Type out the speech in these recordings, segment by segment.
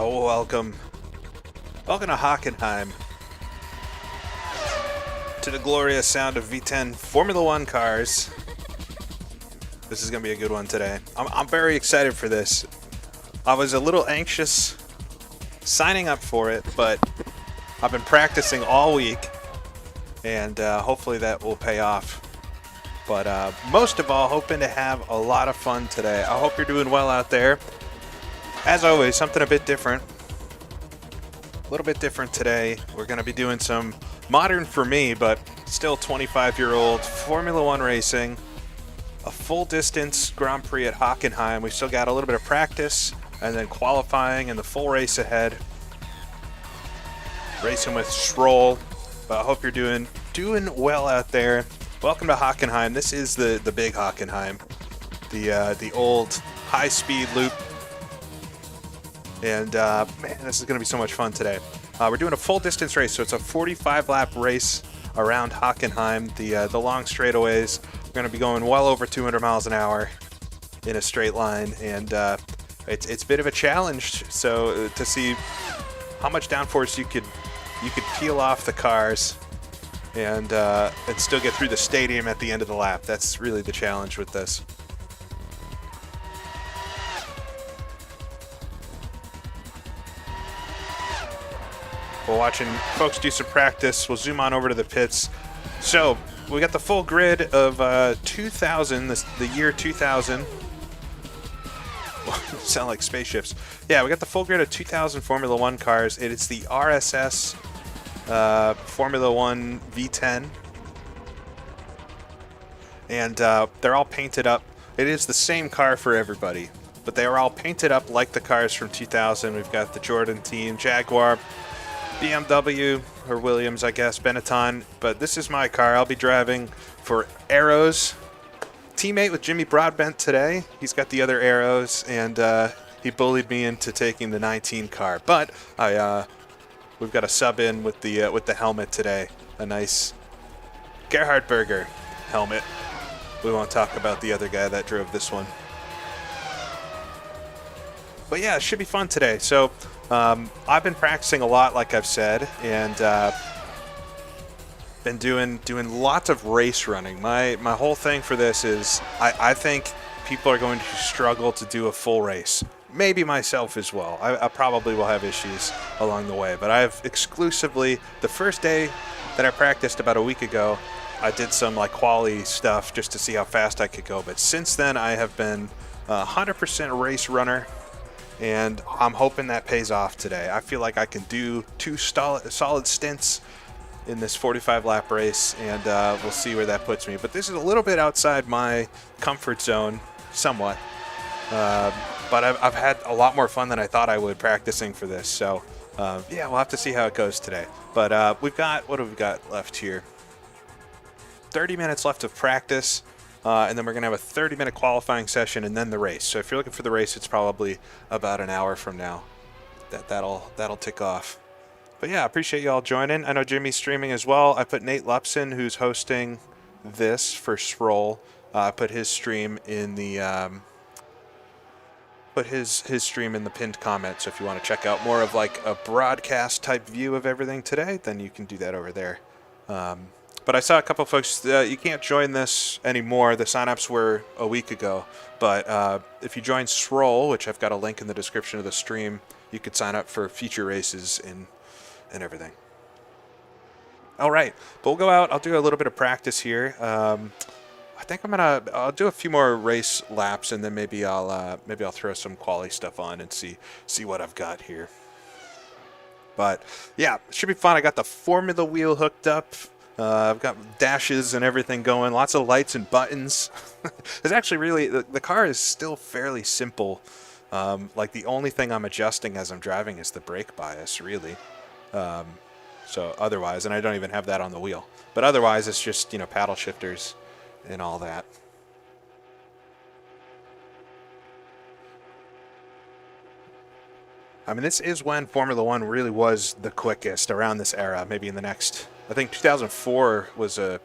Oh, welcome to Hockenheim, to the glorious sound of V10 Formula One cars. This is going to be a good one today. I'm very excited for this. I was a little anxious signing up for it, but I've been practicing all week, and hopefully that will pay off. But most of all, hoping to have a lot of fun today. I hope you're doing well out there. As always, something a bit different. A little bit different today. We're going to be doing some modern for me, but still 25-year-old Formula One racing. A full distance Grand Prix at Hockenheim. We still got a little bit of practice and then qualifying and the full race ahead. Racing with SROL. But I hope you're doing well out there. Welcome to Hockenheim. This is the big Hockenheim. The old high-speed loop. And man, this is going to be so much fun today. We're doing a full distance race, so it's a 45-lap race around Hockenheim. The long straightaways. We're going to be going well over 200 miles an hour in a straight line, and it's a bit of a challenge. So to see how much downforce you could peel off the cars and still get through the stadium at the end of the lap. That's really the challenge with this. We're watching folks do some practice. We'll zoom on over to the pits. So we got the full grid of 2000, the year 2000. Sound like spaceships. Yeah, we got the full grid of 2000 Formula One cars. It is the RSS Formula One V10. And they're all painted up. It is the same car for everybody, but they are all painted up like the cars from 2000. We've got the Jordan team, Jaguar, BMW, or Williams, I guess, Benetton. But this is my car. I'll be driving for Arrows teammate with Jimmy Broadbent today. He's got the other arrows, and he bullied me into taking the 19 car. But we've got a sub in with the helmet today. A nice Gerhard Berger helmet. We won't talk about the other guy that drove this one. But yeah, it should be fun today. So I've been practicing a lot, like I've said, and been doing lots of race running. My whole thing for this is I think people are going to struggle to do a full race. Maybe myself as well. I probably will have issues along the way. But I've exclusively, the first day that I practiced about a week ago, I did some like quali stuff just to see how fast I could go. But since then, I have been 100% race runner. And I'm hoping that pays off today. I feel like I can do 2 solid stints in this 45 lap race, and we'll see where that puts me. But this is a little bit outside my comfort zone, somewhat. But I've had a lot more fun than I thought I would practicing for this. So yeah, we'll have to see how it goes today. But we've got, what have we got left here? 30 minutes left of practice. And then we're going to have a 30-minute qualifying session and then the race. So if you're looking for the race, it's probably about an hour from now that'll tick off. But yeah, I appreciate you all joining. I know Jimmy's streaming as well. I put Nate Lupson, who's hosting this for SROL, I put his stream in the stream in the pinned comment. So if you want to check out more of like a broadcast type view of everything today, then you can do that over there. But I saw a couple folks, you can't join this anymore. The signups were a week ago. But if you join SROL, which I've got a link in the description of the stream, you could sign up for future races and everything. All right, but we'll go out. I'll do a little bit of practice here. I think I'll do a few more race laps, and then maybe I'll throw some quali stuff on and see what I've got here. But yeah, it should be fun. I got the Formula wheel hooked up. I've got dashes and everything going, lots of lights and buttons. It's actually really, the car is still fairly simple. Like the only thing I'm adjusting as I'm driving is the brake bias, really. So otherwise, and I don't even have that on the wheel. But otherwise, it's just, paddle shifters and all that. I mean, this is when Formula One really was the quickest around this era. Maybe in the next, I think 2004 was a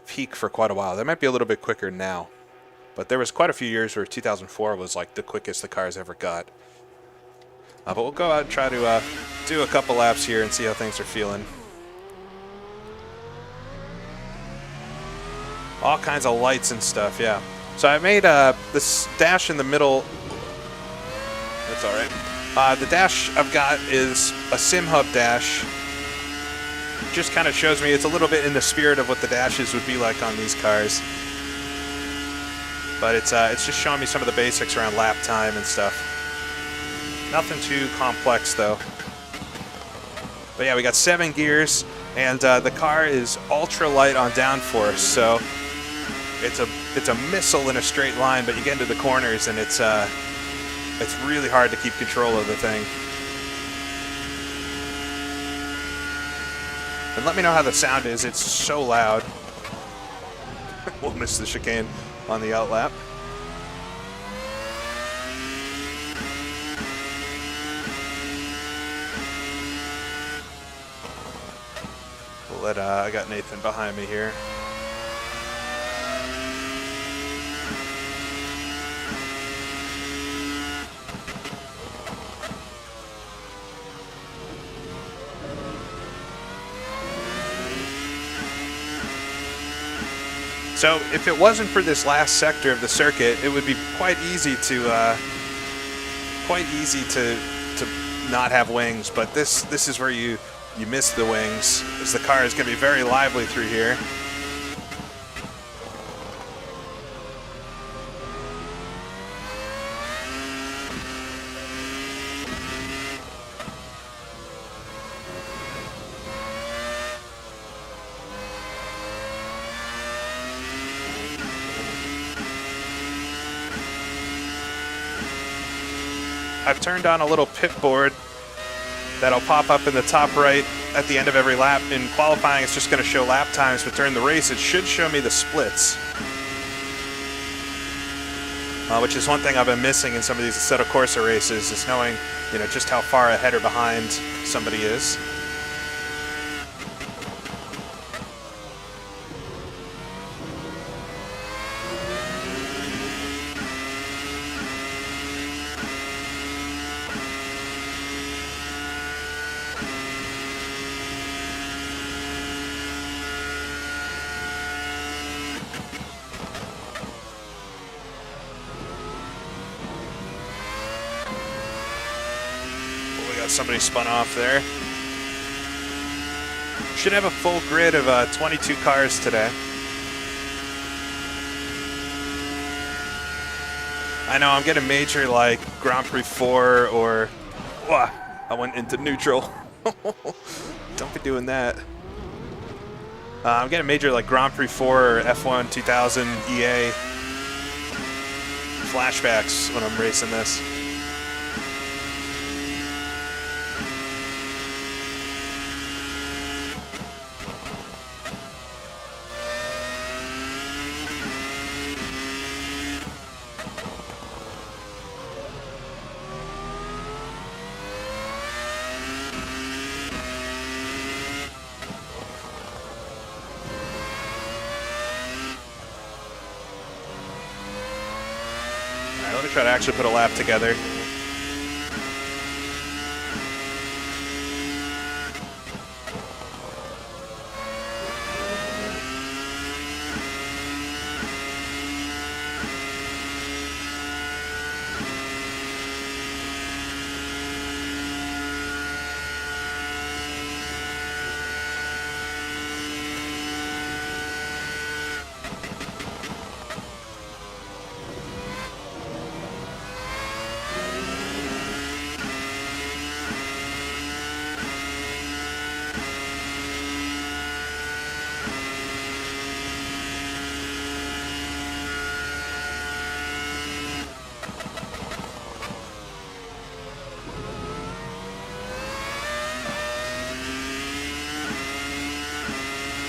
peak for quite a while. That might be a little bit quicker now, but there was quite a few years where 2004 was like the quickest the cars ever got. But we'll go out and try to do a couple laps here and see how things are feeling. All kinds of lights and stuff, yeah. So I made this dash in the middle. That's all right. The dash I've got is a Sim Hub dash. Just kind of shows me it's a little bit in the spirit of what the dashes would be like on these cars. But it's just showing me some of the basics around lap time and stuff. Nothing too complex though. But yeah, we got 7 gears, and the car is ultra light on downforce, so it's a missile in a straight line. But you get into the corners, and it's really hard to keep control of the thing. And let me know how the sound is. It's so loud. We'll miss the chicane on the outlap. I got Nathan behind me here. So if it wasn't for this last sector of the circuit, it would be quite easy to not have wings. But this is where you miss the wings, as the car is going to be very lively through here. I've turned on a little pit board that'll pop up in the top right at the end of every lap. In qualifying, it's just going to show lap times, but during the race, it should show me the splits. which is one thing I've been missing in some of these Assetto Corsa races, is knowing, you know, just how far ahead or behind somebody is. Somebody spun off there. Should have a full grid of 22 cars today. I know I'm getting major like Grand Prix 4 or... Whoa, I went into neutral. Don't be doing that. I'm getting major like Grand Prix 4 or F1 2000 EA flashbacks when I'm racing this. Let me try to actually put a lap together.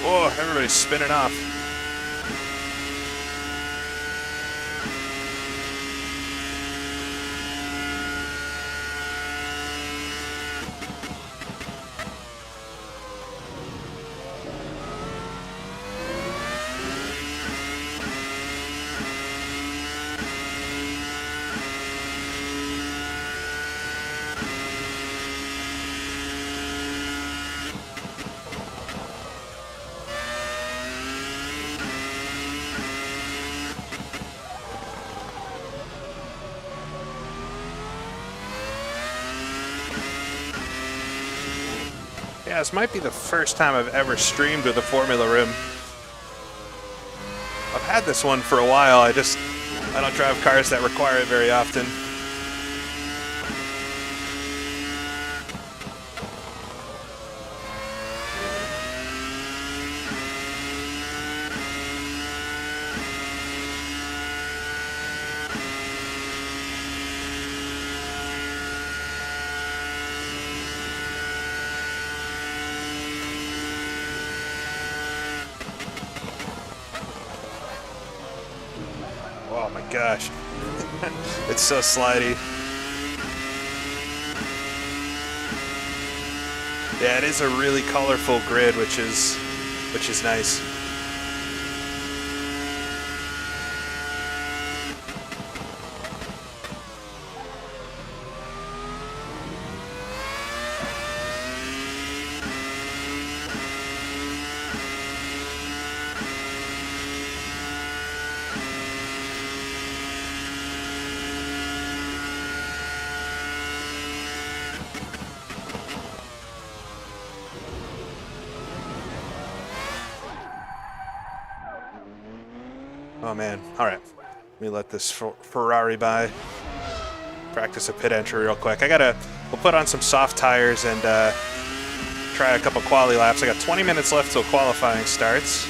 Whoa, everybody's spinning off. Yeah, this might be the first time I've ever streamed with a Formula Rim. I've had this one for a while, I don't drive cars that require it very often. Oh my gosh, it's so slidey. Yeah, it is a really colorful grid, which is nice. Oh man, all right. Let me let this Ferrari by. Practice a pit entry real quick. We'll put on some soft tires and try a couple quali laps. I got 20 minutes left till qualifying starts.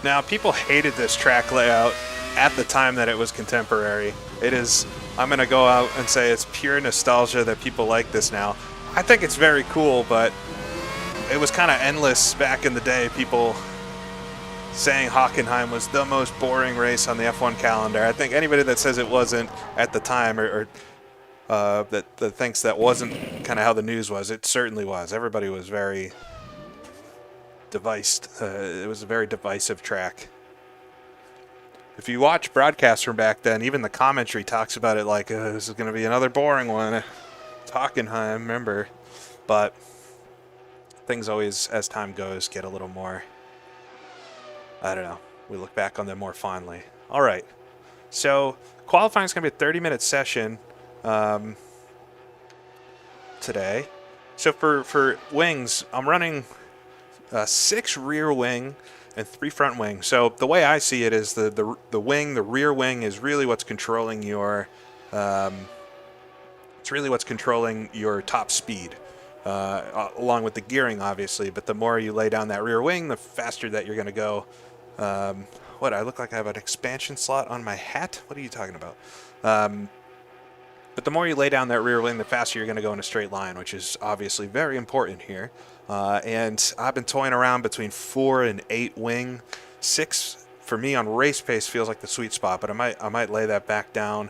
Now, people hated this track layout at the time that it was contemporary. It is, I'm going to go out and say it's pure nostalgia that people like this now. I think it's very cool, but it was kind of endless back in the day. People saying Hockenheim was the most boring race on the F1 calendar. I think anybody that says it wasn't at the time, or that thinks that wasn't kind of how the news was, it certainly was. Everybody was very devised. It was a very divisive track. If you watch broadcasts from back then, even the commentary talks about it like, this is going to be another boring one. It's Hockenheim, remember. But things always, as time goes, get a little more, I don't know, we look back on them more fondly. All right, so qualifying is going to be a 30-minute session today. So for wings, I'm running 6 rear wing and 3 front wing. So the way I see it is the rear wing is really what's controlling your top speed, along with the gearing, obviously. But the more you lay down that rear wing, the faster that you're going to go. What, I look like I have an expansion slot on my hat? What are you talking about? But the more you lay down that rear wing, the faster you're going to go in a straight line, which is obviously very important here. And I've been toying around between 4 and 8 wing. 6 for me on race pace feels like the sweet spot, but I might lay that back down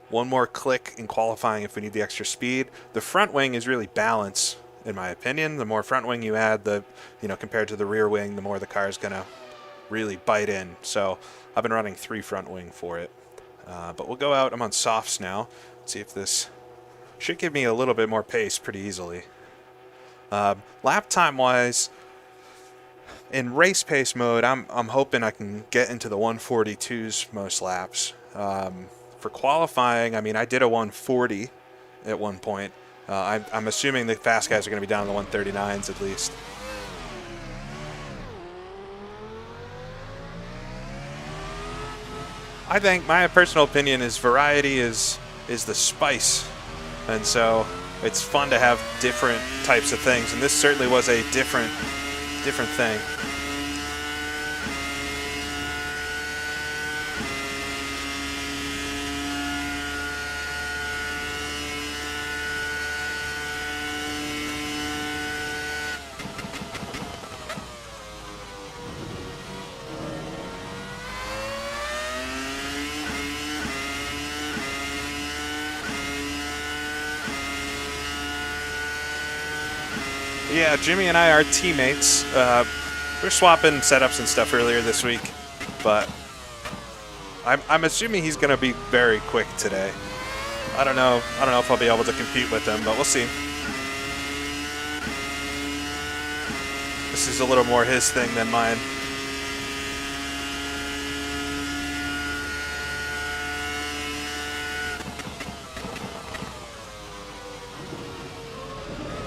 one more click in qualifying if we need the extra speed. The front wing is really balance, in my opinion. The more front wing you add, compared to the rear wing, the more the car is going to really bite in. So I've been running 3 front wing for it. But we'll go out. I'm on softs now. Let's see if this should give me a little bit more pace pretty easily. Lap time wise, in race pace mode, I'm hoping I can get into the 142s most laps. For qualifying, I mean, I did a 140 at one point. I'm assuming the fast guys are going to be down in the 139s at least. I think my personal opinion is variety is the spice, and so it's fun to have different types of things, and this certainly was a different thing. Yeah, Jimmy and I are teammates. We're swapping setups and stuff earlier this week, but I'm assuming he's going to be very quick today. I don't know if I'll be able to compete with him, but we'll see. This is a little more his thing than mine.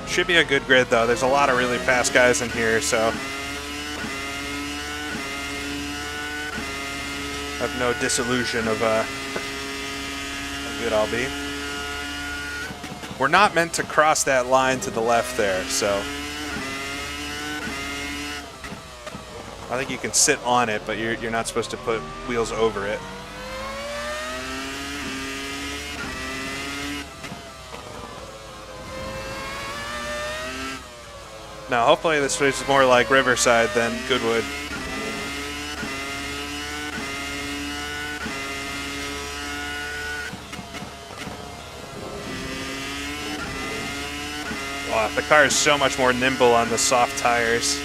Should be a good grid, though. There's a lot of really fast guys in here, so I have no disillusion of how good I'll be. We're not meant to cross that line to the left there, so I think you can sit on it, but you're not supposed to put wheels over it. Now, hopefully this is more like Riverside than Goodwood. Wow, the car is so much more nimble on the soft tires.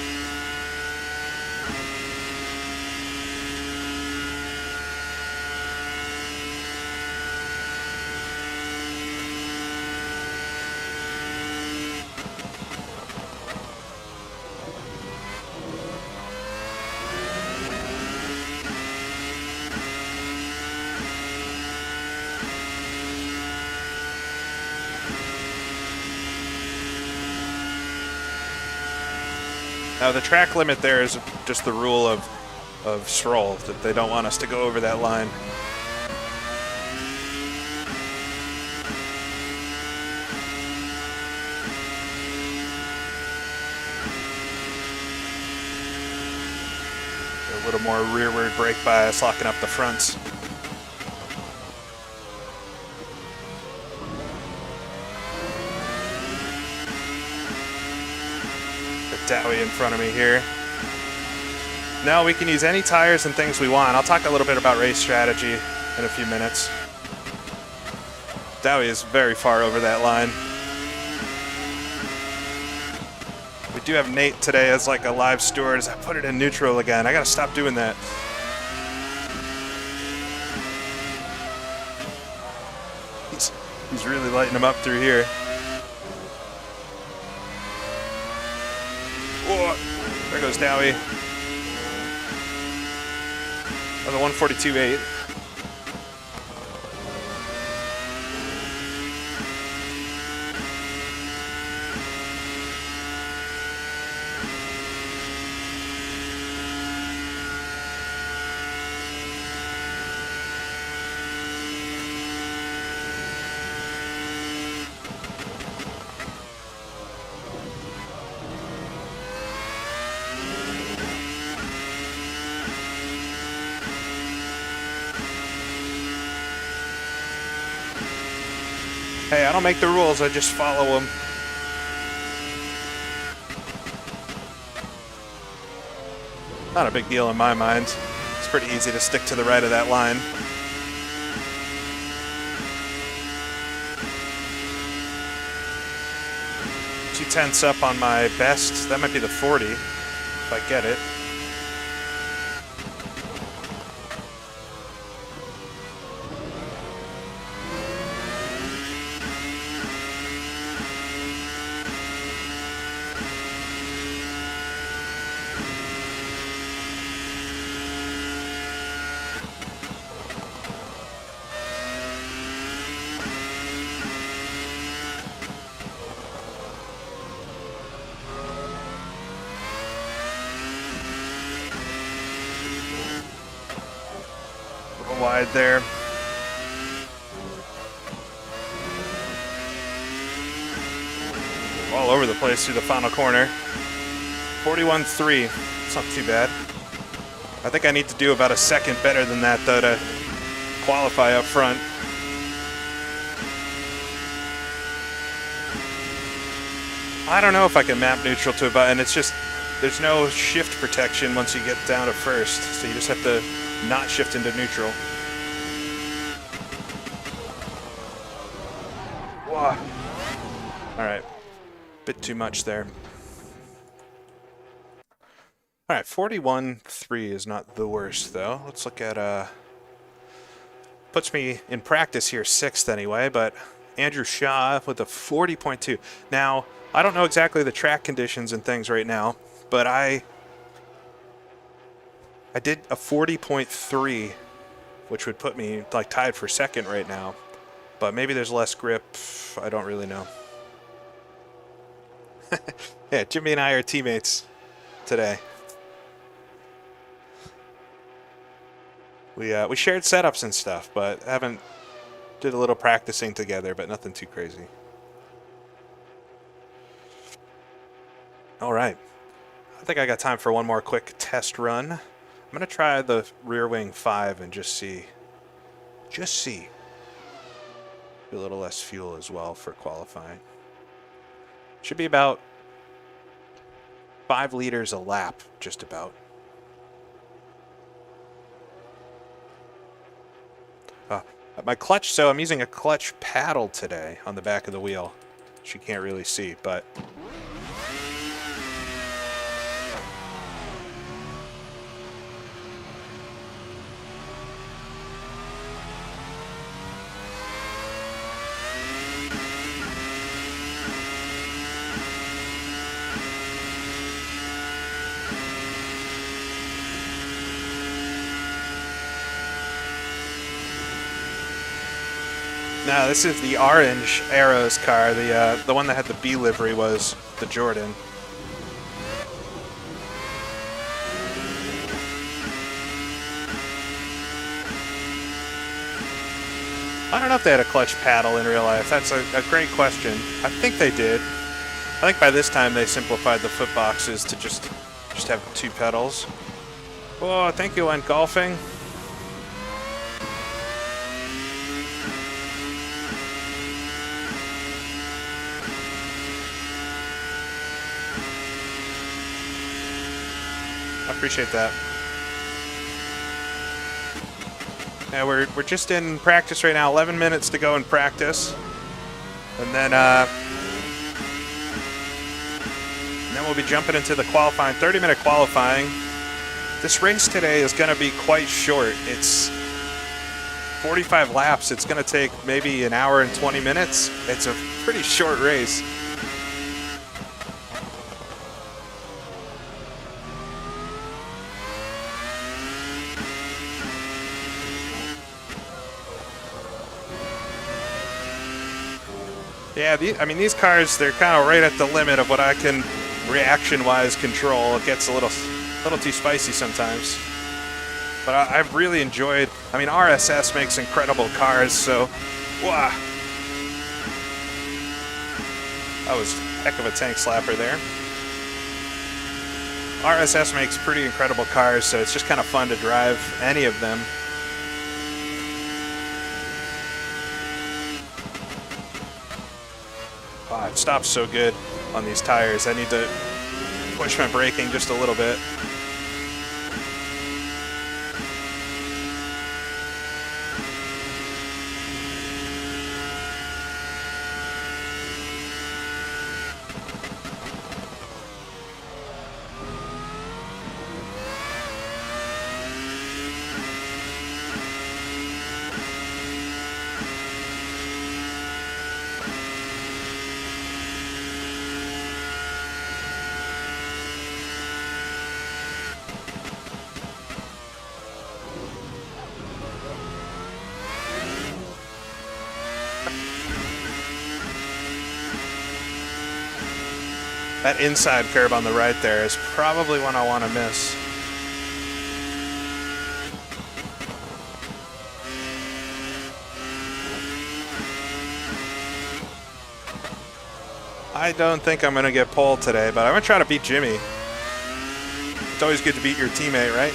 Now, the track limit there is just the rule of SROL, that they don't want us to go over that line. A little more rearward brake bias, locking up the fronts. The Dowie in front of me here. Now we can use any tires and things we want. I'll talk a little bit about race strategy in a few minutes. Dowie is very far over that line. We do have Nate today as like a live steward as I put it in neutral again. I gotta stop doing that. He's really lighting them up through here. Whoa, there goes Dowie. Another 142.8. Hey, I don't make the rules, I just follow them. Not a big deal in my mind. It's pretty easy to stick to the right of that line. .2 up on my best. That might be the 40, if I get it. Wide there. All over the place through the final corner. 41.3. It's not too bad. I think I need to do about a second better than that though to qualify up front. I don't know if I can map neutral to a button. It's just there's no shift protection once you get down to first, so you just have to not shift into neutral. Whoa. Alright. Bit too much there. Alright, 41.3 is not the worst though. Let's look at puts me in practice here 6th anyway, but Andrew Shaw with a 40.2. Now, I don't know exactly the track conditions and things right now, but I did a 40.3, which would put me like tied for 2nd right now. But maybe there's less grip. I don't really know. Yeah, Jimmy and I are teammates today. We shared setups and stuff, but did a little practicing together, but nothing too crazy. All right. I think I got time for one more quick test run. I'm going to try the rear wing 5 and just see. A little less fuel as well for qualifying. Should be about 5 liters a lap, just about. My clutch, so I'm using a clutch paddle today on the back of the wheel, which you can't really see, but no, this is the orange Arrows car. The one that had the B livery was the Jordan. I don't know if they had a clutch paddle in real life. That's a great question. I think they did. I think by this time they simplified the foot boxes to just have 2 pedals. Oh, thank you, went golfing. I appreciate that. Yeah, we're just in practice right now. 11 minutes to go in practice, and then we'll be jumping into the qualifying. 30-minute qualifying. This race today is going to be quite short. It's 45 laps. It's going to take maybe an hour and 20 minutes. It's a pretty short race. Yeah, I mean, these cars, they're kind of right at the limit of what I can reaction-wise control. It gets a little too spicy sometimes. But I've really enjoyed, I mean, RSS makes incredible cars, so, wow. That was a heck of a tank slapper there. RSS makes pretty incredible cars, so it's just kind of fun to drive any of them. Wow, it stops so good on these tires. I need to push my braking just a little bit. That inside curb on the right there is probably one I want to miss. I don't think I'm going to get pole today, but I'm going to try to beat Jimmy. It's always good to beat your teammate, right?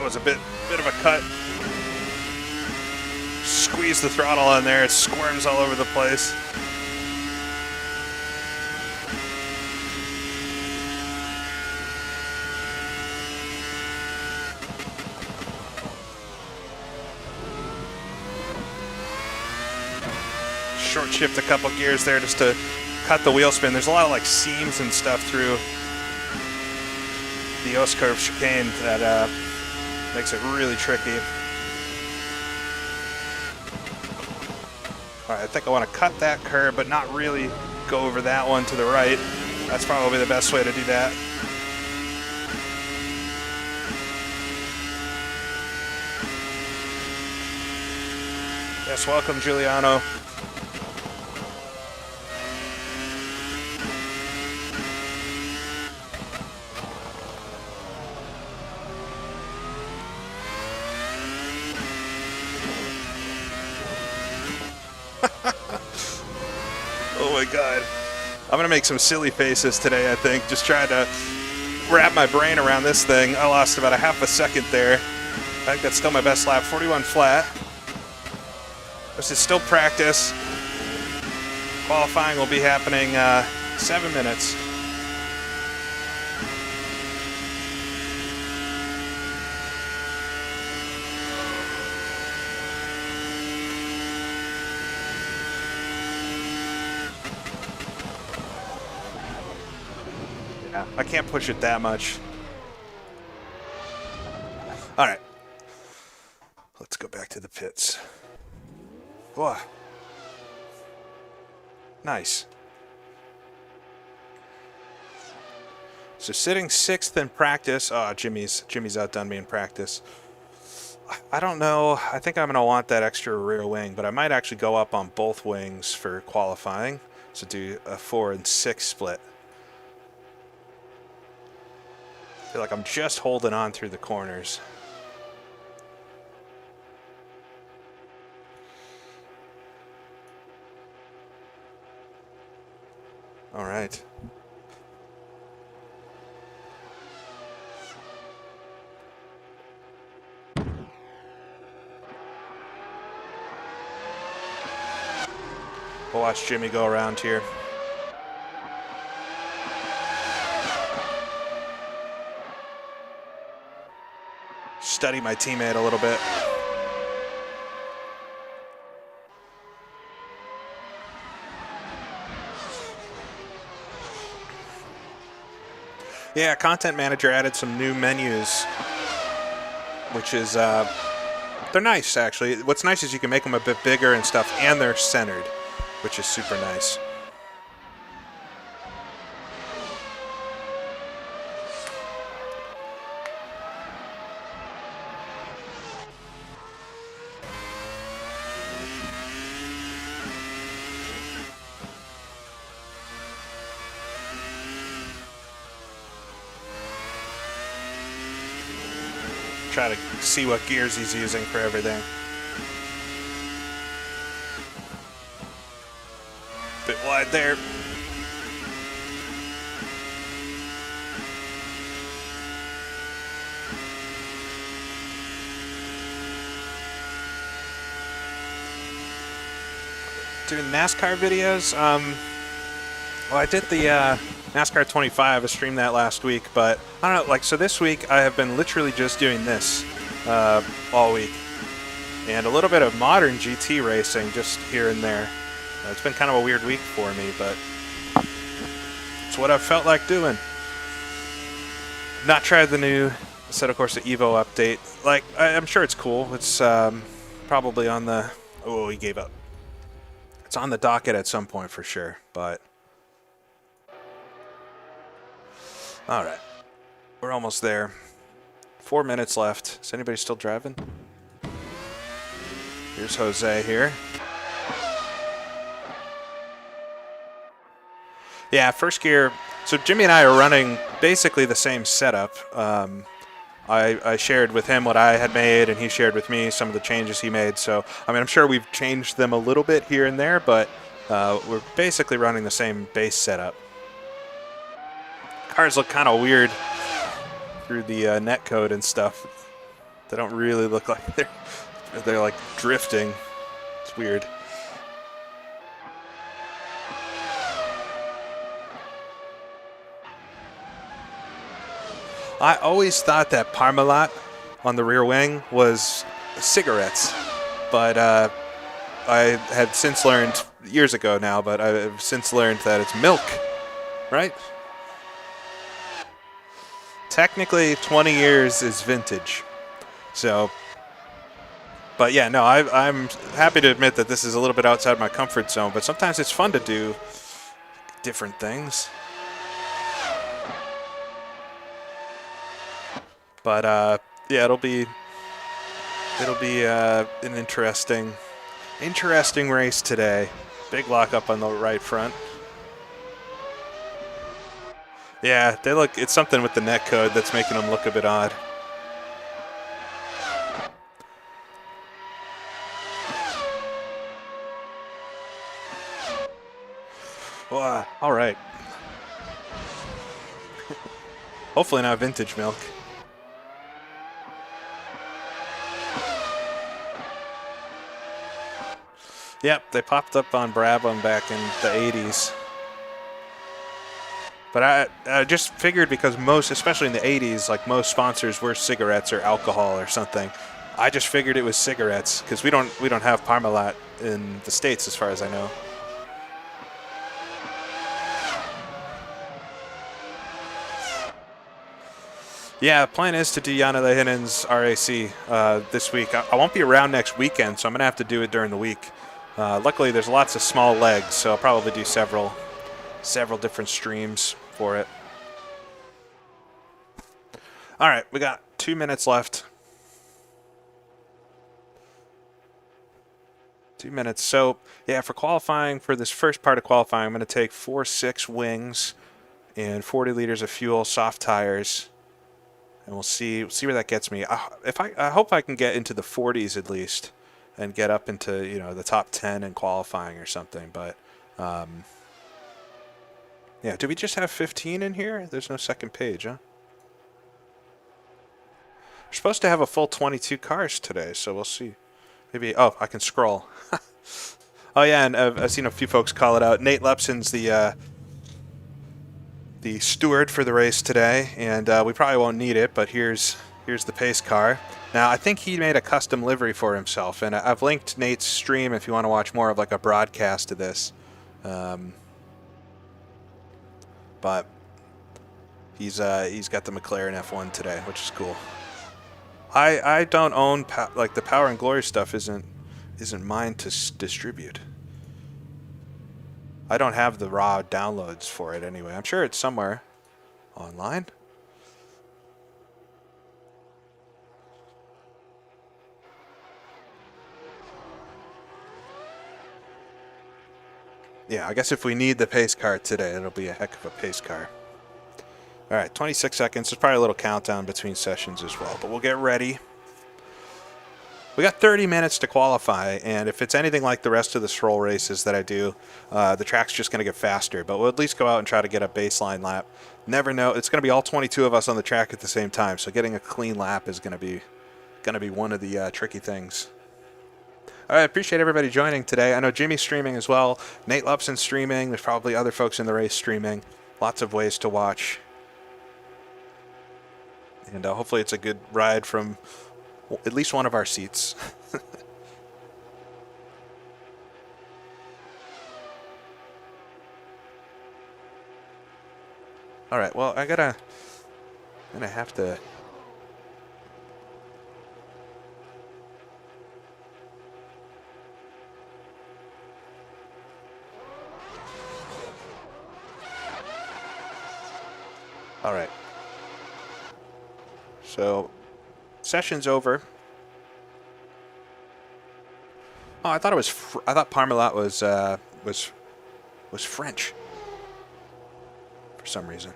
Was a bit of a cut. Squeeze the throttle on there, it squirms all over the place. Short shift a couple gears there just to cut the wheel spin. There's a lot of like seams and stuff through the S-curve chicane that makes it really tricky. All right, I think I want to cut that curve, but not really go over that one to the right. That's probably the best way to do that. Yes, welcome, Giuliano. Oh my God. I'm going to make some silly faces today, I think. Just trying to wrap my brain around this thing. I lost about a half a second there. I think that's still my best lap. 41 flat. This is still practice. Qualifying will be happening 7 minutes. I can't push it that much. All right. Let's go back to the pits. Whoa. Nice. So sitting 6th in practice. Oh, Jimmy's outdone me in practice. I don't know. I think I'm going to want that extra rear wing, but I might actually go up on both wings for qualifying. So do a 4 and 6 split. I feel like I'm just holding on through the corners. All right. We'll watch Jimmy go around here. Study my teammate a little bit. Yeah, Content Manager added some new menus, which is, they're nice, actually. What's nice is you can make them a bit bigger and stuff, and they're centered, which is super nice. Try to see what gears he's using for everything. Bit wide there. Doing NASCAR videos. Well, I did the NASCAR 25. I streamed that last week, but I don't know. Like, so this week I have been literally just doing this all week, and a little bit of modern GT racing just here and there. It's been kind of a weird week for me, but it's what I've felt like doing. Not tried the new Assetto Corsa Evo update. Like, I'm sure it's cool. It's probably on the... Oh, he gave up. It's on the docket at some point for sure, but... All right. We're almost there. 4 minutes left. Is anybody still driving? Here's Jose here. Yeah, first gear. So Jimmy and I are running basically the same setup. I shared with him what I had made, and he shared with me some of the changes he made. So, I mean, I'm sure we've changed them a little bit here and there, but we're basically running the same base setup. Cars look kind of weird through the net code and stuff. They don't really look like they're like drifting. It's weird. I always thought that Parmalat on the rear wing was cigarettes, but I had since learned, years ago now, but I've since learned that it's milk, right? Technically, 20 years is vintage. So, but yeah, no, I'm happy to admit that this is a little bit outside my comfort zone, but sometimes it's fun to do different things. But yeah, it'll be an interesting race today. Big lockup on the right front. Yeah, they look. It's something with the net code that's making them look a bit odd. Well, all right. Hopefully not vintage milk. Yep, they popped up on Brabham back in the 80s. But I just figured because most, especially in the 80s, like most sponsors were cigarettes or alcohol or something. I just figured it was cigarettes because we don't have Parmalat in the States as far as I know. Yeah, plan is to do Janne Lehinen's RAC this week. I won't be around next weekend, so I'm going to have to do it during the week. Luckily, there's lots of small legs, so I'll probably do several different streams for it. All right, we got 2 minutes left. 2 minutes. So, yeah, for qualifying, for this first part of qualifying, I'm going to take 4.6 wings and 40 liters of fuel, soft tires, and we'll see where that gets me. I hope I can get into the 40s at least, and get up into the top 10 in qualifying or something. But yeah, do we just have 15 in here? There's no second page, huh? We're supposed to have a full 22 cars today, so we'll see. Maybe, oh, I can scroll. Oh yeah, and I've seen a few folks call it out. Nate Lepson's the steward for the race today, and we probably won't need it, but here's the pace car. Now, I think he made a custom livery for himself, and I've linked Nate's stream if you want to watch more of like a broadcast of this. But he's got the McLaren F1 today, which is cool. I don't own like the Power and Glory stuff isn't mine to distribute. I don't have the raw downloads for it anyway. I'm sure it's somewhere online. Yeah, I guess if we need the pace car today, it'll be a heck of a pace car. All right, 26 seconds. There's probably a little countdown between sessions as well, but we'll get ready. We got 30 minutes to qualify, and if it's anything like the rest of the SROL races that I do, the track's just going to get faster, but we'll at least go out and try to get a baseline lap. Never know. It's going to be all 22 of us on the track at the same time, so getting a clean lap is going to be one of the tricky things. All right, I appreciate everybody joining today. I know Jimmy's streaming as well. Nate Lepson's streaming. There's probably other folks in the race streaming. Lots of ways to watch. And hopefully it's a good ride from at least one of our seats. All right, well, I'm gonna have to. All right. So, session's over. Oh, I thought it was. I thought Parmalat was French for some reason.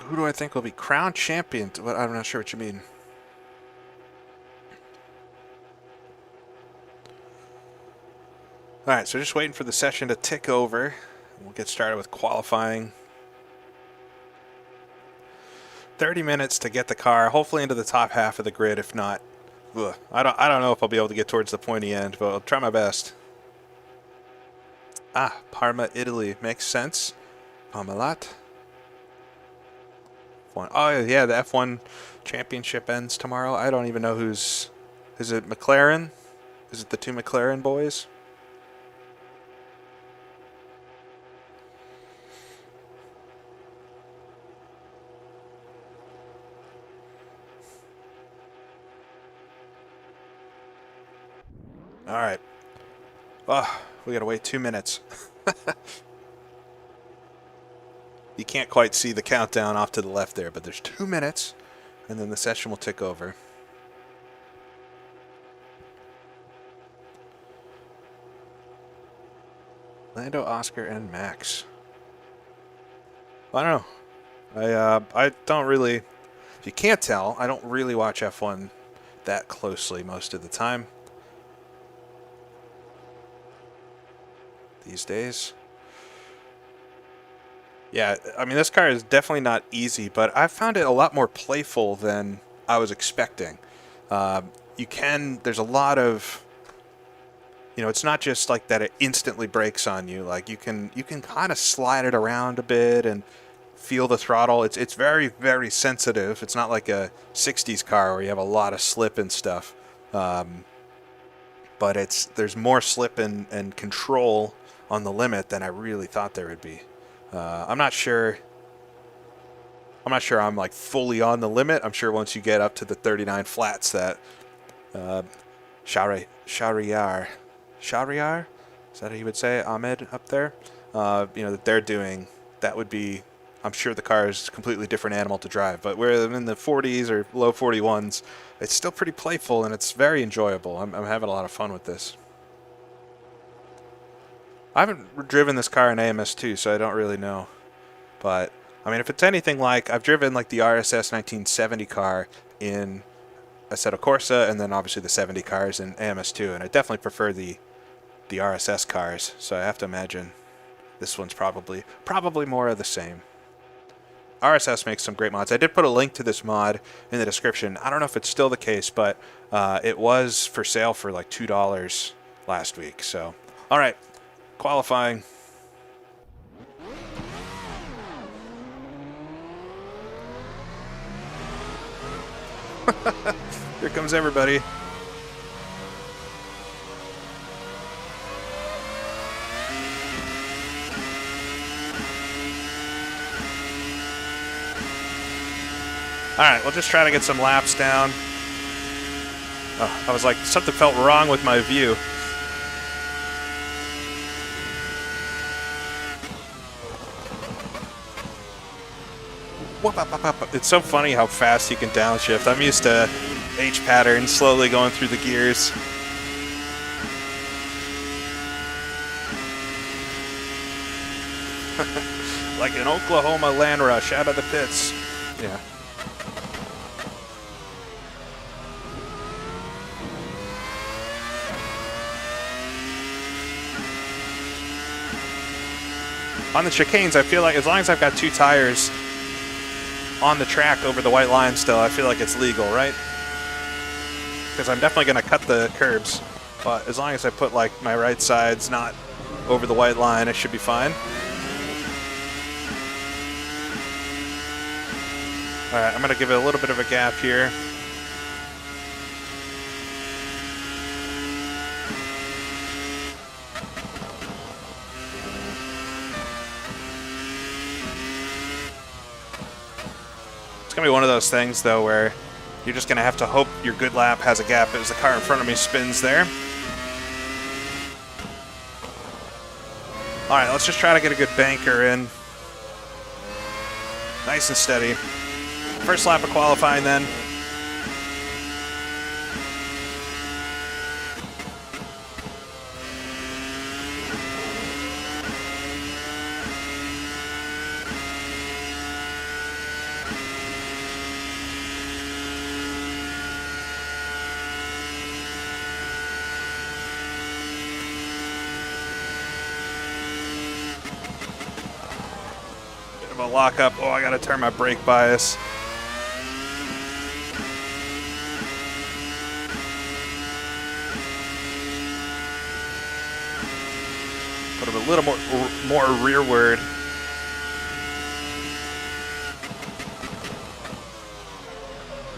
Who do I think will be crowned champion? I'm not sure what you mean. All right, so just waiting for the session to tick over. We'll get started with qualifying. 30 minutes to get the car, hopefully into the top half of the grid. If not, I don't know if I'll be able to get towards the pointy end, but I'll try my best. Ah, Parma, Italy, makes sense. Parmalat. Oh yeah, the F1 championship ends tomorrow. I don't even know who's. Is it McLaren? Is it the two McLaren boys? All right. Oh, we gotta wait 2 minutes. You can't quite see the countdown off to the left there, but there's 2 minutes, and then the session will tick over. Lando, Oscar, and Max. I don't know. I don't really. If you can't tell, I don't really watch F1 that closely most of the time these days. Yeah, I mean, this car is definitely not easy, but I found it a lot more playful than I was expecting. There's a lot of, it's not just like that it instantly brakes on you. Like you can kind of slide it around a bit and feel the throttle. It's very, very sensitive. It's not like a 60s car where you have a lot of slip and stuff. But there's more slip and control on the limit than I really thought there would be. I'm not sure. I'm not sure I'm like fully on the limit. I'm sure once you get up to the 39 flats that Shahryar, is that how you would say it, Ahmed up there? That they're doing, that would be, I'm sure the car is a completely different animal to drive. But where I'm in the 40s or low 41s, it's still pretty playful and it's very enjoyable. I'm having a lot of fun with this. I haven't driven this car in AMS2, so I don't really know. But, I mean, if it's anything like, I've driven like the RSS 1970 car in Assetto Corsa, and then obviously the 70 cars in AMS2, and I definitely prefer the RSS cars, so I have to imagine this one's probably more of the same. RSS makes some great mods. I did put a link to this mod in the description. I don't know if it's still the case, but it was for sale for like $2 last week. So, all right, qualifying. Here comes everybody. Alright, we'll just try to get some laps down. Oh, I was like, something felt wrong with my view. It's so funny how fast you can downshift. I'm used to H pattern, slowly going through the gears. Like an Oklahoma land rush out of the pits. Yeah. On the chicanes, I feel like as long as I've got 2 tires on the track over the white line still, I feel like it's legal, right? Because I'm definitely going to cut the curbs. But as long as I put like my right side's not over the white line, it should be fine. Alright, I'm going to give it a little bit of a gap here. It's going to be one of those things, though, where you're just going to have to hope your good lap has a gap as the car in front of me spins there. All right, let's just try to get a good banker in. Nice and steady. First lap of qualifying, then. A lock up. Oh, I gotta turn my brake bias. Put him a little more rearward.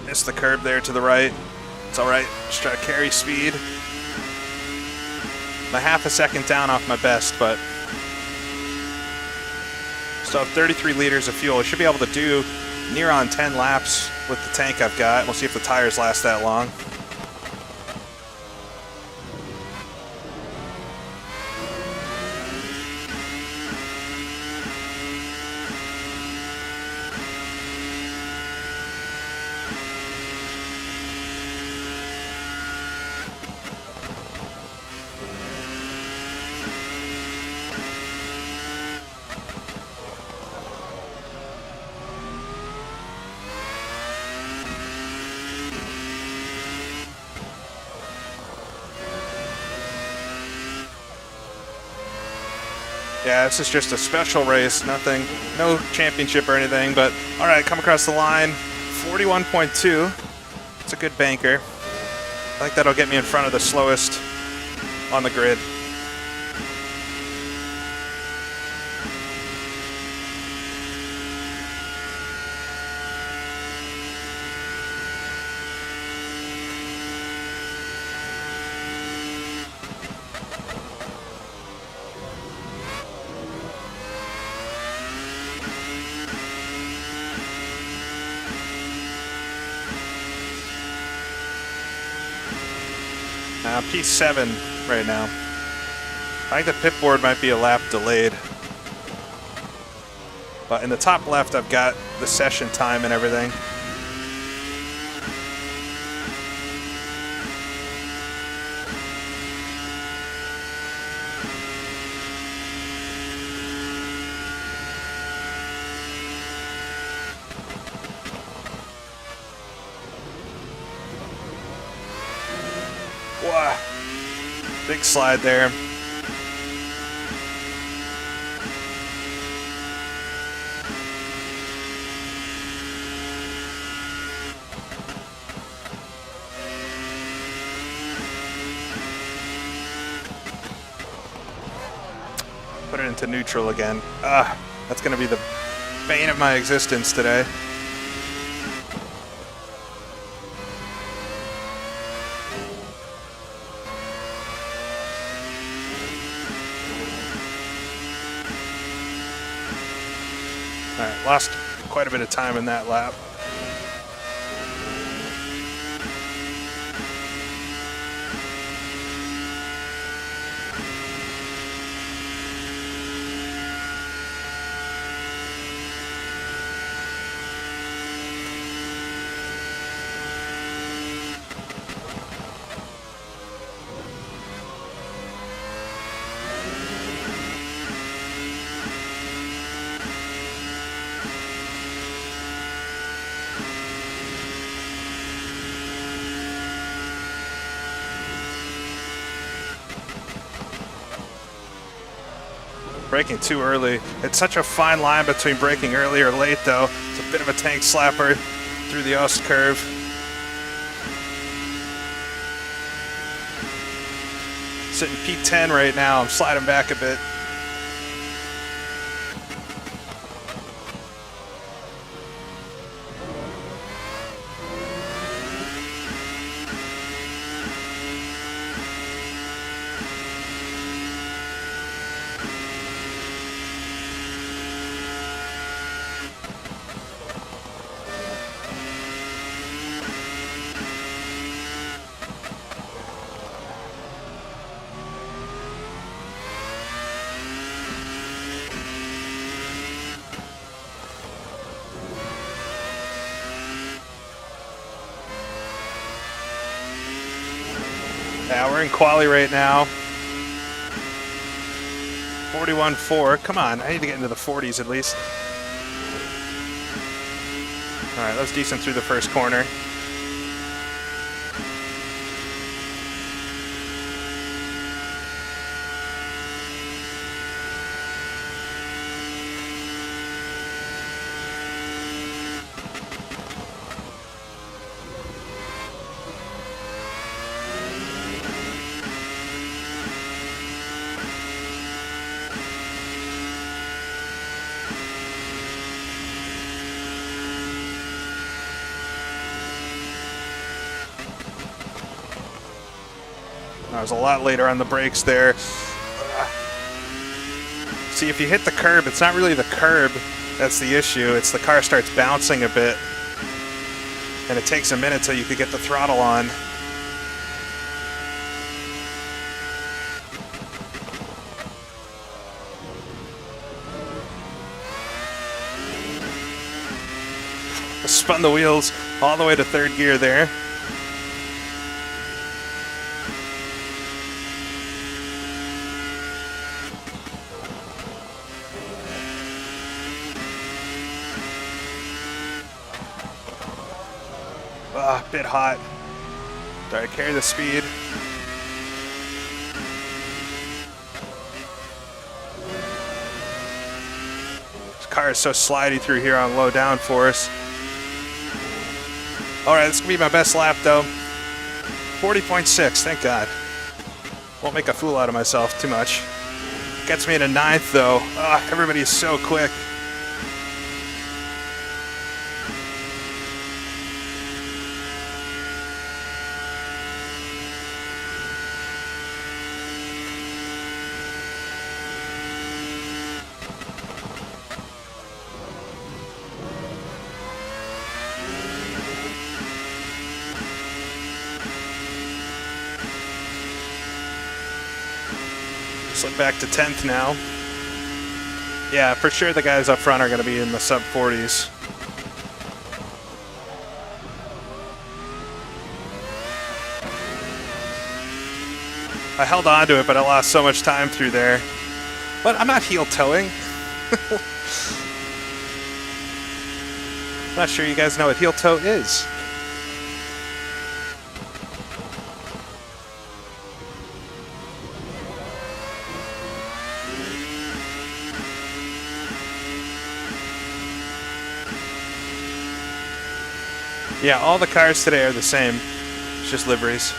Missed the curb there to the right. It's all right. Just try to carry speed. I'm a half a second down off my best, but still have 33 liters of fuel. I should be able to do near on 10 laps with the tank I've got. We'll see if the tires last that long. Yeah, this is just a special race, nothing, no championship or anything, but all right, come across the line, 41.2. It's a good banker. I think that'll get me in front of the slowest on the grid. P7 right now. I think the pit board might be a lap delayed. But in the top left, I've got the session time and everything. Wow. Big slide there. Put it into neutral again. That's going to be the bane of my existence today. All right, lost quite a bit of time in that lap. Braking too early. It's such a fine line between braking early or late, though. It's a bit of a tank slapper through the Ost curve. Sitting P10 right now. I'm sliding back a bit. Yeah, we're in quali right now. 41.4. Come on, I need to get into the 40s at least. All right, that was decent through the first corner. I was a lot later on the brakes there. See, if you hit the curb, it's not really the curb that's the issue. It's the car starts bouncing a bit, and it takes a minute till you could get the throttle on. I spun the wheels all the way to third gear there. A bit hot. Do I carry the speed? This car is so slidey through here on low downforce. All right, this is gonna be my best lap though. 40.6, thank God. Won't make a fool out of myself too much. Gets me into 9th though. Everybody is so quick. Slip back to 10th now. Yeah, for sure the guys up front are going to be in the sub 40s. I held on to it, but I lost so much time through there. But I'm not heel towing. I'm not sure you guys know what heel toe is. Yeah, all the cars today are the same. It's just liveries.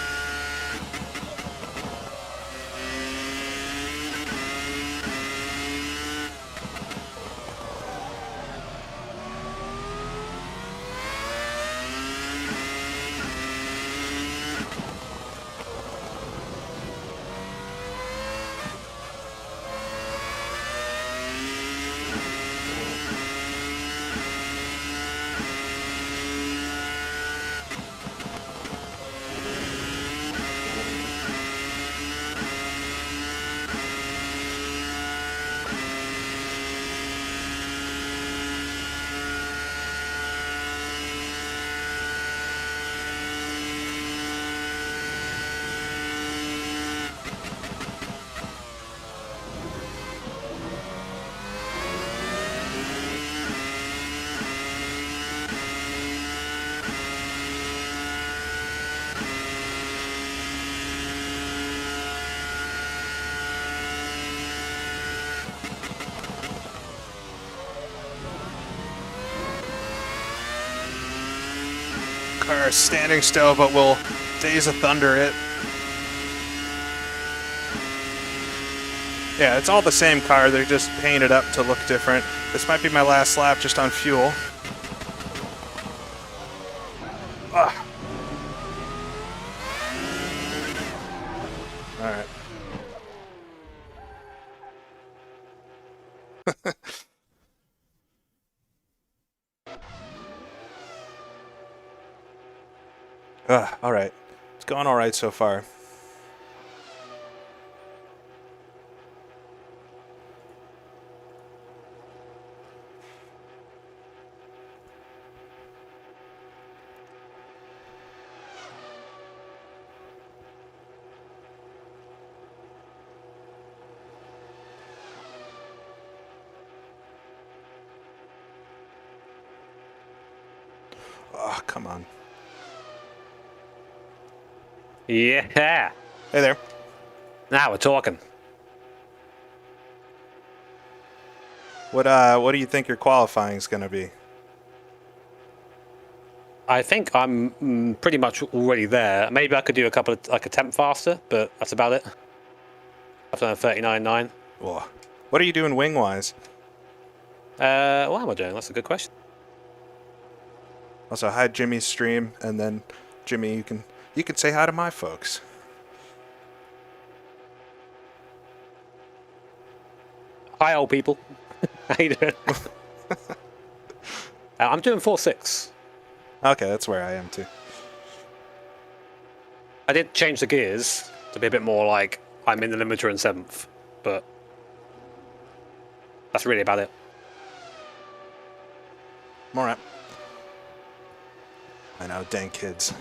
Car standing still, but we'll Days of Thunder it. Yeah, it's all the same car. They're just painted up to look different. This might be my last lap just on fuel. Ugh. All right. All right. It's going all right so far. Oh, come on. Yeah. Hey there. Now we're talking. What do you think your qualifying is going to be? I think I'm pretty much already there. Maybe I could do a couple of a temp faster, but that's about it. I've done a 39.9. Whoa. What are you doing wing wise? What am I doing? That's a good question. Also, hi Jimmy's stream, and then Jimmy, you can say hi to my folks. Hi, old people. How you doing? I'm doing 4.6. Okay, that's where I am too. I did change the gears to be a bit more like I'm in the limiter in 7th, but that's really about it. I'm alright. I know, dang kids.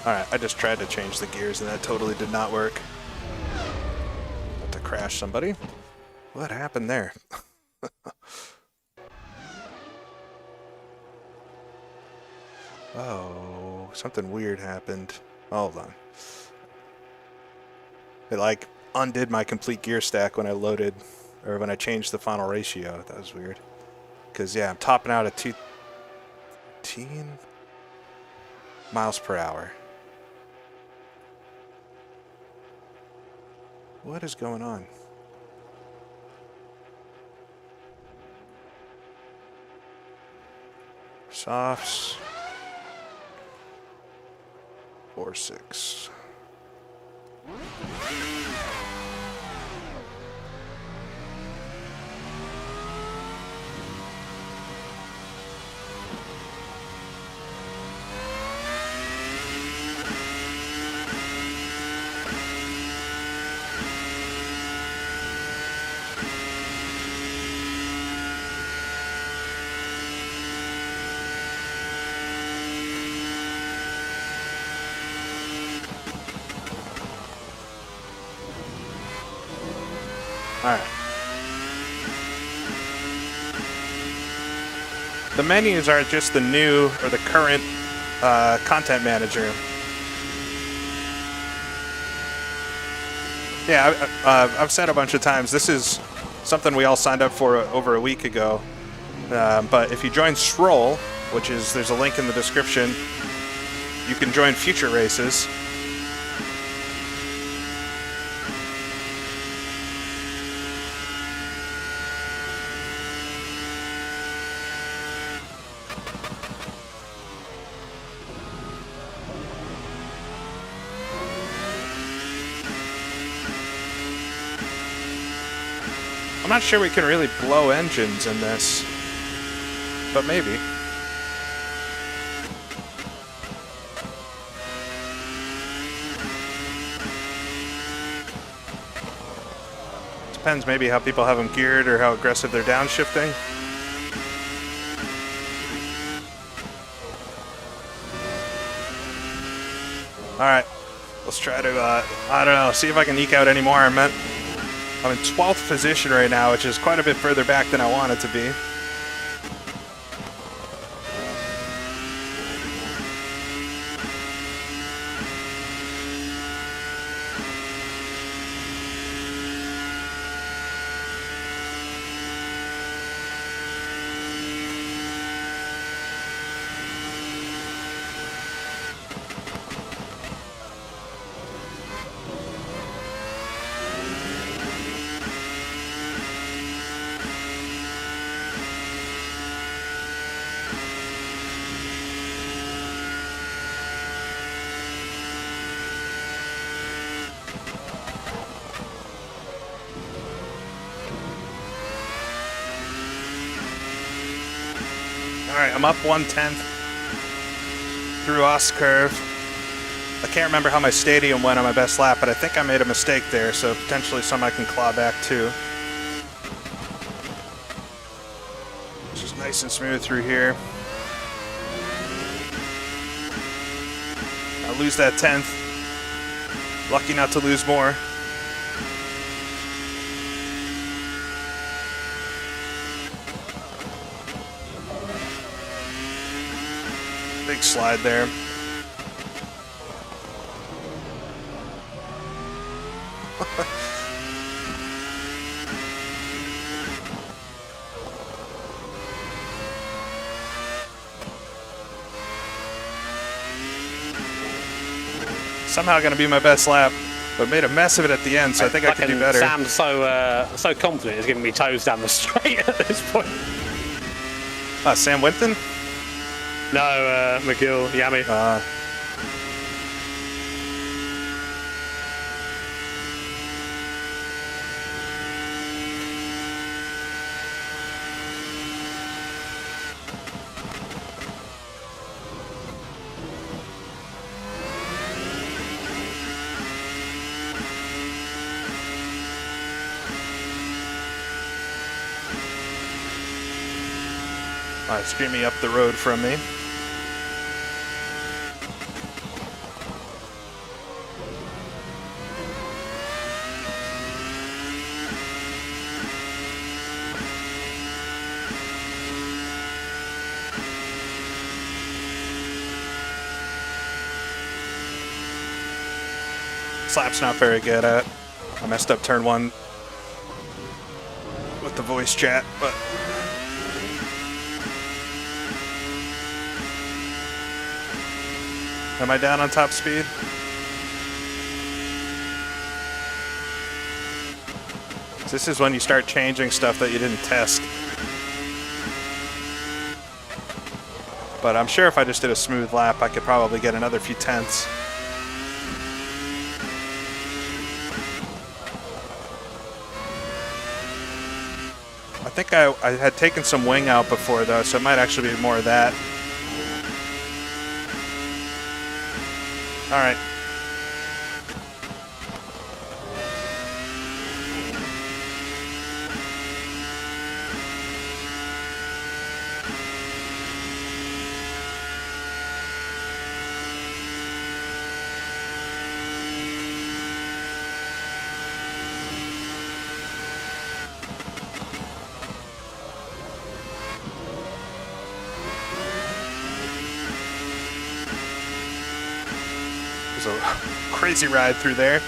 Alright, I just tried to change the gears and that totally did not work. About to crash somebody. What happened there? Oh, something weird happened. Hold on. It like undid my complete gear stack when I loaded, or when I changed the final ratio. That was weird. Because yeah, I'm topping out at 210 miles per hour. What is going on? Softs. 4.6. All right. The menus are just the new or the current content manager. Yeah, I've said a bunch of times, this is something we all signed up for over a week ago. But if you join SROL, which is, there's a link in the description, you can join future races. I'm not sure we can really blow engines in this, but maybe. Depends maybe how people have them geared or how aggressive they're downshifting. All right, let's try to, I don't know, see if I can eke out any more. I'm in 12th position right now, which is quite a bit further back than I want it to be. All right, I'm up 1/10 through Os Curve. I can't remember how my stadium went on my best lap, but I think I made a mistake there, so potentially some I can claw back too. Just nice and smooth through here. I lose that 10th. Lucky not to lose more. Big slide there. Somehow going to be my best lap, but made a mess of it at the end, so I think I could do better. Sam's so confident he's giving me toes down the straight at this point. Sam Winton? No, McGill, Yami. Screaming up the road from me. Slap's not very good at. I messed up turn 1 with the voice chat, but am I down on top speed? This is when you start changing stuff that you didn't test. But I'm sure if I just did a smooth lap, I could probably get another few tenths. I think I had taken some wing out before, though, so it might actually be more of that. All right. A crazy ride through there.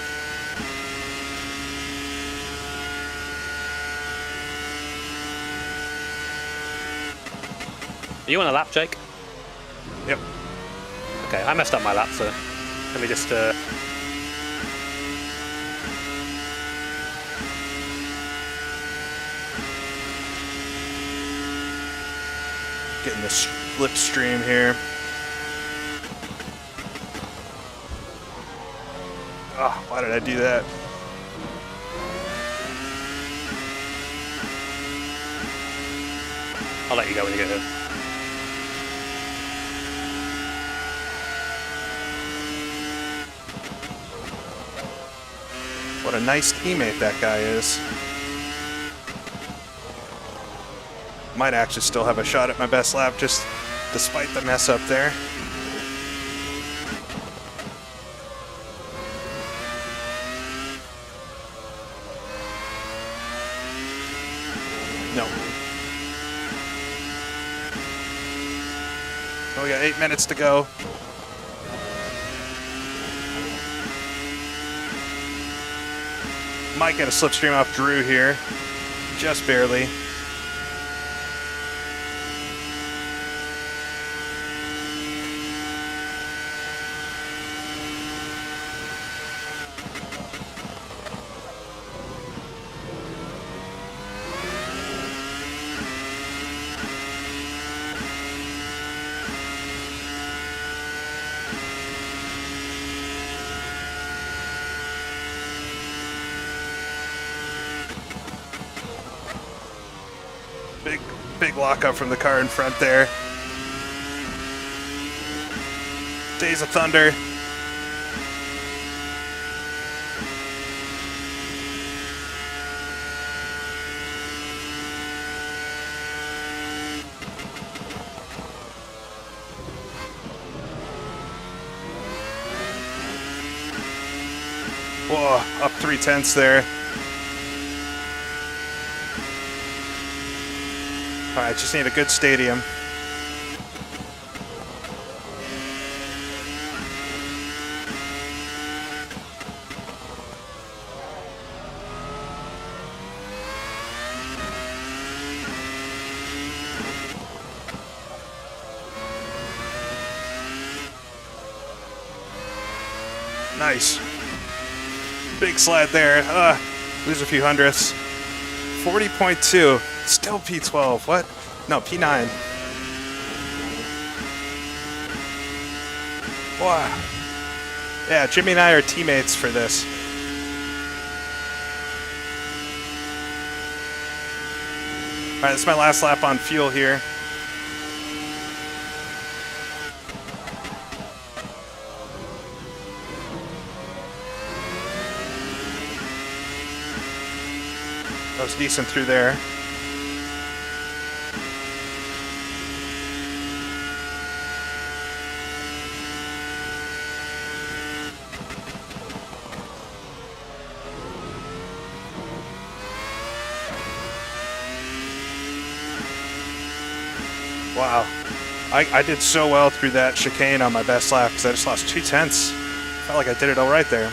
Are you on a lap, Jake? Yep. Okay, I messed up my lap, so let me just... Getting the slipstream here. Oh, why did I do that? I'll let you go when you get here. What a nice teammate that guy is. Might actually still have a shot at my best lap, just despite the mess up there. No. Oh, we got 8 minutes to go. Might get a slipstream off Drew here. Just barely. Big lockup from the car in front there. Days of Thunder. Whoa, up 3/10 there. All right, just need a good stadium. Nice. Big slide there. Lose a few hundredths. 40.2. Still P12. What? No, P9. Wow. Yeah, Jimmy and I are teammates for this. All right, this is my last lap on fuel here. That was decent through there. Wow. I did so well through that chicane on my best lap because I just lost 2/10. Felt like I did it all right there.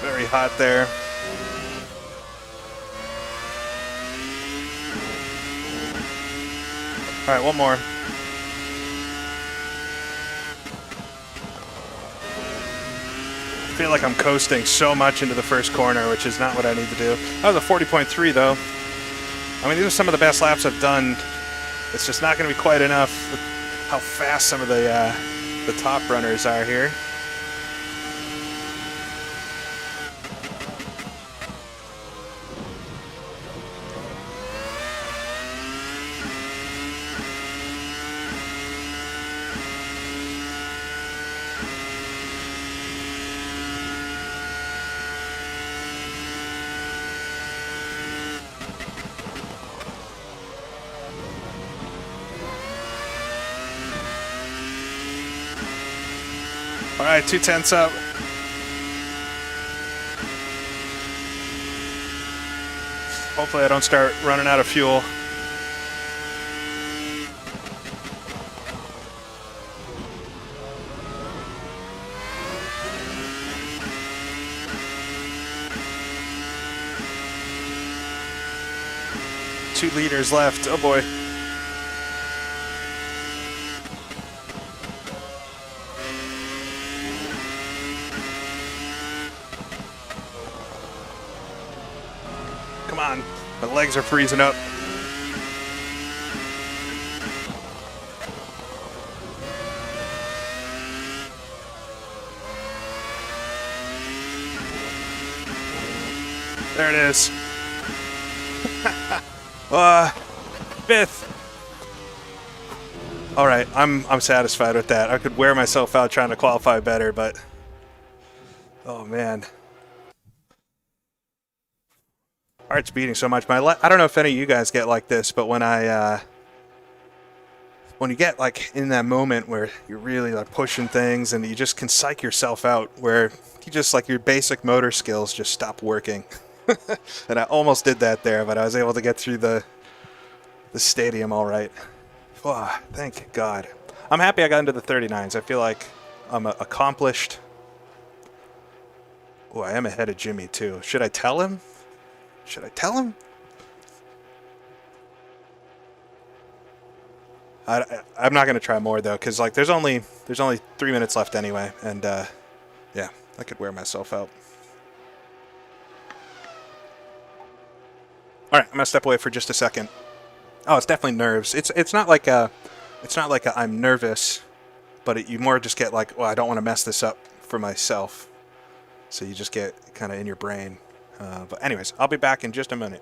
Very hot there. All right, one more. I feel like I'm coasting so much into the first corner, which is not what I need to do. That was a 40.3 though. I mean, these are some of the best laps I've done. It's just not going to be quite enough with how fast some of the top runners are here. All right, 2/10 up. Hopefully I don't start running out of fuel. Two liters left. Oh boy. Come on, my legs are freezing up. There it is. Fifth. All right, I'm satisfied with that. I could wear myself out trying to qualify better, but oh man. Heart's beating so much. I don't know if any of you guys get like this, but when you get like in that moment where you're really like pushing things and you just can psych yourself out, where you just like your basic motor skills just stop working. And I almost did that there, but I was able to get through the stadium all right. Oh, thank God. I'm happy I got into the 39s. I feel like I'm accomplished. Oh, I am ahead of Jimmy too. Should I tell him? Should I tell him? I'm not gonna try more though, because like there's only 3 minutes left anyway, and yeah, I could wear myself out. All right, I'm gonna step away for just a second. Oh, it's definitely nerves. It's not like I'm nervous, but you more just get like, well, I don't want to mess this up for myself. So you just get kind of in your brain. But anyways, I'll be back in just a minute.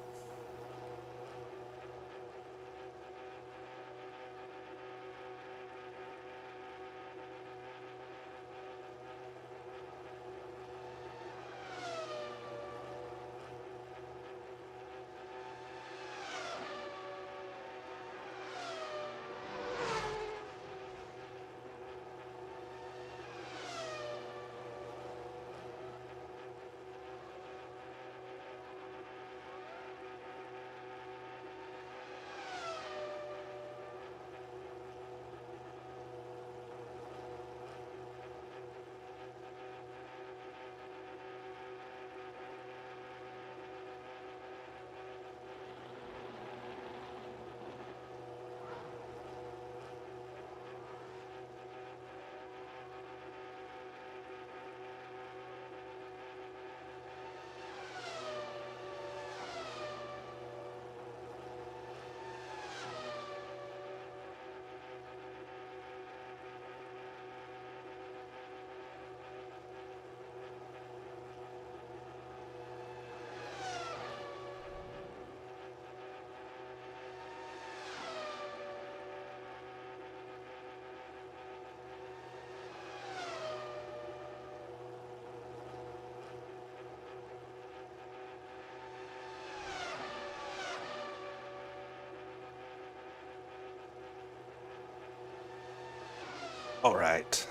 All right.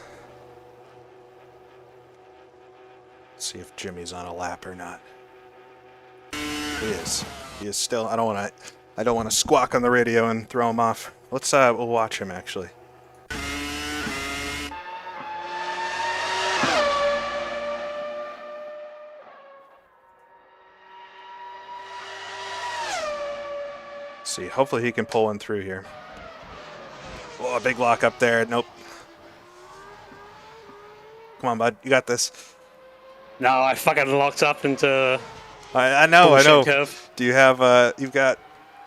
Let's see if Jimmy's on a lap or not. He is. He is still. I don't want to squawk on the radio and throw him off. Let's we'll watch him actually. see. Hopefully he can pull one through here. Oh, a big lock up there. Nope. Come on, bud. You got this. No, I fucking locked up into. I know. Curve. Do you have? You've got.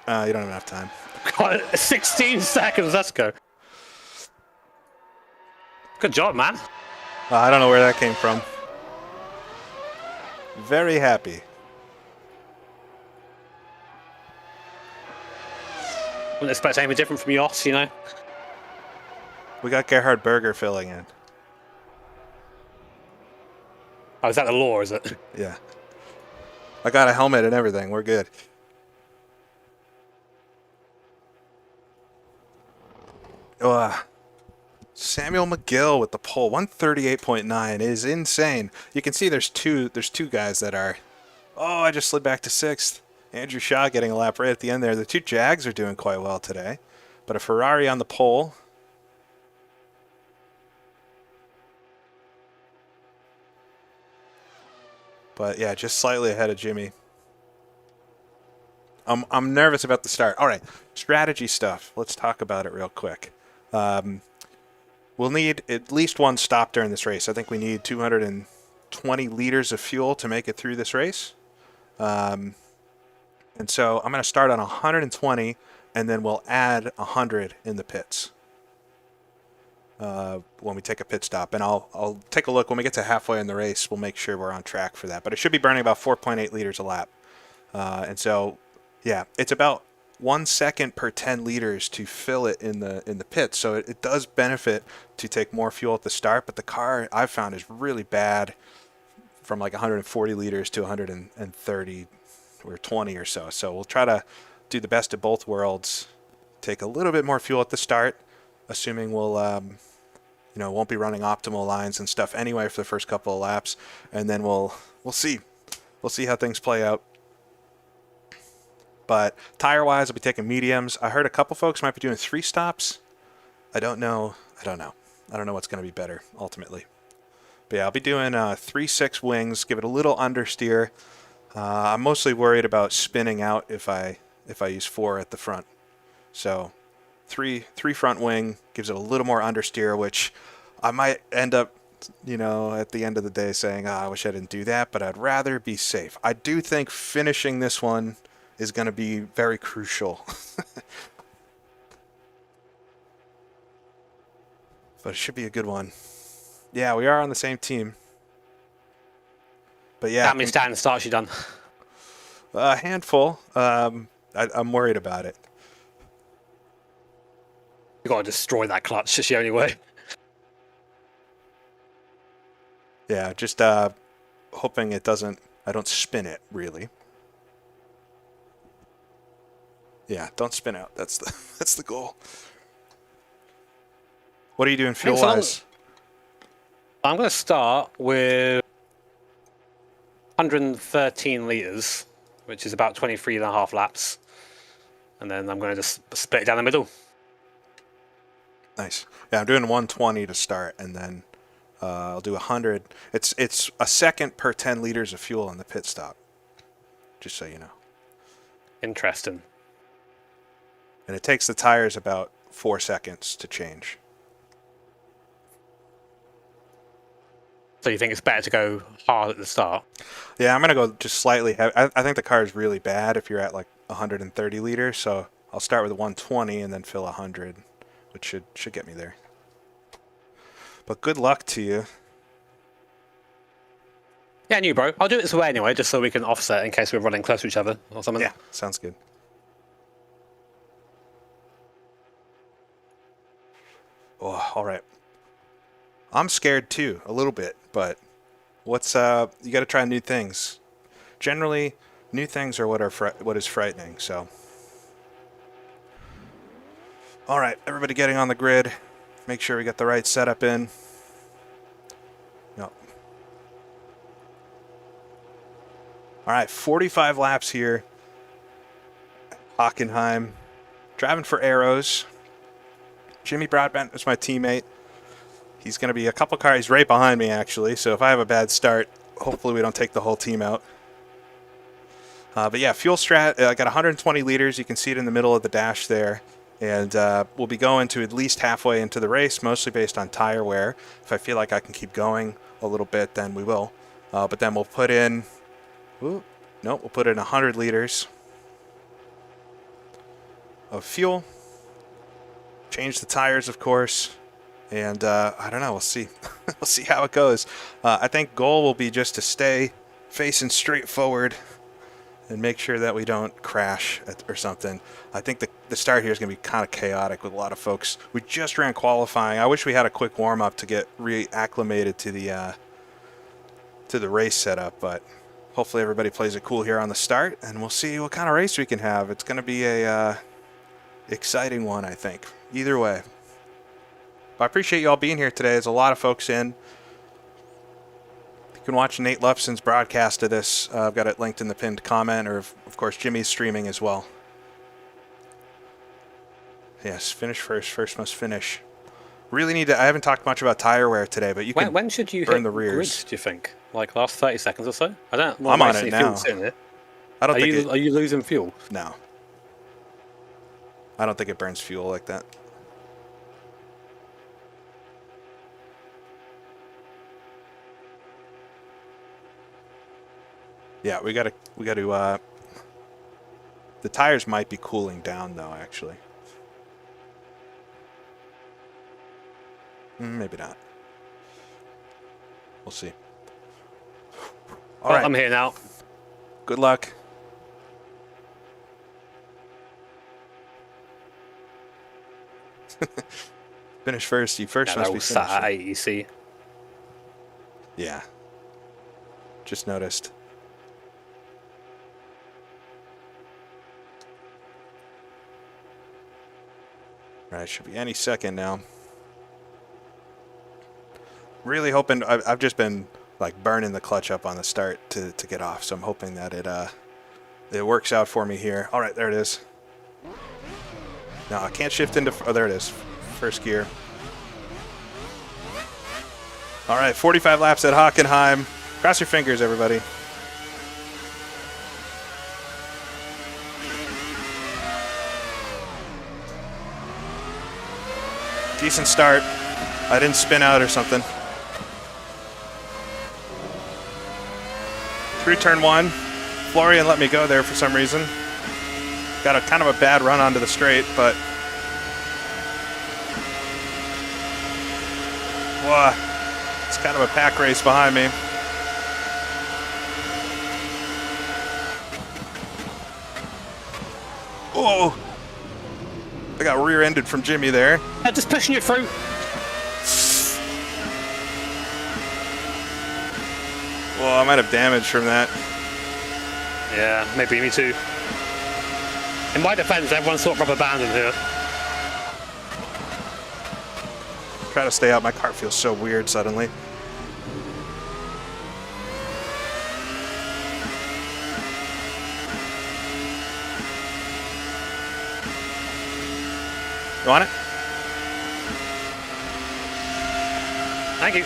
You don't have enough time. God, 16 seconds. Let's go. Good job, man. I don't know where that came from. Very happy. Wouldn't expect anything different from Yoss, you know. We got Gerhard Berger filling in. Oh, is that the law, is it? Yeah. I got a helmet and everything. We're good. Samuel McGill with the pole. 138.9 is insane. You can see there's two guys that are... Oh, I just slid back to 6th. Andrew Shaw getting a lap right at the end there. The two Jags are doing quite well today. But a Ferrari on the pole. But yeah, just slightly ahead of Jimmy. I'm nervous about the start. All right, strategy stuff. Let's talk about it real quick. We'll need at least one stop during this race. I think we need 220 liters of fuel to make it through this race. And so I'm going to start on 120, and then we'll add 100 in the pits when we take a pit stop. And I'll take a look when we get to halfway in the race. We'll make sure we're on track for that. But it should be burning about 4.8 liters a lap. And so, yeah, it's about 1 second per 10 liters to fill it in the pit. So it does benefit to take more fuel at the start. But the car, I've found, is really bad from like 140 liters to 130 or 20 or so. So we'll try to do the best of both worlds. Take a little bit more fuel at the start, assuming we'll, won't be running optimal lines and stuff anyway for the first couple of laps, and then we'll see. We'll see how things play out. But tire-wise, I'll be taking mediums. I heard a couple folks might be doing 3 stops. I don't know. I don't know what's going to be better ultimately. But yeah, I'll be doing 3/6 wings. Give it a little understeer. I'm mostly worried about spinning out if I use 4 at the front. So 3 front wing gives it a little more understeer, which I might end up, at the end of the day saying, I wish I didn't do that, but I'd rather be safe. I do think finishing this one is going to be very crucial. But it should be a good one. Yeah, we are on the same team. But yeah, How many stand starts you done? A handful. I'm worried about it. You got to destroy that clutch. It's the only way. Yeah, just hoping I don't spin it, really. Yeah, don't spin out. That's the goal. What are you doing fuel-wise? I'm going to start with 113 liters, which is about 23.5 laps. And then I'm going to just split it down the middle. Nice. Yeah, I'm doing 120 to start, and then I'll do 100. It's a second per 10 liters of fuel in the pit stop, just so you know. Interesting. And it takes the tires about 4 seconds to change. So you think it's better to go hard at the start? Yeah, I'm going to go just slightly heavy. I think the car is really bad if you're at like 130 liters, so I'll start with a 120 and then fill 100, which should get me there. But good luck to you. Yeah, and you, bro. I'll do it this way anyway, just so we can offset in case we're running close to each other or something. Yeah, sounds good. Oh, all right. I'm scared too, a little bit, but you got to try new things. Generally, new things are what is frightening, so. All right, everybody getting on the grid. Make sure we get the right setup in. No. All right, 45 laps here. Hockenheim. Driving for arrows. Jimmy Broadbent is my teammate. He's going to be a couple cars. He's right behind me, actually. So if I have a bad start, hopefully we don't take the whole team out. But yeah, fuel strat, I got 120 liters. You can see it in the middle of the dash there. And we'll be going to at least halfway into the race, mostly based on tire wear. If I feel like I can keep going a little bit, then we will. But then we'll put in, we'll put in 100 liters of fuel. Change the tires, of course. And I don't know, we'll see. We'll see how it goes. I think goal will be just to stay facing straight forward and make sure that we don't crash or something. I think the start here is going to be kind of chaotic with a lot of folks. We just ran qualifying. I wish we had a quick warm-up to get reacclimated to the race setup, but hopefully everybody plays it cool here on the start, and we'll see what kind of race we can have. It's going to be a exciting one, I think. Either way. But I appreciate you all being here today. There's a lot of folks in. You can watch Nate Lufsen's broadcast of this. I've got it linked in the pinned comment, or of course Jimmy's streaming as well. Yes, finish first. First must finish. Really need to. I haven't talked much about tire wear today, but you can. When should you burn hit the rears? grid, do you think? Like last 30 seconds or so? I don't. I'm on it now. I don't think are you losing fuel? No. I don't think it burns fuel like that. Yeah, we got to, the tires might be cooling down though, actually. Maybe not. We'll see. All right. I'm here now. Good luck. Finish first. You first must be sat finishing. at 8, you see. Yeah. Just noticed. Right, should be any second now. Really hoping. I've just been like burning the clutch up on the start to get off, so I'm hoping that it works out for me here. All right, there it is. No, I can't shift into. Oh, there it is. First gear. All right, 45 laps at Hockenheim. Cross your fingers, everybody. Decent start. I didn't spin out or something. Through turn one. Florian let me go there for some reason. Got a kind of a bad run onto the straight, but wow, it's kind of a pack race behind me. Oh, I got rear-ended from Jimmy there. Just pushing you through. Well, I might have damage from that. Yeah, maybe me too. In my defense, everyone's sort of rubber banded here. Try to stay out. My car feels so weird suddenly. You want it? Thank you.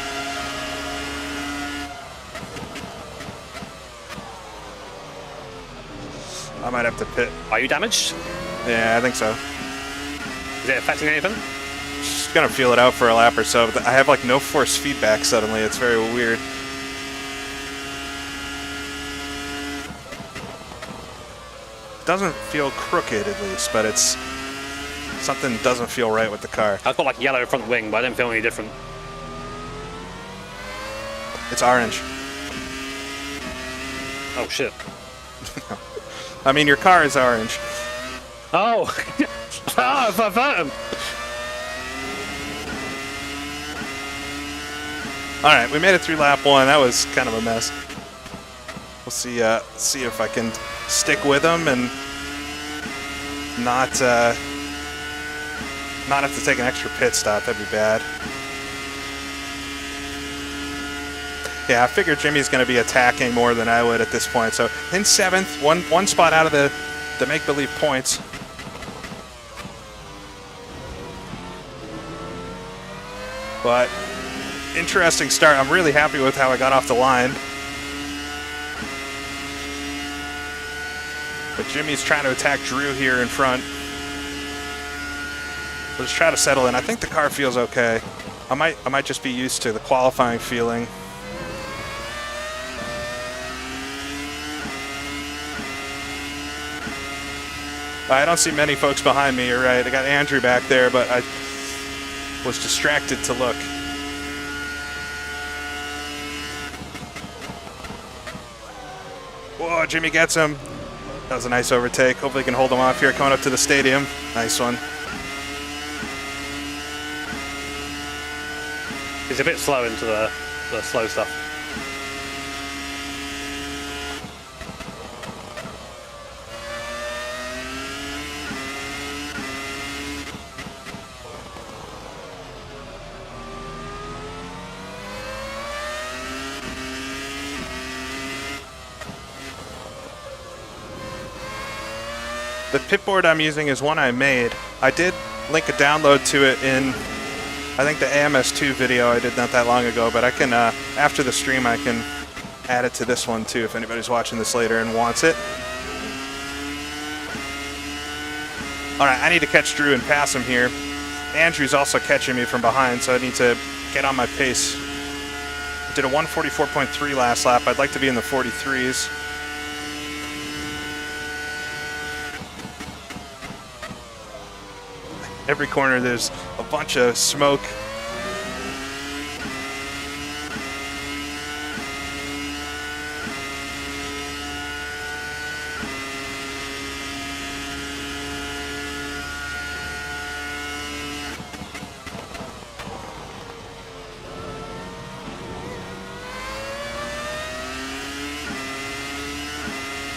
I might have to pit. Are you damaged? Yeah, I think so. Is it affecting anything? Just gonna feel it out for a lap or so. But I have like no force feedback suddenly. It's very weird. Doesn't feel crooked at least, but it's something doesn't feel right with the car. I've got like yellow front wing, but I didn't feel any different. It's orange. Oh shit. I mean, your car is orange. Oh! Ah, I've hurt him! Alright, we made it through lap one. That was kind of a mess. We'll see if I can stick with them and not have to take an extra pit stop. That'd be bad. Yeah, I figured Jimmy's going to be attacking more than I would at this point. So in 7th, one spot out of the make-believe points. But interesting start. I'm really happy with how I got off the line. Jimmy's trying to attack Drew here in front. We'll just try to settle in. I think the car feels okay. I might just be used to the qualifying feeling. I don't see many folks behind me, you're right. I got Andrew back there, but I was distracted to look. Whoa, Jimmy gets him. That was a nice overtake. Hopefully he can hold him off here coming up to the stadium. Nice one. He's a bit slow into the slow stuff. The pit board I'm using is one I made. I did link a download to it in, I think, the AMS2 video I did not that long ago, but I can, after the stream, I can add it to this one too if anybody's watching this later and wants it. Alright, I need to catch Drew and pass him here. Andrew's also catching me from behind, so I need to get on my pace. Did a 144.3 last lap. I'd like to be in the 43s. Every corner there's a bunch of smoke.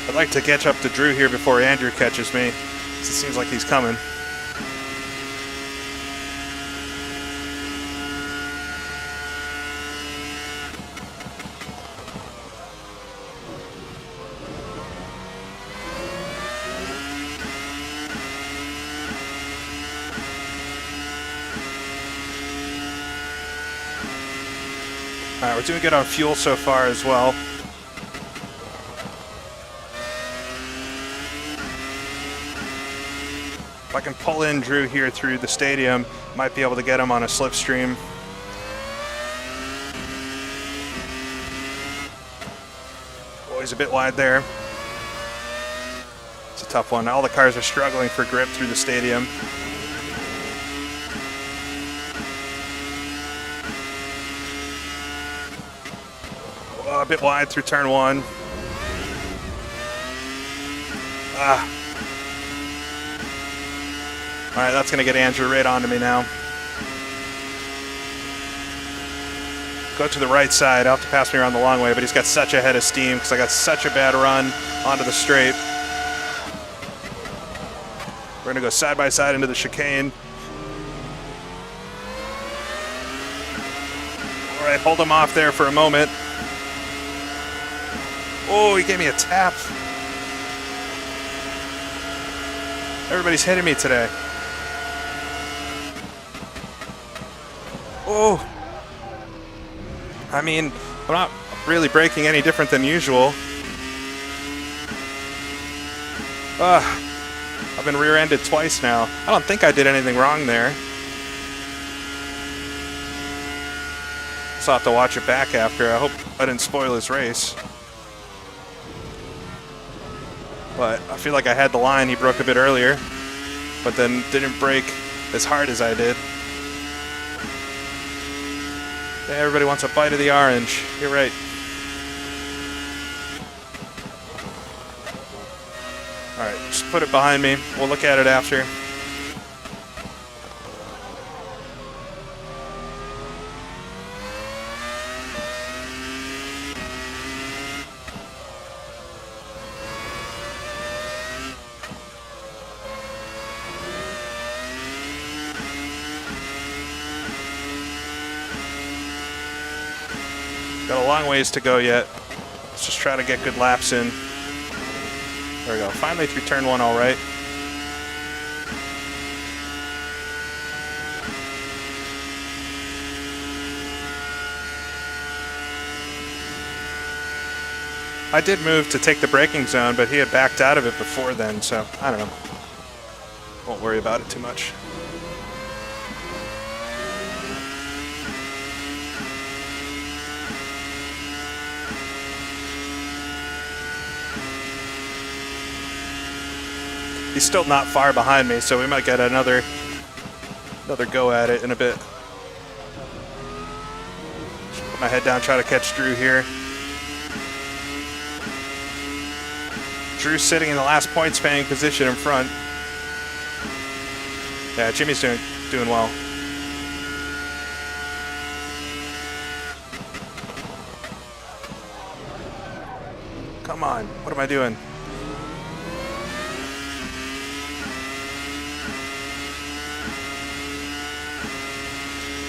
I'd like to catch up to Drew here before Andrew catches me. It seems like he's coming. Alright, we're doing good on fuel so far as well. If I can pull in Drew here through the stadium, might be able to get him on a slipstream. Oh, he's a bit wide there. It's a tough one. All the cars are struggling for grip through the stadium. A bit wide through turn one. All right, that's going to get Andrew right onto me now. Go to the right side. I'll have to pass me around the long way, but he's got such a head of steam because I got such a bad run onto the straight. We're going to go side by side into the chicane. All right, hold him off there for a moment. Oh, he gave me a tap. Everybody's hitting me today. Oh. I mean, I'm not really braking any different than usual. I've been rear-ended twice now. I don't think I did anything wrong there. So I'll have to watch it back after. I hope I didn't spoil his race. But I feel like I had the line. He broke a bit earlier, but then didn't brake as hard as I did. Yeah, everybody wants a bite of the orange. You're right. All right, just put it behind me. We'll look at it after. Got a long ways to go yet. Let's just try to get good laps in. There we go. Finally through turn one all right. I did move to take the braking zone, but he had backed out of it before then, so I don't know. Won't worry about it too much. He's still not far behind me, so we might get another go at it in a bit. Just put my head down, try to catch Drew here. Drew's sitting in the last points paying position in front. Yeah, Jimmy's doing well. Come on, what am I doing?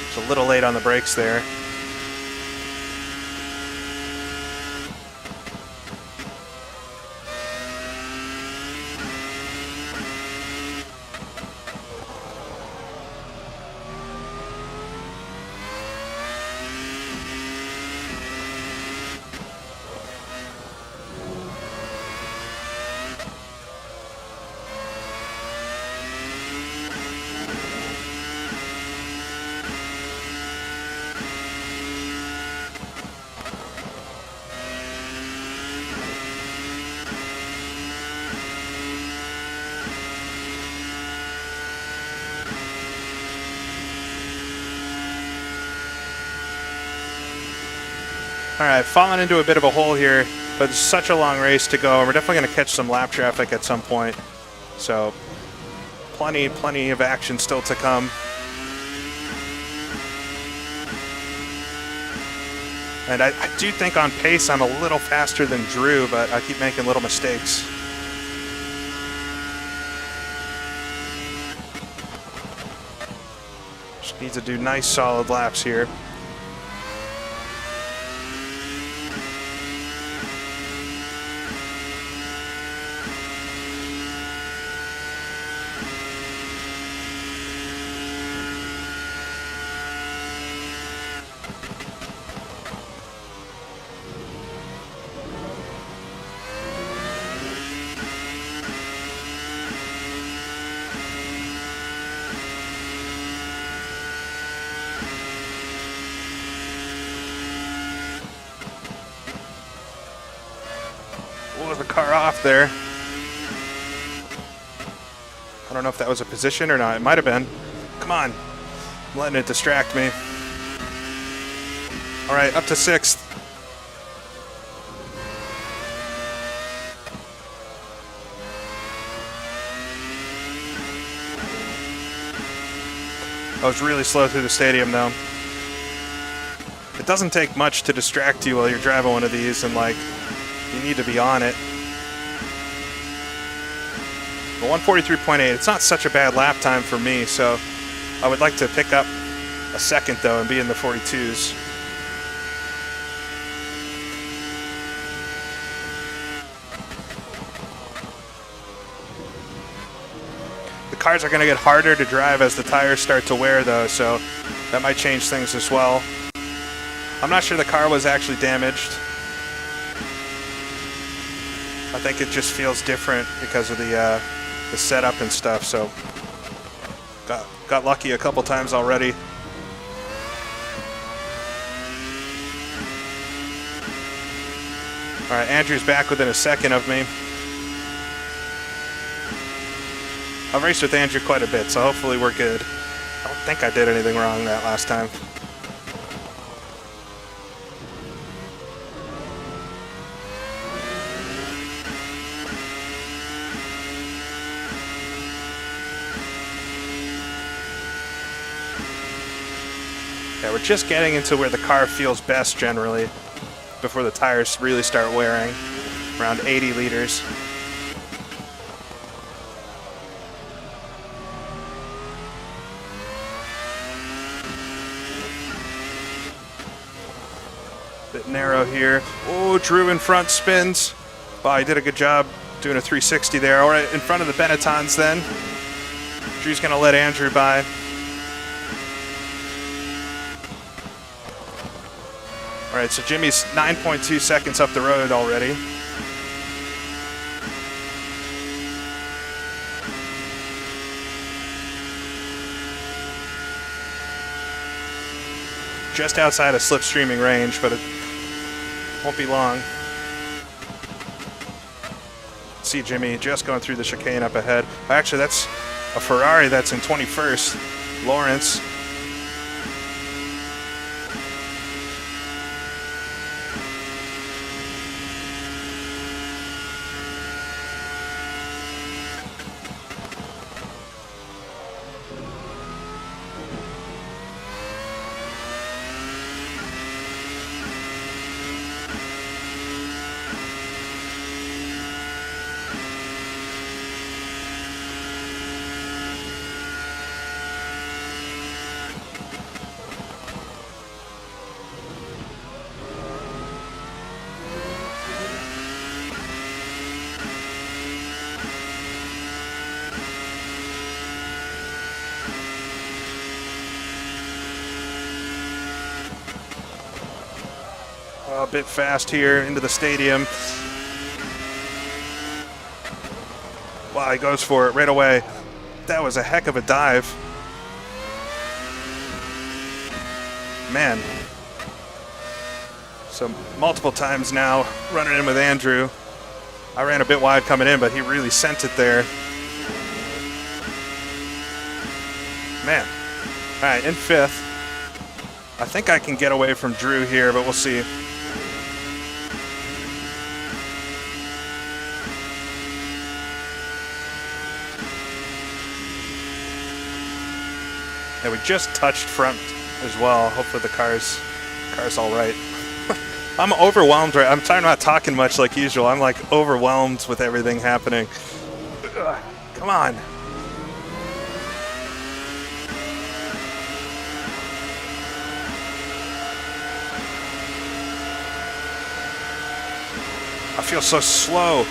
It's a little late on the brakes there. All right, fallen into a bit of a hole here, but it's such a long race to go. We're definitely going to catch some lap traffic at some point. So plenty of action still to come. And I do think on pace I'm a little faster than Drew, but I keep making little mistakes. Just need to do nice solid laps here. The car off there. I don't know if that was a position or not. It might have been. Come on. I'm letting it distract me. All right, up to 6th. I was really slow through the stadium though. It doesn't take much to distract you while you're driving one of these, and like, you need to be on it. But 143.8, it's not such a bad lap time for me, so I would like to pick up a second though and be in the 42s. The cars are going to get harder to drive as the tires start to wear though, so that might change things as well. I'm not sure the car was actually damaged. I think it just feels different because of the setup and stuff, so got lucky a couple times already. All right, Andrew's back within a second of me. I've raced with Andrew quite a bit, so hopefully we're good. I don't think I did anything wrong that last time. Yeah, we're just getting into where the car feels best generally before the tires really start wearing, around 80 liters. Bit narrow here. Oh, Drew in front spins. Wow, he did a good job doing a 360 there. All right, in front of the Benettons then. Drew's gonna let Andrew by. All right, so Jimmy's 9.2 seconds up the road already. Just outside of slipstreaming range, but it won't be long. See Jimmy just going through the chicane up ahead. Actually, that's a Ferrari that's in 21st. Lawrence. A bit fast here into the stadium. Wow, he goes for it right away. That was a heck of a dive. Man. So multiple times now running in with Andrew. I ran a bit wide coming in, but he really sent it there. Man. All right, in 5th. I think I can get away from Drew here, but we'll see. Yeah, we just touched front as well. Hopefully the car's all right. I'm overwhelmed right. I'm sorry, not talking much like usual. I'm like overwhelmed with everything happening. Ugh, come on. I feel so slow.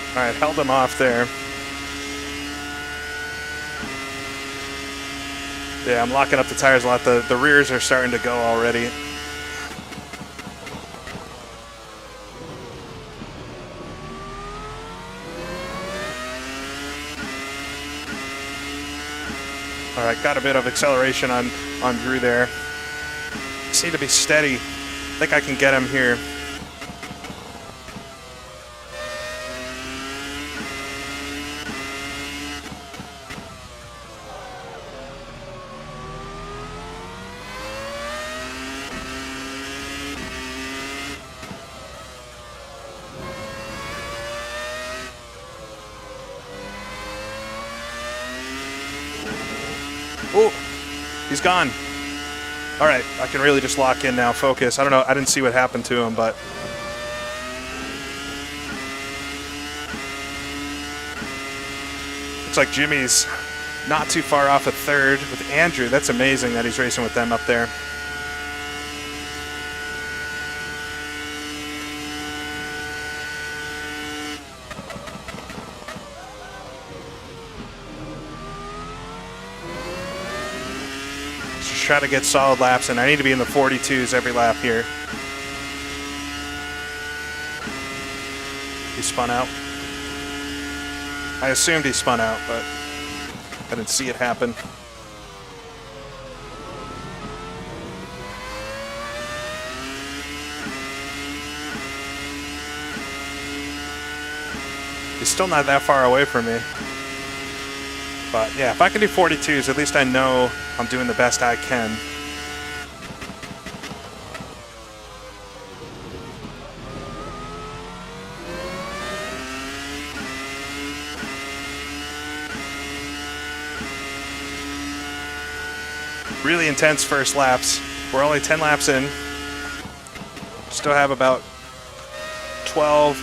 All right, held him off there. Yeah, I'm locking up the tires a lot. The rears are starting to go already. All right, got a bit of acceleration on Drew there. Seem to be steady. I think I can get him here. Oh, he's gone. All right, I can really just lock in now, focus. I don't know, I didn't see what happened to him, but looks like Jimmy's not too far off a 3rd with Andrew. That's amazing that he's racing with them up there. Try to get solid laps, and I need to be in the 42s every lap here. He spun out. I assumed he spun out, but I didn't see it happen. He's still not that far away from me. But yeah, if I can do 42s, at least I know I'm doing the best I can. Really intense first laps. We're only 10 laps in. Still have about 12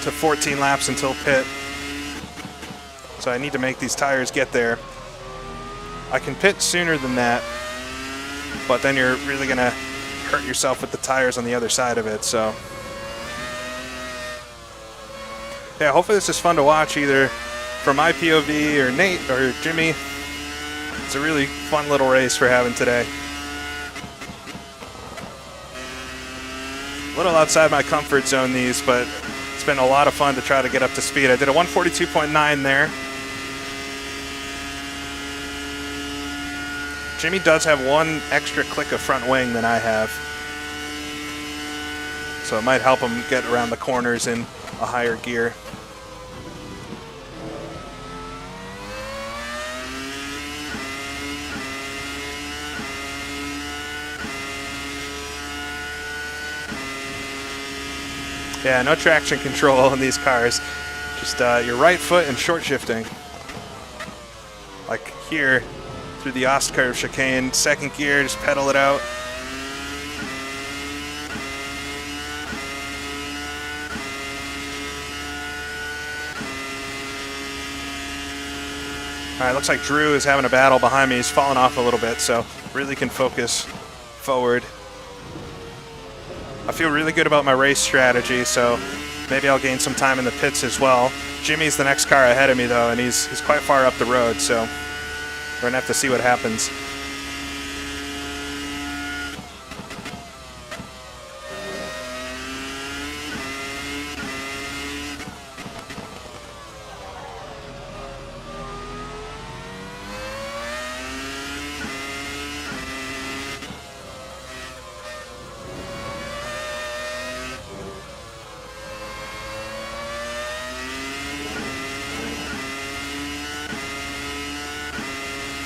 to 14 laps until pit. So I need to make these tires get there. I can pit sooner than that, but then you're really gonna hurt yourself with the tires on the other side of it, so. Yeah, hopefully this is fun to watch either from my POV or Nate or Jimmy. It's a really fun little race we're having today. A little outside my comfort zone these, but it's been a lot of fun to try to get up to speed. I did a 142.9 there. Jimmy does have one extra click of front wing than I have, so it might help him get around the corners in a higher gear. Yeah, no traction control in these cars. Just your right foot and short shifting. Like here, through the Ost curve chicane, second gear, just pedal it out. All right, looks like Drew is having a battle behind me. He's falling off a little bit, so really can focus forward. I feel really good about my race strategy, so maybe I'll gain some time in the pits as well. Jimmy's the next car ahead of me, though, and he's quite far up the road, so we're going to have to see what happens.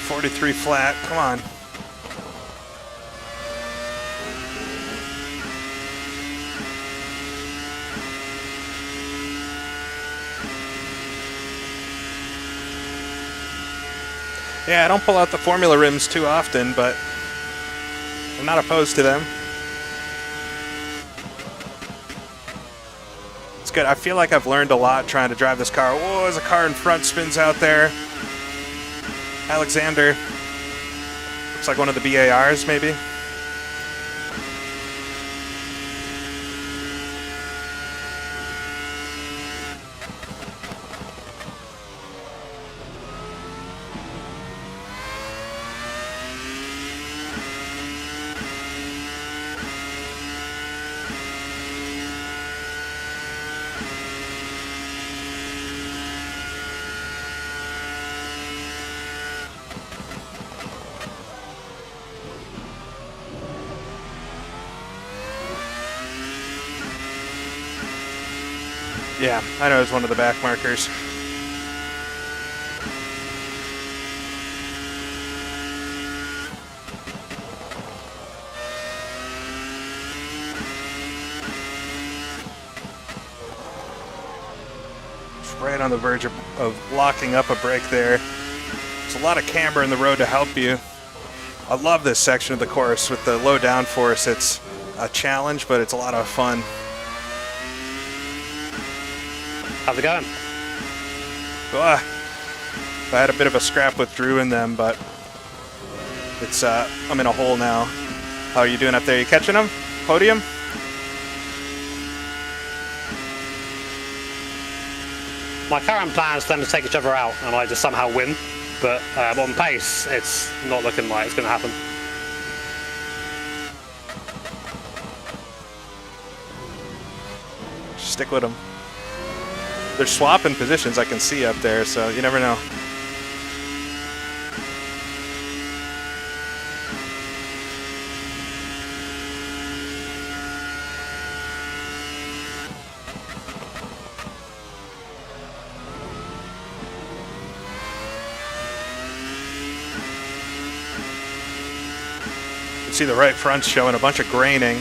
.43 flat, come on. Yeah, I don't pull out the Formula rims too often, but I'm not opposed to them. It's good. I feel like I've learned a lot trying to drive this car. Whoa, there's a car in front, spins out there. Alexander, looks like one of the BARs maybe. Yeah, I know it's one of the back markers. It's right on the verge of locking up a brake there. There's a lot of camber in the road to help you. I love this section of the course with the low downforce. It's a challenge, but it's a lot of fun. How's it going? I had a bit of a scrap with Drew in them, but it's I'm in a hole now. How are you doing up there? You catching them? Podium? My current plan is for them to take each other out and I just somehow win, but on pace, it's not looking like it's going to happen. Stick with them. They're swapping positions, I can see up there, so you never know. You can see the right front's showing a bunch of graining.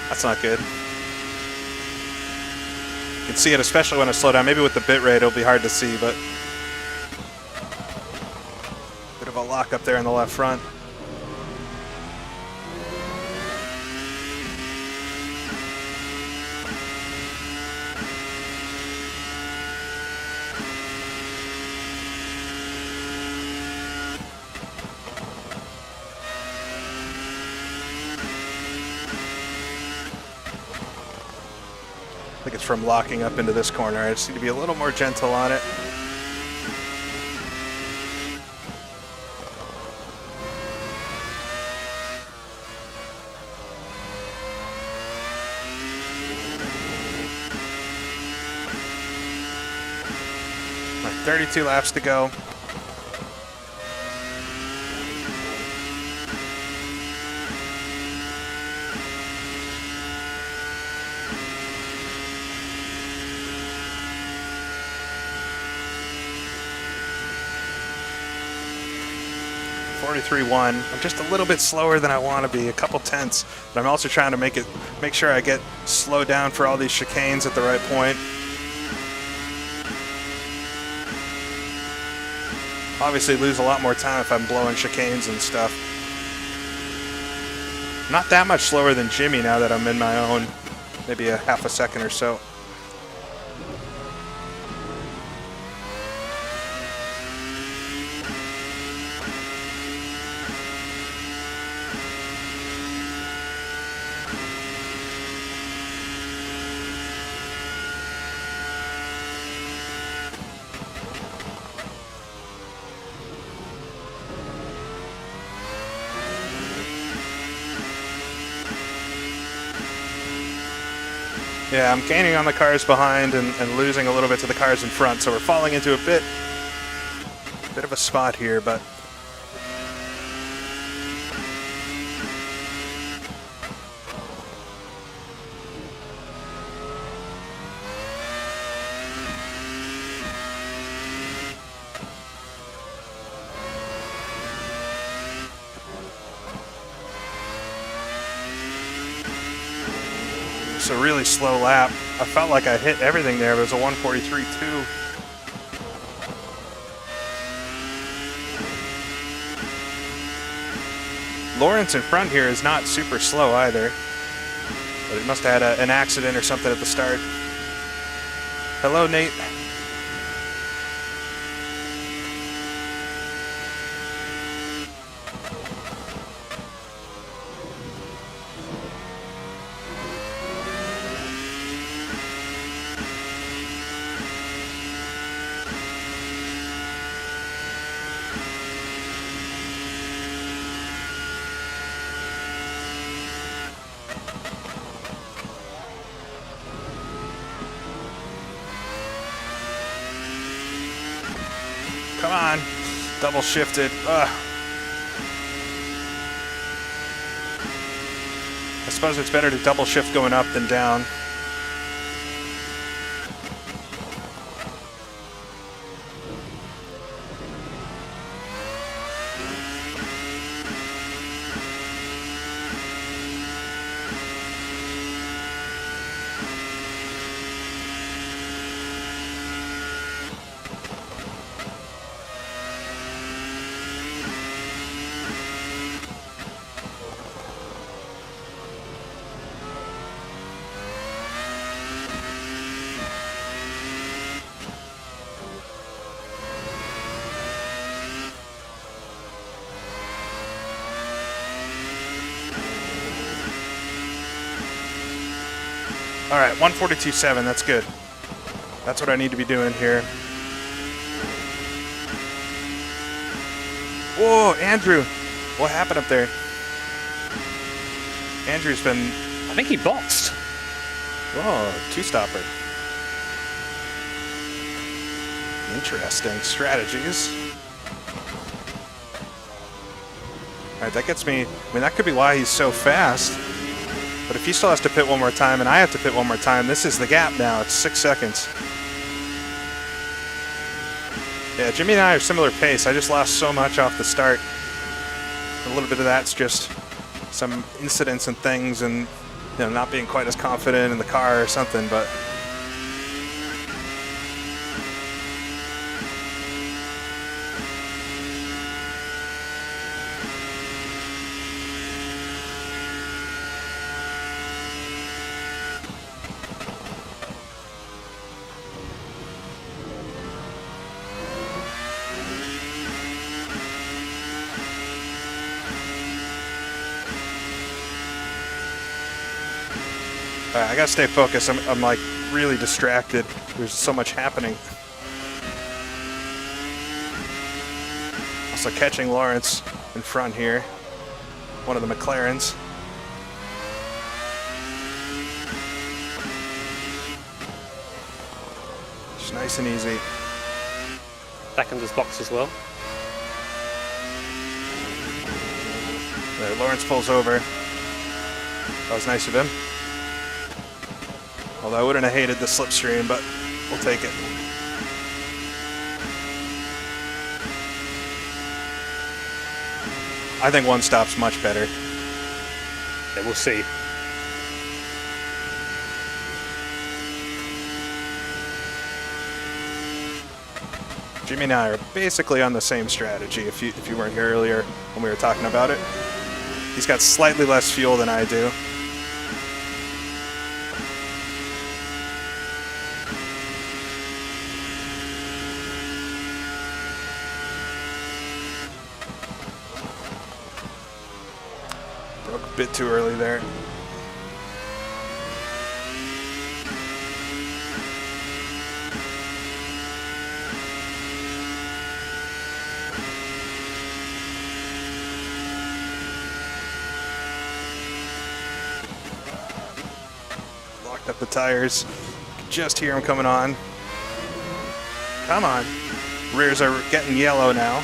That's not good. You can see it, especially when I slow down. Maybe with the bit rate, it'll be hard to see, but bit of a lock up there in the left front. I think it's from locking up into this corner. I just need to be a little more gentle on it. All right, 32 laps to go. .43.1. I'm just a little bit slower than I want to be, a couple tenths, but I'm also trying to make sure I get slowed down for all these chicanes at the right point. Obviously lose a lot more time if I'm blowing chicanes and stuff. Not that much slower than Jimmy now that I'm in my own, maybe a half a second or so. Yeah, I'm gaining on the cars behind and losing a little bit to the cars in front, so we're falling into a bit of a spot here, but it's a really slow lap. I felt like I hit everything there, but it was a 1:43.2. Lawrence in front here is not super slow either, but he must have had an accident or something at the start. Hello, Nate. Come on, double shifted. Ugh. I suppose it's better to double shift going up than down. All right, 1:42.7, that's good. That's what I need to be doing here. Whoa, Andrew, what happened up there? Andrew's been... I think he boxed. Oh, two-stopper. Interesting strategies. All right, that gets me... I mean, that could be why he's so fast. But if he still has to pit one more time and I have to pit one more time, this is the gap now. It's 6 seconds. Yeah, Jimmy and I are similar pace. I just lost so much off the start. A little bit of that's just some incidents and things and, you know, not being quite as confident in the car or something, but... All right, I gotta stay focused. I'm like really distracted. There's so much happening. Also catching Lawrence in front here. One of the McLarens. Just nice and easy. Second is box as well. There, Lawrence pulls over. That was nice of him. Although I wouldn't have hated the slipstream, but we'll take it. I think one stop's much better. Yeah, we'll see. Jimmy and I are basically on the same strategy, if you weren't here earlier when we were talking about it. He's got slightly less fuel than I do. Broke a bit too early there. Up the tires. Just hear them coming on. Come on. Rears are getting yellow now.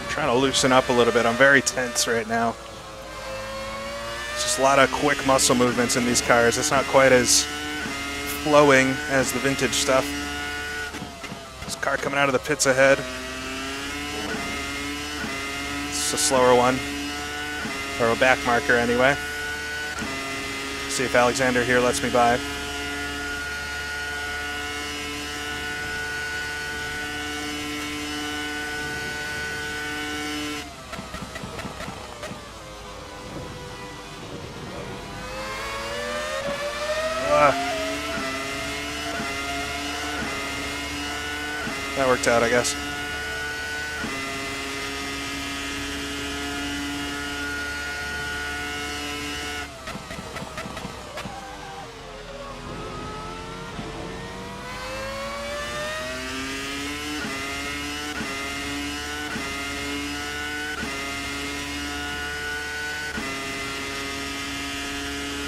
Trying to loosen up a little bit. I'm very tense right now. It's just a lot of quick muscle movements in these cars. It's not quite as flowing as the vintage stuff. This car coming out of the pits ahead. It's a slower one. Or a back marker anyway. See if Alexander here lets me by. That worked out, I guess.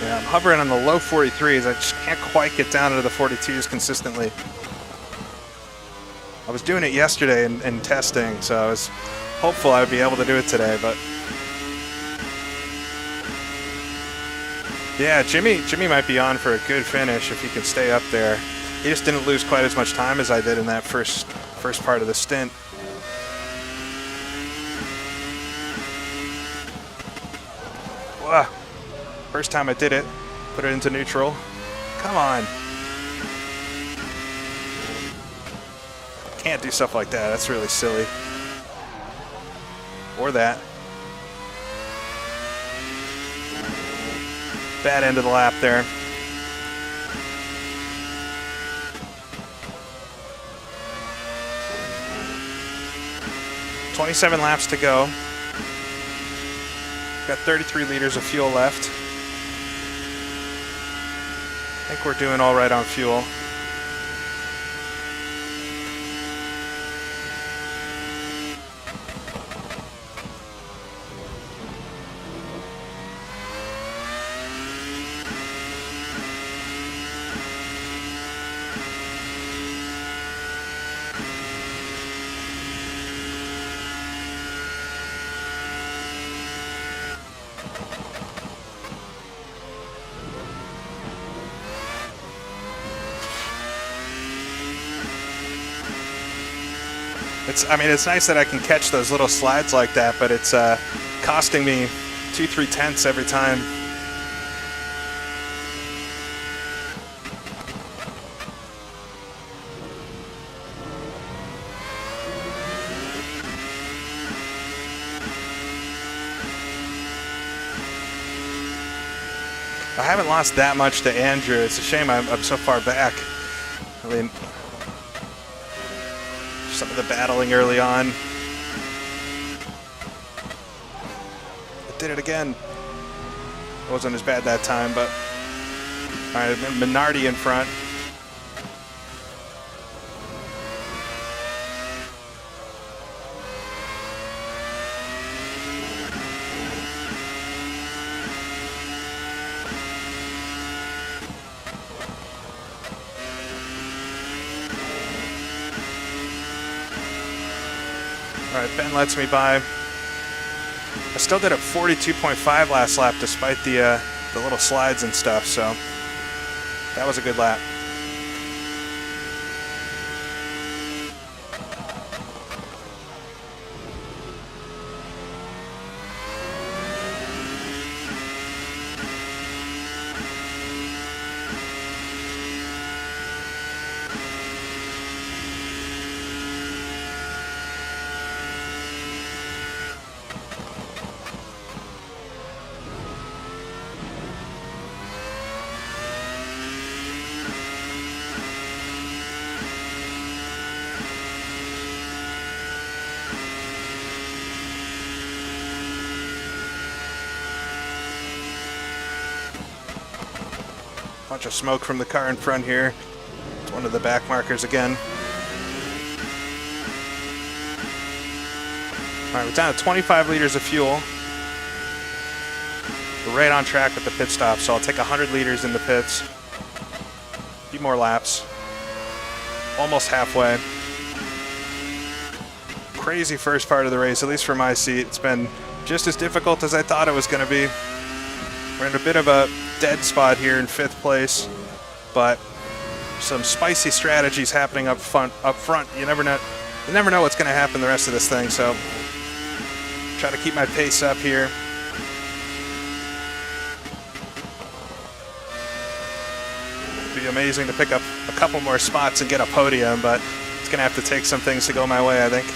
Yeah, I'm hovering on the low 43s. I just can't quite get down into the 42s consistently. I was doing it yesterday in testing, so I was hopeful I would be able to do it today, but yeah, Jimmy might be on for a good finish if he can stay up there. He just didn't lose quite as much time as I did in that first part of the stint. Wow. First time I did it, put it into neutral. Come on. Can't do stuff like that. That's really silly. Or that. Bad end of the lap there. "27 laps to go. Got 33 liters of fuel left. I think we're doing all right on fuel. It's nice that I can catch those little slides like that, but it's costing me 2-3 tenths every time. I haven't lost that much to Andrew. It's a shame I'm so far back. I mean, some of the battling early on. I did it again. It wasn't as bad that time, but all right, Minardi in front. All right, Ben lets me by. I still did a 42.5 last lap despite the little slides and stuff, so that was a good lap. Bunch of smoke from the car in front here. It's one of the back markers again. All right, we're down to 25 liters of fuel. We're right on track with the pit stop, so I'll take 100 liters in the pits. A few more laps. Almost halfway. Crazy first part of the race, at least for my seat. It's been just as difficult as I thought it was going to be. We're in a bit of a dead spot here in 5th place, but some spicy strategies happening up front. You never know what's going to happen the rest of this thing, so try to keep my pace up here. It'd be amazing to pick up a couple more spots and get a podium, but it's going to have to take some things to go my way, I think.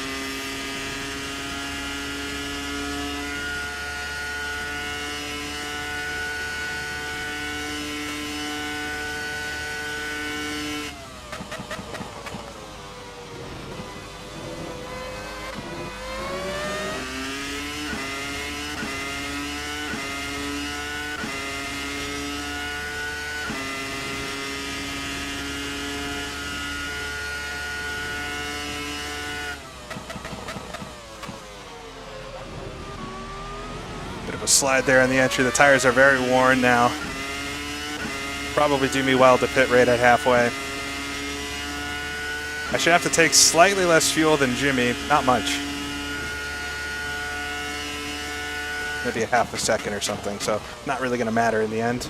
Slide there on the entry. The tires are very worn now. Probably do me well to pit right at halfway. I should have to take slightly less fuel than Jimmy, not much. Maybe a half a second or something, so not really going to matter in the end.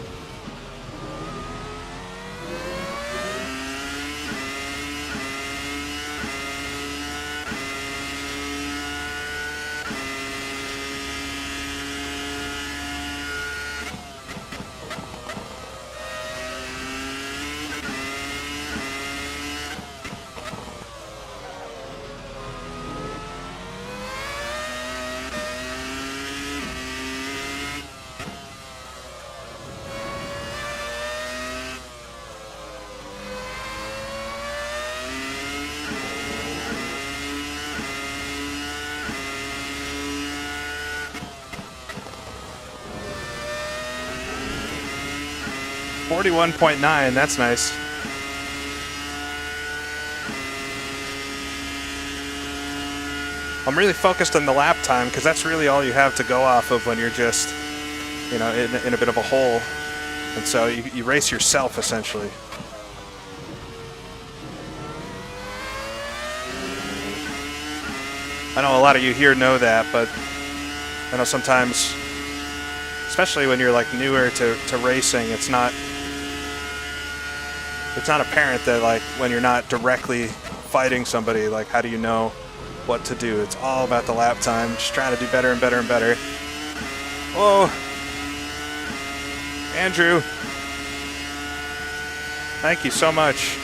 .9, that's nice. I'm really focused on the lap time because that's really all you have to go off of when you're just, you know, in a bit of a hole. And so you race yourself essentially. I know a lot of you here know that, but I know sometimes, especially when you're like newer to racing, it's not apparent that like when you're not directly fighting somebody, like how do you know what to do? It's all about the lap time, just trying to do better and better and better. Whoa, Andrew, thank you so much.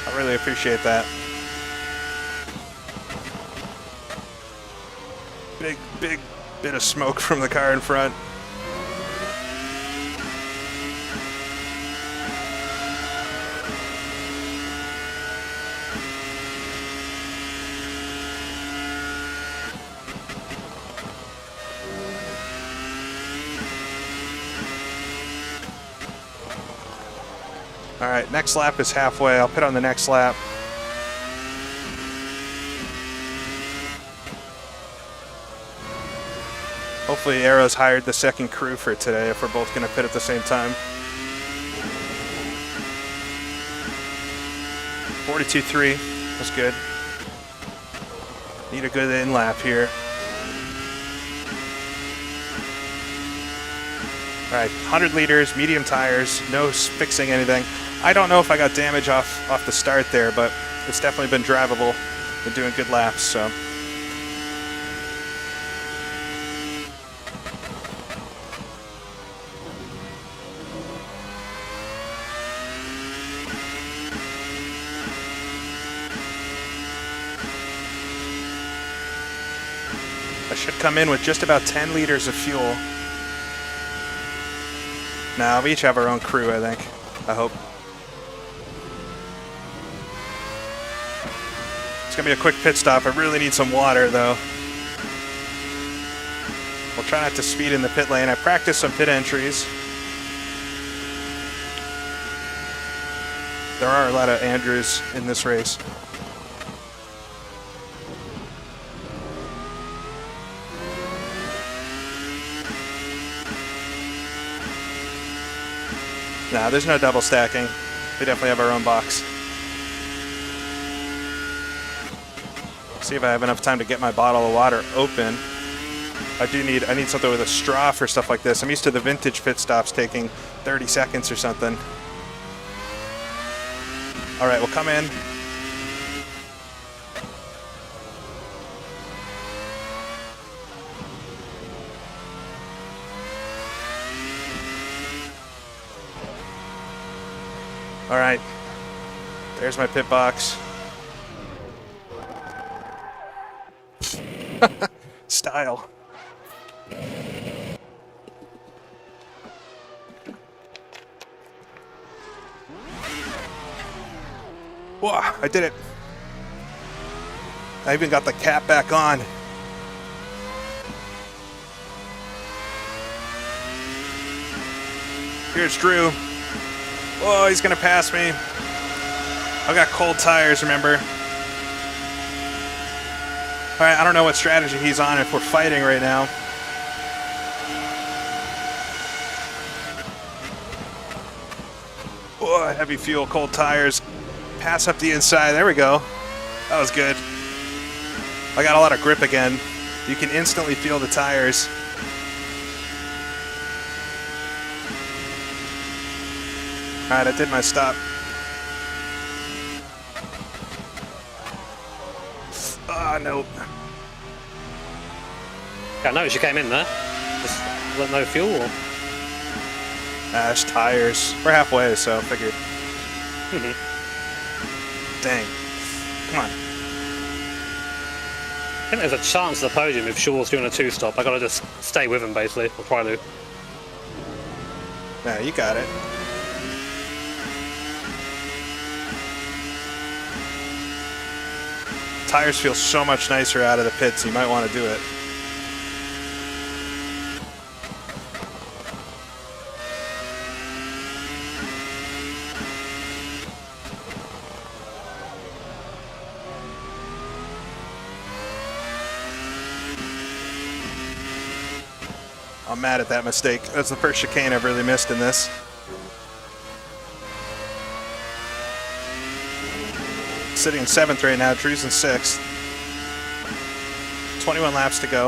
I really appreciate that. Big bit of smoke from the car in front. All right, next lap is halfway. I'll pit on the next lap. Hopefully Arrow's hired the second crew for today if we're both going to pit at the same time. 42.3, that's good. Need a good in lap here. All right, 100 liters, medium tires, no fixing anything. I don't know if I got damage off the start there, but it's definitely been drivable. Been doing good laps, so. I should come in with just about 10 liters of fuel. Now, we each have our own crew, I think. I hope. It's gonna be a quick pit stop. I really need some water, though. We'll try not to speed in the pit lane. I practiced some pit entries. There are a lot of Andrews in this race. Nah, there's no double stacking. We definitely have our own box. See if I have enough time to get my bottle of water open. I need something with a straw for stuff like this. I'm used to the vintage pit stops taking 30 seconds or something. All right, we'll come in. All right, there's my pit box. Style. Whoa, I did it. I even got the cap back on. Here's Drew. Whoa, he's gonna pass me. I've got cold tires, remember? All right, I don't know what strategy he's on if we're fighting right now. Whoa, heavy fuel, cold tires. Pass up the inside, there we go. That was good. I got a lot of grip again. You can instantly feel the tires. All right, I did my stop. Ah, nope. I noticed you came in there. Just no fuel. Or? It's tires. We're halfway, so I figured. Dang. Come on. I think there's a chance of the podium if Shaw's doing a two-stop. I gotta just stay with him, basically. Or try to. Yeah, you got it. Tires feel so much nicer out of the pits, you might want to do it. I'm mad at that mistake. That's the first chicane I've really missed in this. Sitting in 7th right now, Drew's in 6th. 21 laps to go.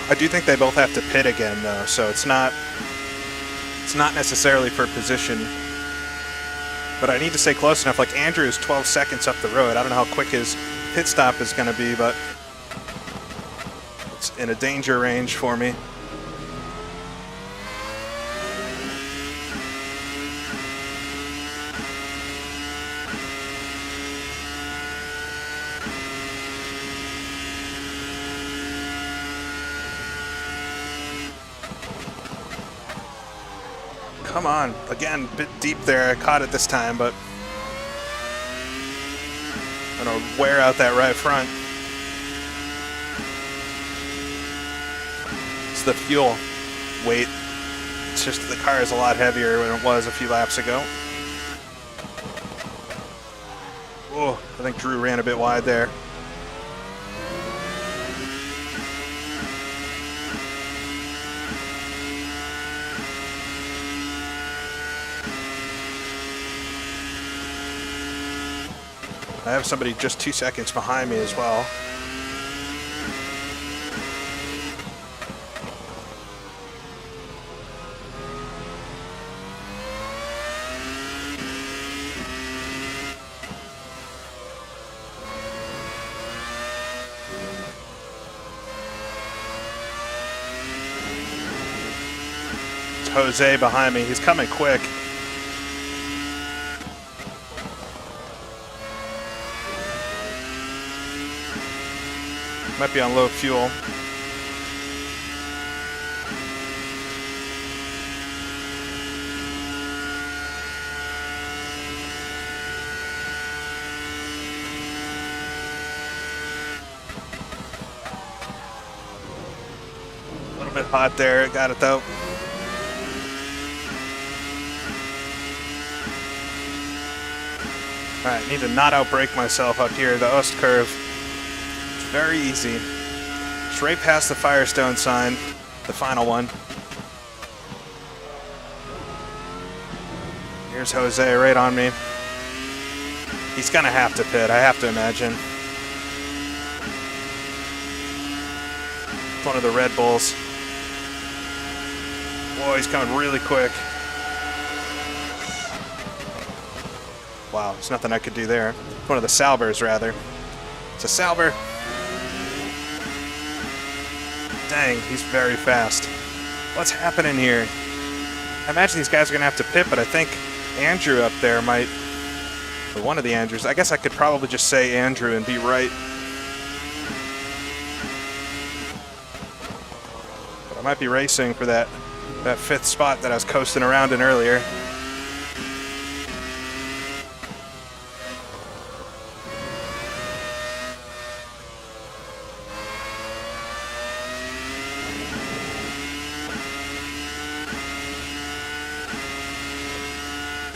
I do think they both have to pit again though, so it's not necessarily for position. But I need to stay close enough. Like Andrew is 12 seconds up the road. I don't know how quick his pit stop is going to be, but it's in a danger range for me. Come on. Again, a bit deep there. I caught it this time, but I'm going to wear out that right front. just the fuel weight. It's just the car is a lot heavier than it was a few laps ago. Oh, I think Drew ran a bit wide there. I have somebody just 2 seconds behind me as well. It's Jose behind me. He's coming quick. Might be on low fuel. A little bit hot there. Got it though. All right, need to not outbrake myself up here. The Ost curve. Very easy. It's right past the Firestone sign, the final one. Here's Jose right on me. He's gonna have to pit, I have to imagine. It's one of the Red Bulls. Whoa, he's coming really quick. Wow, there's nothing I could do there. One of the Salbers, rather. It's a Salber. Dang, he's very fast. What's happening here? I imagine these guys are going to have to pit, but I think Andrew up there might... Or one of the Andrews. I guess I could probably just say Andrew and be right. But I might be racing for that fifth spot that I was coasting around in earlier.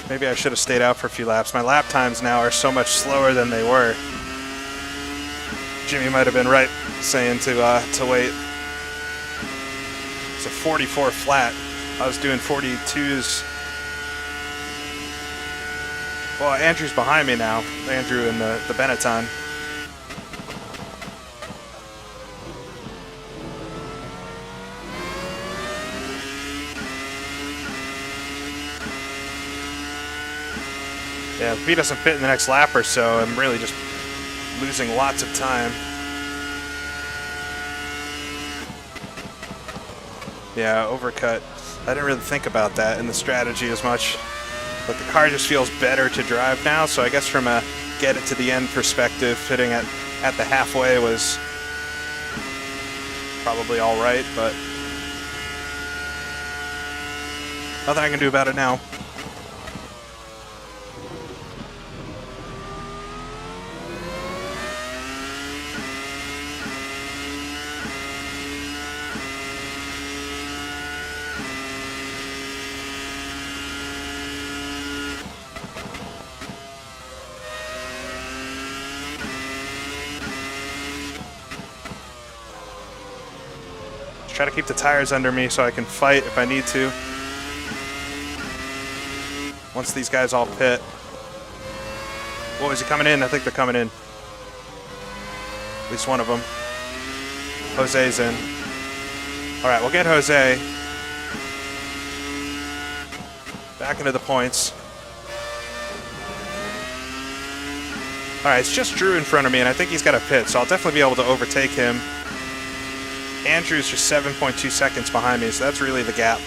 Maybe I should have stayed out for a few laps. My lap times now are so much slower than they were. Jimmy might have been right saying to wait. It's a 44 flat. I was doing 42s. Well, Andrew's behind me now. Andrew in the Benetton. Yeah, if he doesn't fit in the next lap or so, I'm really just losing lots of time. Yeah, overcut. I didn't really think about that in the strategy as much. But the car just feels better to drive now, so I guess from a get it to the end perspective, fitting at the halfway was probably all right, but nothing I can do about it now. Try to keep the tires under me so I can fight if I need to. Once these guys all pit. Whoa, is he coming in? I think they're coming in. At least one of them. Jose's in. All right, we'll get Jose back into the points. All right, it's just Drew in front of me, and I think he's got a pit, so I'll definitely be able to overtake him. Andrew's just 7.2 seconds behind me, so that's really the gap.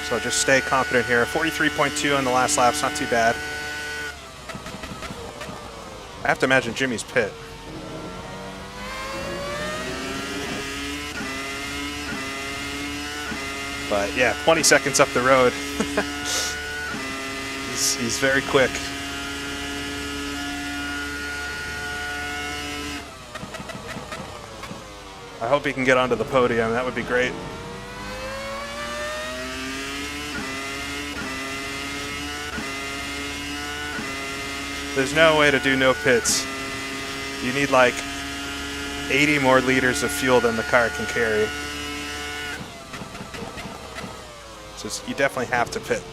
So just stay confident here. 43.2 on the last lap, it's not too bad. I have to imagine Jimmy's pit. But yeah, 20 seconds up the road. He's very quick. I hope he can get onto the podium. That would be great. There's no way to do no pits. You need like 80 more liters of fuel than the car can carry. So you definitely have to pit.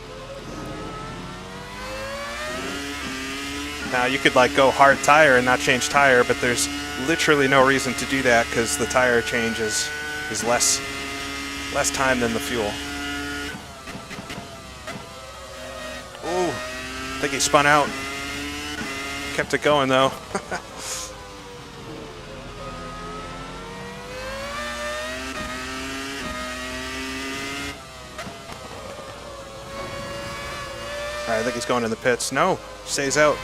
Now you could like go hard tire and not change tire, but there's literally no reason to do that because the tire change is less time than the fuel. Ooh, I think he spun out. Kept it going though. Alright, I think he's going in the pits. No, stays out.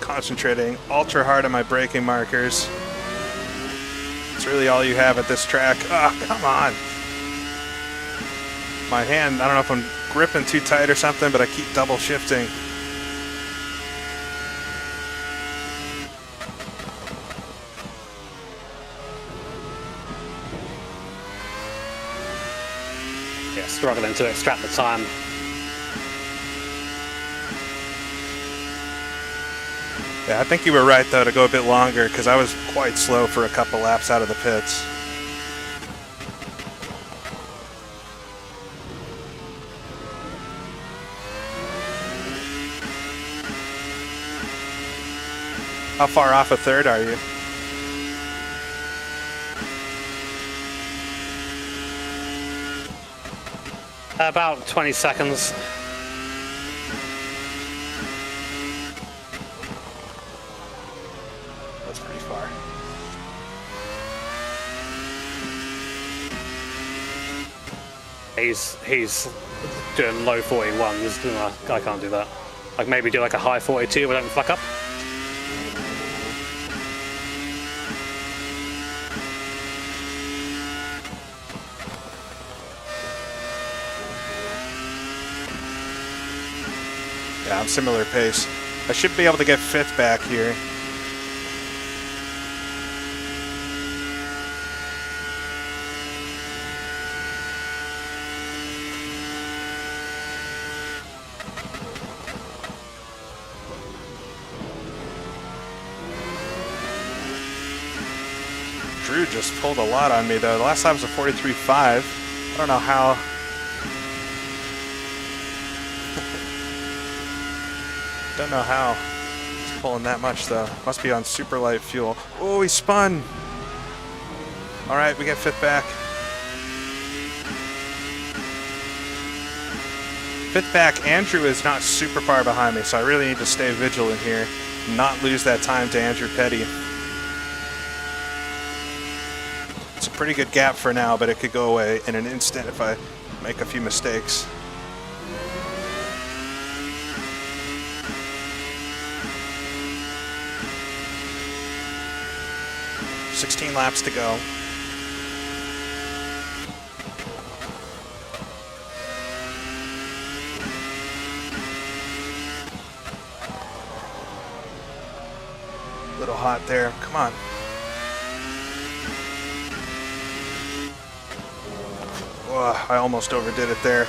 Concentrating ultra hard on my braking markers. It's really all you have at this track. Oh, come on. My hand, I don't know if I'm gripping too tight or something, but I keep double shifting. Yeah, struggling to extract the time. Yeah, I think you were right, though, to go a bit longer, because I was quite slow for a couple laps out of the pits. How far off a third are you? About 20 seconds. He's doing low 41s. I can't do that. Like maybe do like a high 42, but don't fuck up. Yeah, I'm similar pace. I should be able to get fifth back here. Drew just pulled a lot on me though. The last time was a 43.5. I don't know how. Don't know how he's pulling that much though. Must be on super light fuel. Oh, he spun. All right, we get fifth back. Fifth back. Andrew is not super far behind me, so I really need to stay vigilant here, not lose that time to Andrew Petty. It's a pretty good gap for now, but it could go away in an instant if I make a few mistakes. $16 laps to go. Little hot there. Come on. Oh, I almost overdid it there.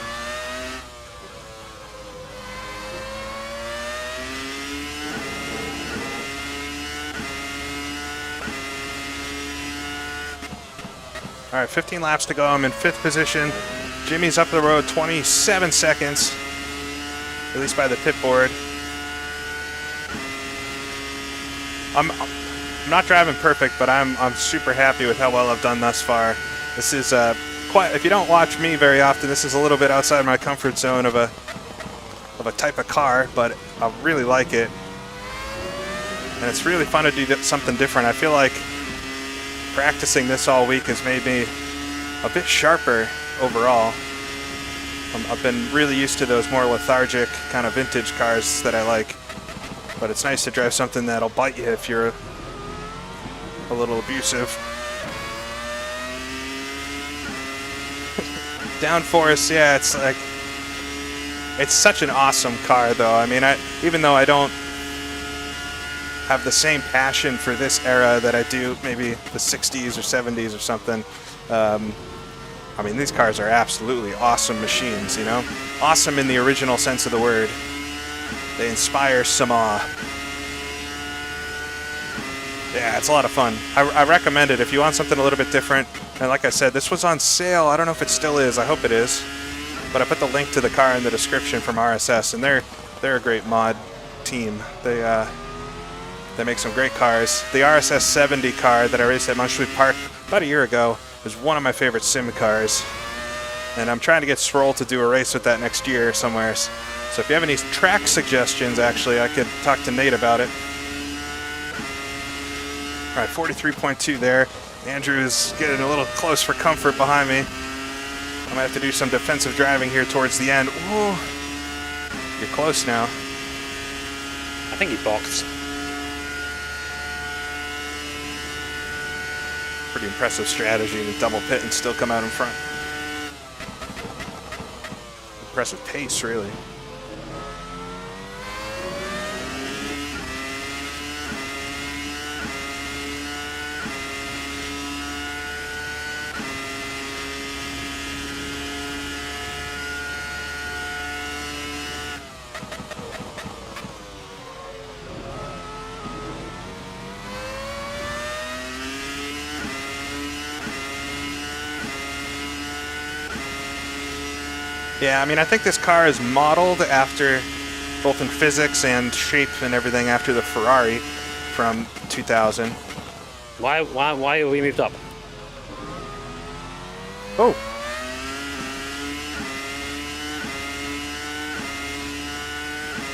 All right, 15 laps to go. I'm in fifth position. Jimmy's up the road 27 seconds, at least by the pit board. I'm not driving perfect, but I'm super happy with how well I've done thus far. This is quite. If you don't watch me very often, this is a little bit outside my comfort zone of a type of car, but I really like it, and it's really fun to do something different. I feel like practicing this all week has made me a bit sharper overall. I've been really used to those more lethargic kind of vintage cars that I like, but it's nice to drive something that'll bite you if you're a little abusive. Downforce, yeah, it's like, it's such an awesome car though. I mean, even though I don't have the same passion for this era that I do maybe the 60s or 70s or something, I mean, these cars are absolutely awesome machines, you know? Awesome in the original sense of the word. They inspire some awe. Yeah, it's a lot of fun. I recommend it if you want something a little bit different. And like I said, this was on sale. I don't know if it still is. I hope it is. But I put the link to the car in the description from RSS, and they're a great mod team. They make some great cars. The RSS 70 car that I raced at Montjuic Park about a year ago is one of my favorite sim cars. And I'm trying to get SROL to do a race with that next year somewhere. So if you have any track suggestions, actually, I could talk to Nate about it. All right, 43.2 there. Andrew is getting a little close for comfort behind me. I might have to do some defensive driving here towards the end. Ooh, you're close now. I think he boxed. Pretty impressive strategy to double pit and still come out in front. Impressive pace, really. Yeah, I mean, I think this car is modeled after, both in physics and shape and everything, after the Ferrari from 2000. Why are we moved up? Oh.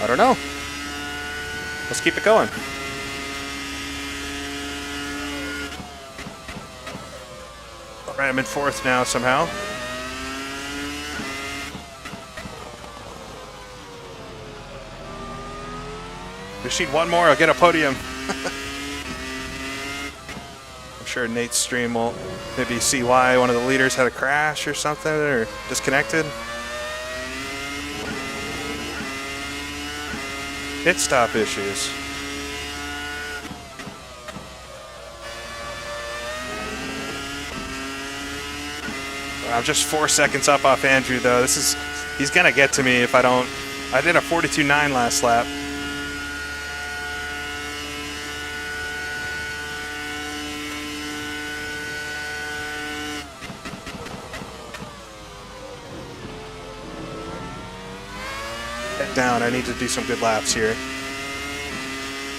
I don't know. Let's keep it going. All right, I'm in fourth now somehow. Just need one more, I'll get a podium. I'm sure Nate's stream will maybe see why one of the leaders had a crash or something, or disconnected. Pit stop issues. I'm just 4 seconds up off Andrew though. He's gonna get to me if I don't. I did a 42.9 last lap. Head down, I need to do some good laps here.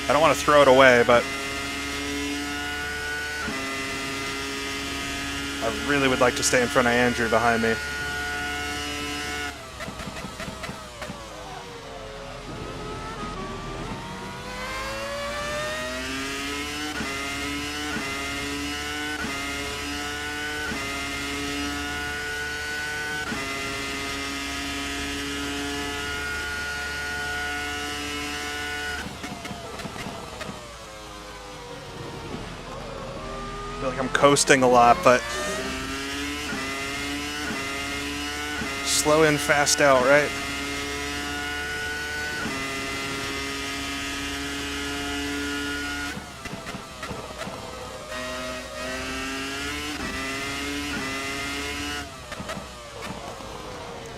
I don't want to throw it away, but I really would like to stay in front of Andrew behind me. I feel like I'm coasting a lot, but slow in, fast out, right?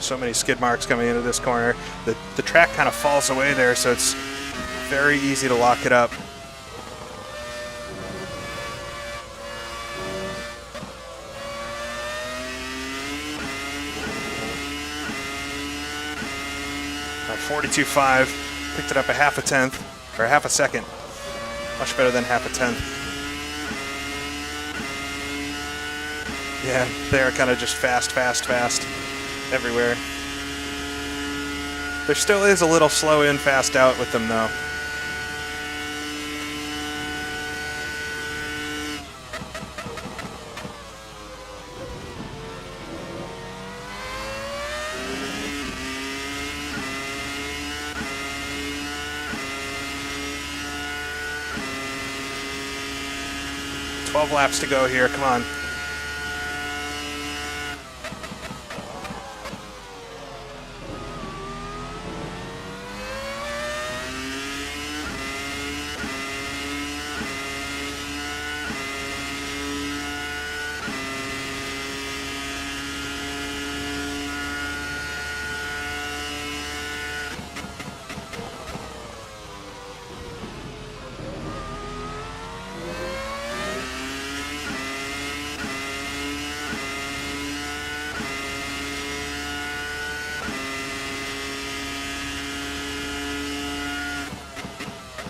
So many skid marks coming into this corner. The track kind of falls away there, so it's very easy to lock it up. All right, 42.5, picked it up a half a tenth, or half a second. Much better than half a tenth. Yeah, they're kind of just fast everywhere. There still is a little slow in, fast out with them though. 12 laps to go here. Come on.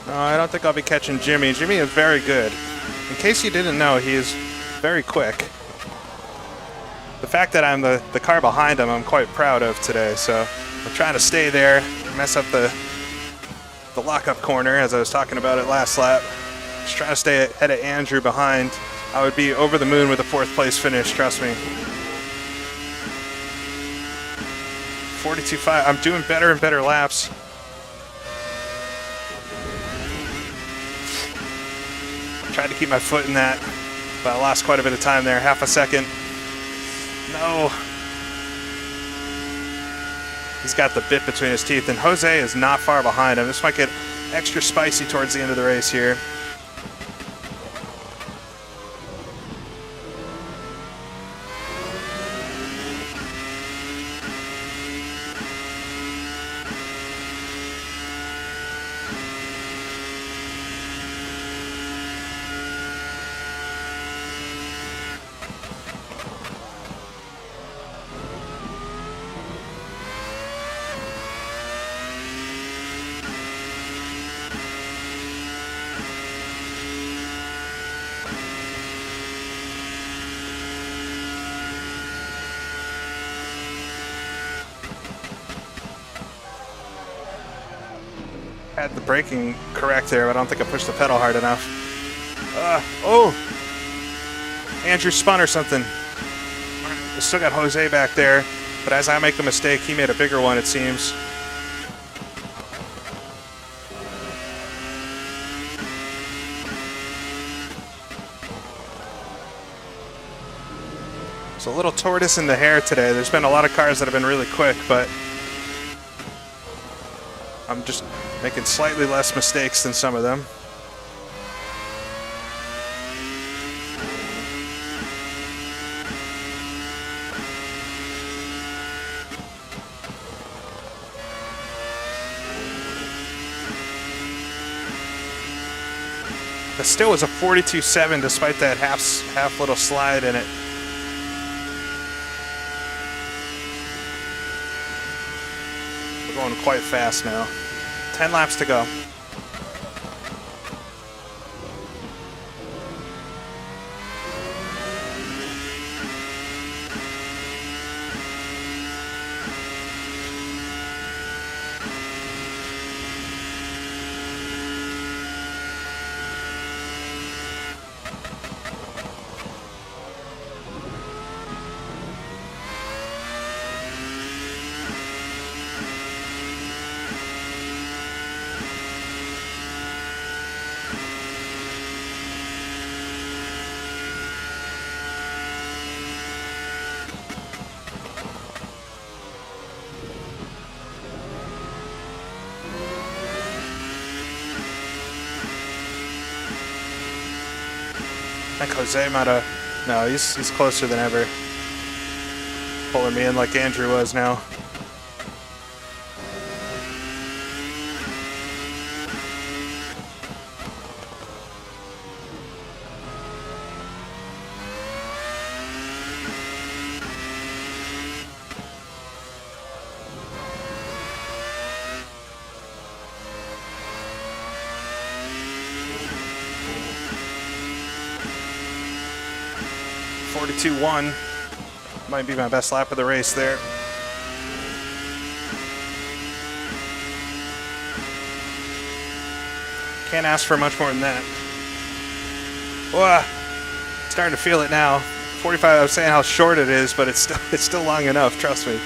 No, I don't think I'll be catching Jimmy. Jimmy is very good. In case you didn't know, he is very quick. The fact that I'm the car behind him, I'm quite proud of today. So I'm trying to stay there, mess up the lockup corner as I was talking about it last lap. Just trying to stay ahead of Andrew behind. I would be over the moon with a 4th place finish, trust me. 42.5, I'm doing better and better laps. Tried to keep my foot in that, but I lost quite a bit of time there. Half a second. No. He's got the bit between his teeth, and Jose is not far behind him. This might get extra spicy towards the end of the race here. Had the braking correct there, but I don't think I pushed the pedal hard enough. Oh! Andrew spun or something. I still got Jose back there, but as I make the mistake, he made a bigger one, it seems. It's a little tortoise in the hair today. There's been a lot of cars that have been really quick, but I'm just making slightly less mistakes than some of them. That still was a 42.7 despite that half little slide in it. We're going quite fast now. 10 laps to go. I think Jose might have... No, he's closer than ever. Pulling me in like Andrew was now. .42.1 might be my best lap of the race there. Can't ask for much more than that. Whoa, starting to feel it now. 45. I was saying how short it is, but it's still long enough. Trust me.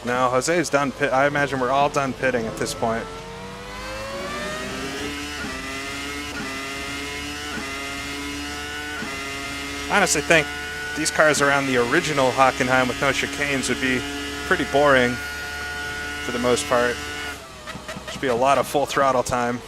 No, Jose's done pit. I imagine we're all done pitting at this point. I honestly think these cars around the original Hockenheim with no chicanes would be pretty boring for the most part. Should be a lot of full throttle time.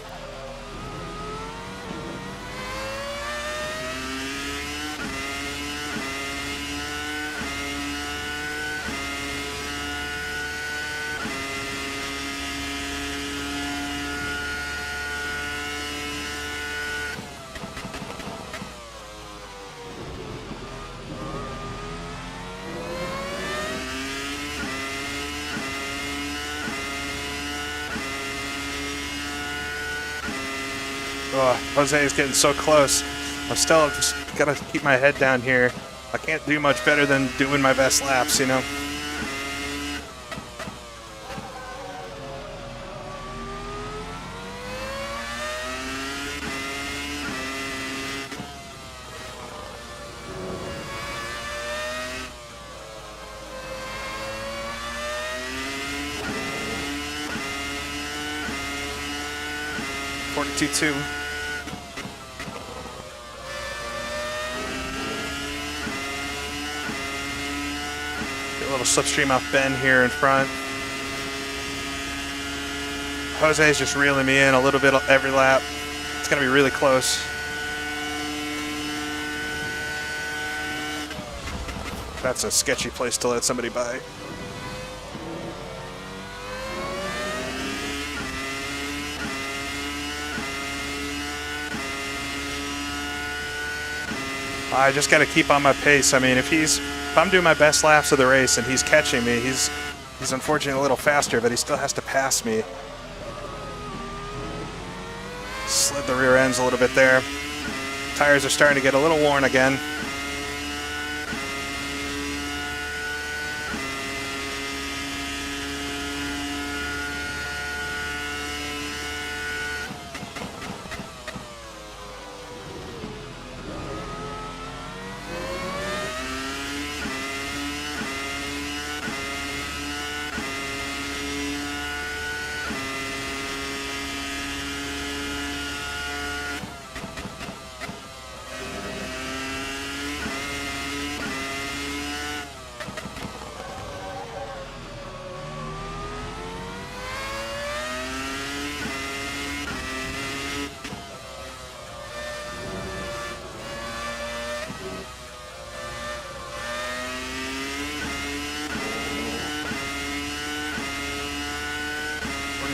Oh, Jose is getting so close. I'm still just gotta keep my head down here. I can't do much better than doing my best laps, you know? Two. Get a little slipstream off Ben here in front. Jose's just reeling me in a little bit every lap. It's gonna be really close. That's a sketchy place to let somebody by. I just got to keep on my pace. I mean, if I'm doing my best laps of the race and he's catching me, he's unfortunately a little faster, but he still has to pass me. Slid the rear ends a little bit there. Tires are starting to get a little worn again.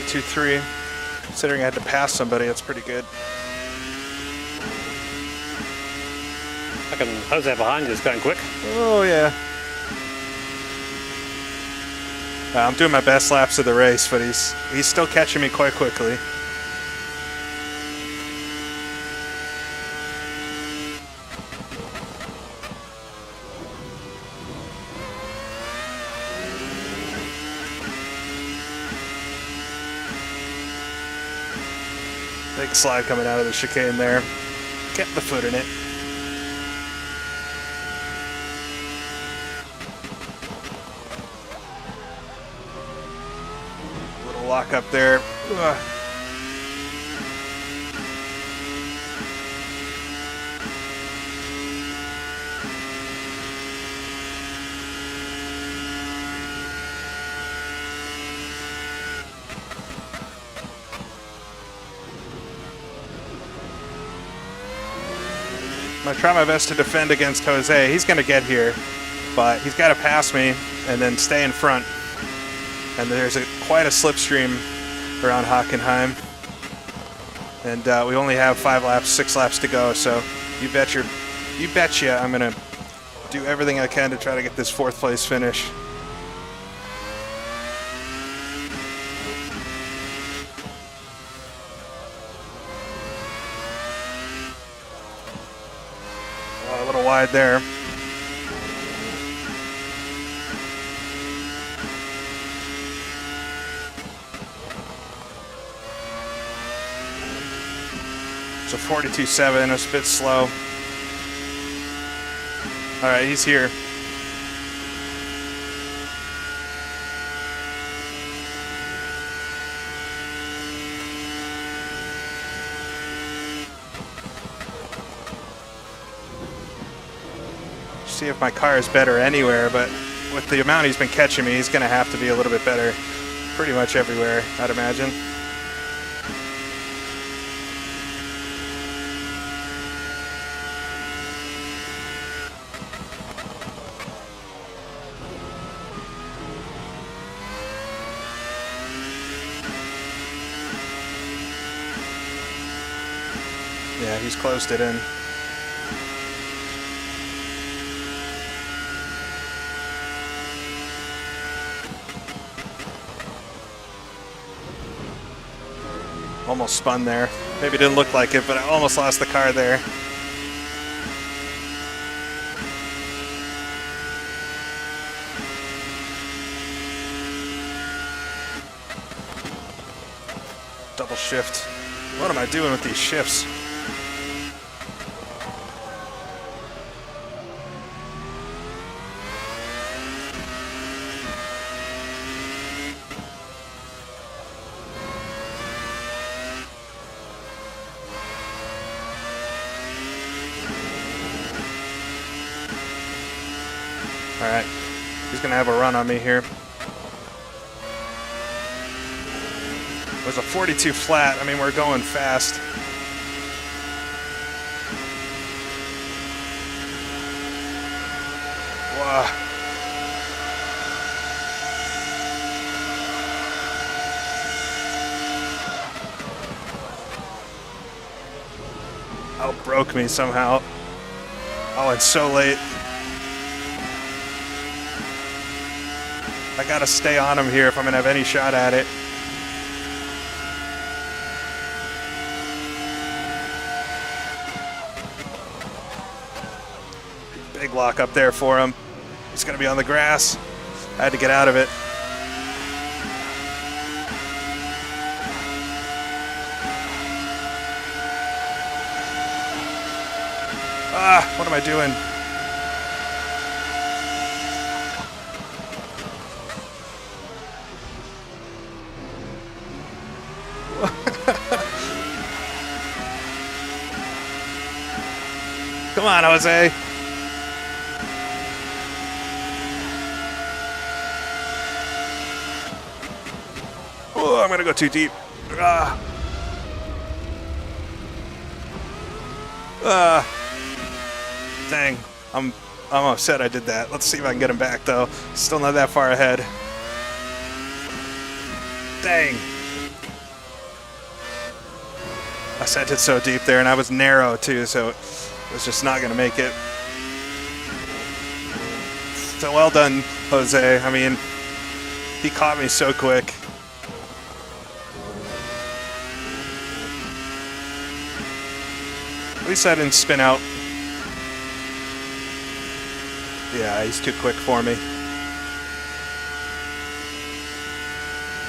Two, three. Considering I had to pass somebody, that's pretty good. I can Jose behind you is going quick. Oh yeah. I'm doing my best laps of the race, but he's still catching me quite quickly. Big slide coming out of the chicane there. Kept the foot in it. Little lock up there. Ugh. I'm gonna try my best to defend against Jose. He's gonna get here, but he's got to pass me and then stay in front. And there's quite a slipstream around Hockenheim, and we only have 6 laps to go. So you betcha, I'm gonna do everything I can to try to get this 4th place finish. A little wide there. It's a 42.7, it's a bit slow. All right, he's here. see if my car is better anywhere, but with the amount he's been catching me, he's going to have to be a little bit better pretty much everywhere, I'd imagine. Yeah, he's closed it in. Almost spun there. Maybe it didn't look like it, but I almost lost the car there. Double shift. What am I doing with these shifts? All right, he's gonna have a run on me here. It was a 42 flat. I mean, we're going fast. Wow. Outbroke me somehow. Oh, it's so late. I gotta stay on him here if I'm gonna have any shot at it. Big lock up there for him. He's gonna be on the grass. I had to get out of it. Ah, what am I doing? Come on, Jose. Oh, I'm gonna go too deep. Ah. Dang. I'm upset I did that. Let's see if I can get him back though. Still not that far ahead. Dang. I sent it so deep there, and I was narrow too, so it was just not going to make it. So well done, Jose. I mean, he caught me so quick. At least I didn't spin out. Yeah, he's too quick for me.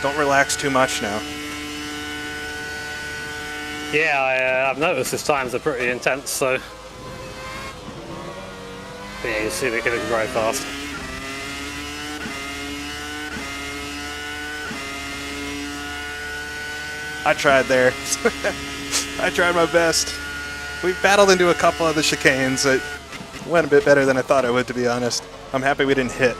Don't relax too much now. Yeah, I've noticed his times are pretty intense, so yeah, you see they're getting very fast. I tried there. I tried my best. We battled into a couple of the chicanes. It went a bit better than I thought it would, to be honest. I'm happy we didn't hit.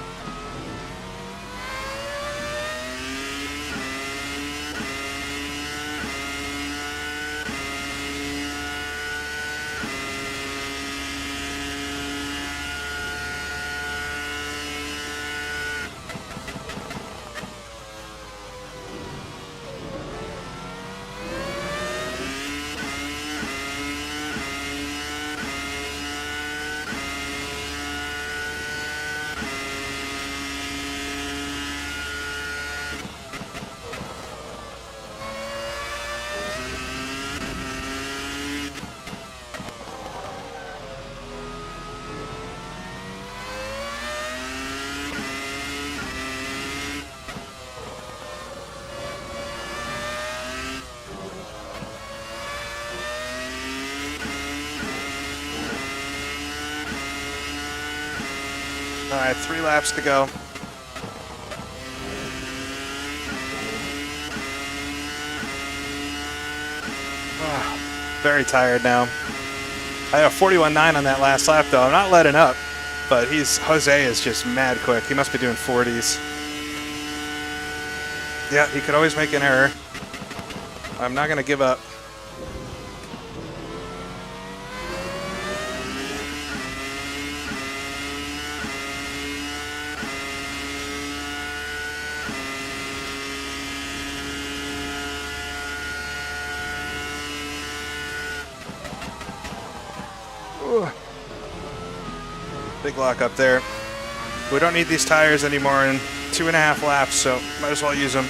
All right, 3 laps to go. Very tired now. I have a 41.9 on that last lap, though. I'm not letting up. but Jose is just mad quick. He must be doing 40s. Yeah, he could always make an error. I'm not going to give up. Ooh. Big lock up there. We don't need these tires anymore in 2.5 laps, so might as well use them.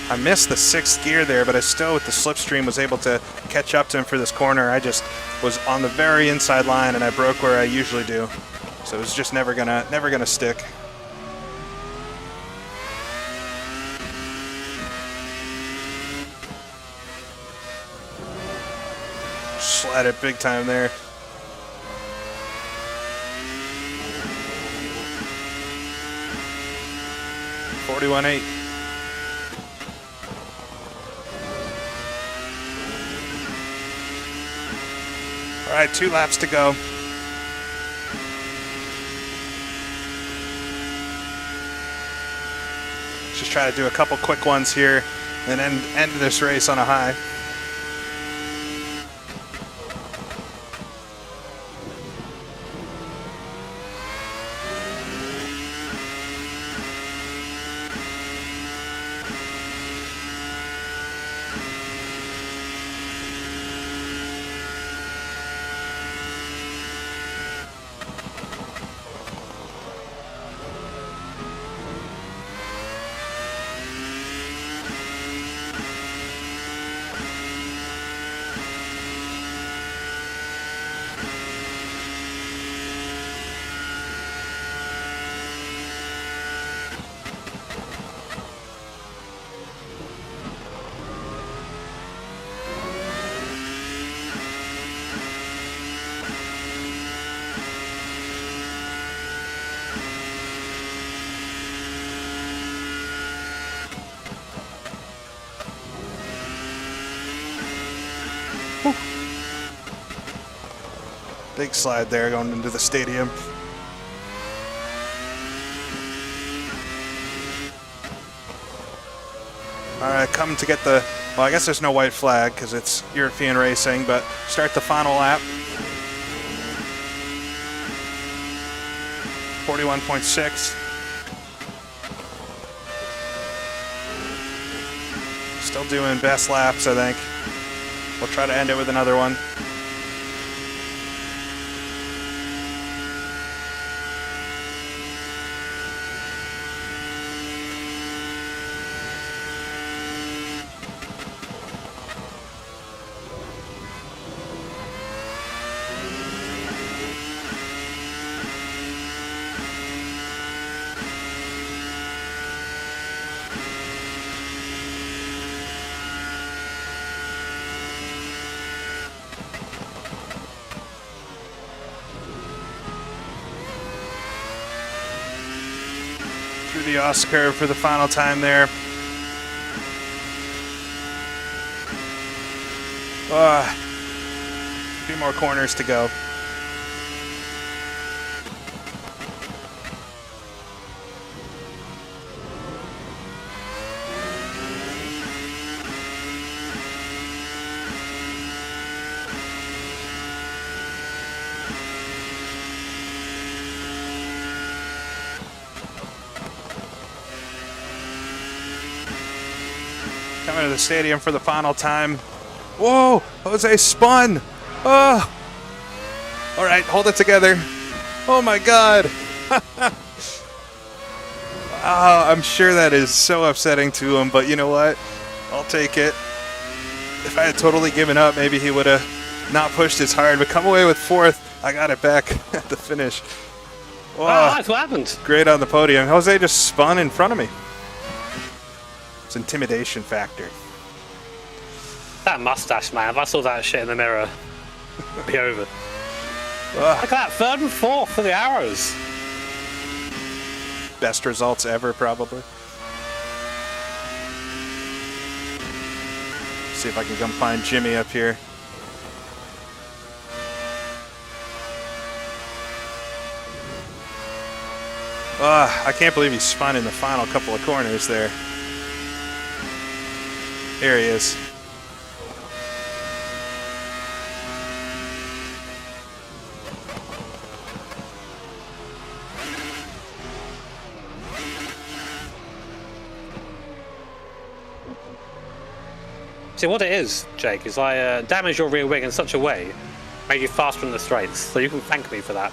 I missed the 6th gear there, but I still, with the slipstream, was able to catch up to him for this corner. I just was on the very inside line, and I broke where I usually do. So it was just never gonna stick. Slide it big time there. .41.8. All right, 2 laps to go. Just try to do a couple quick ones here and end this race on a high. Big slide there going into the stadium. All right, coming to get the, well, I guess there's no white flag because it's European racing, but start the final lap. 41.6. Still doing best laps, I think. We'll try to end it with another one. Through the Oss curve for the final time there. A few more corners to go. Coming to the stadium for the final time. Whoa, Jose spun. Oh. All right, hold it together. Oh my God. I'm sure that is so upsetting to him, but you know what? I'll take it. If I had totally given up, maybe he would have not pushed as hard, but come away with 4th. I got it back at the finish. Whoa. Oh, that's what happened. Great on the podium. Jose just spun in front of me. It's intimidation factor. That mustache, man. If I saw that shit in the mirror, it'd be over. Ugh. Look at that, 3rd and 4th for the arrows. Best results ever, probably. See if I can come find Jimmy up here. I can't believe he spun in the final couple of corners there. Here he is. See, what it is, Jake, is I damaged your rear wing in such a way, made you faster in the straights, so you can thank me for that.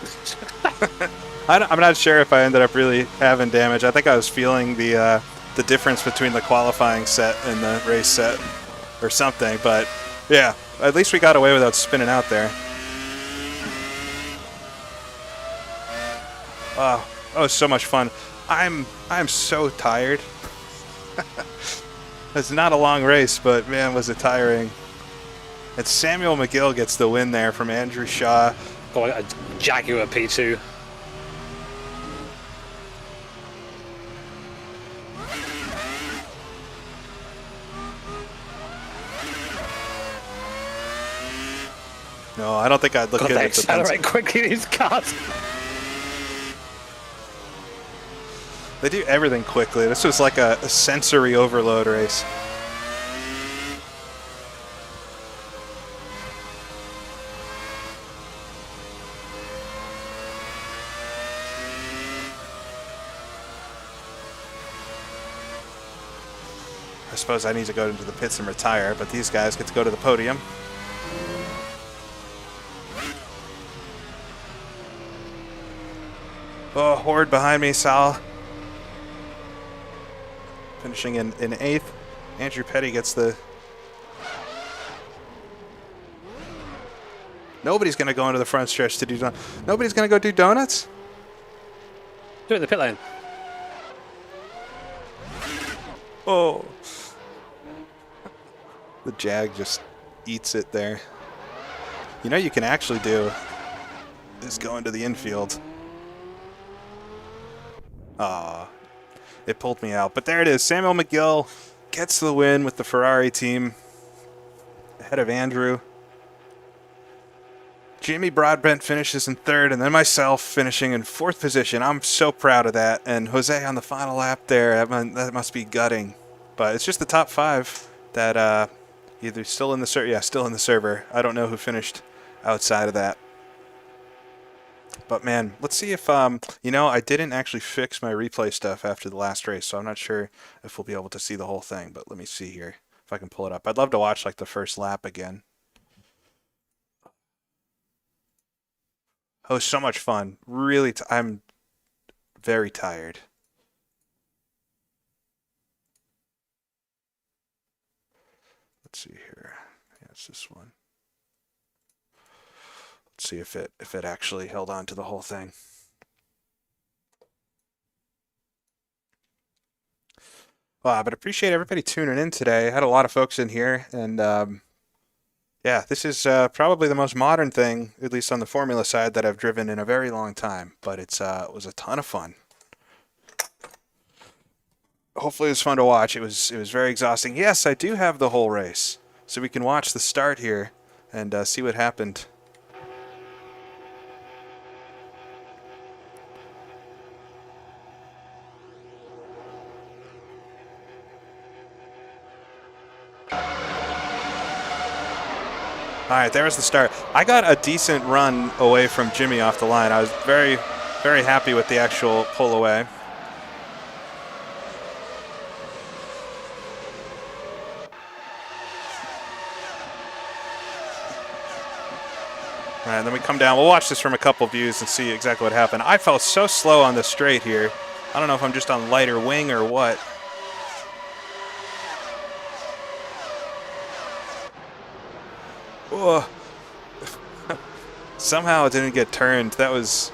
I'm not sure if I ended up really having damage. I think I was feeling the difference between the qualifying set and the race set or something, but yeah, at least we got away without spinning out there. Oh, that was so much fun. I'm so tired. It's not a long race, but man, was it tiring. And Samuel McGill gets the win there from Andrew Shaw. Oh, a Jaguar P2. No, I don't think I'd look God, good they at the accelerate quickly, these cars. They do everything quickly. This was like a sensory overload race. I suppose I need to go into the pits and retire, but these guys get to go to the podium. Oh, Horde behind me, Sal. Finishing in 8th. Andrew Petty gets the... Nobody's going to go into the front stretch to do donuts. Nobody's going to go do donuts? Do it in the pit lane. Oh. The Jag just eats it there. You know you can actually do is go into the infield. Ah. It pulled me out. But there it is. Samuel McGill gets the win with the Ferrari team. Ahead of Andrew. Jimmy Broadbent finishes in 3rd, and then myself finishing in 4th position. I'm so proud of that. And Jose on the final lap there. That must be gutting. But it's just the top 5 that either still in the server. Yeah, still in the server. I don't know who finished outside of that. But man, let's see if, you know, I didn't actually fix my replay stuff after the last race, so I'm not sure if we'll be able to see the whole thing, but let me see here if I can pull it up. I'd love to watch like the first lap again. Oh, so much fun. Really, I'm very tired. Let's see here. Yeah, it's this one. See if it actually held on to the whole thing. Well, but appreciate everybody tuning in today. I had a lot of folks in here, and yeah, this is probably the most modern thing, at least on the Formula side, that I've driven in a very long time. But it was a ton of fun. Hopefully, it was fun to watch. It was very exhausting. Yes, I do have the whole race, so we can watch the start here and see what happened. All right, there was the start. I got a decent run away from Jimmy off the line. I was very, very happy with the actual pull away. All right, then we come down. We'll watch this from a couple views and see exactly what happened. I felt so slow on the straight here. I don't know if I'm just on lighter wing or what. Oh. Somehow it didn't get turned. That was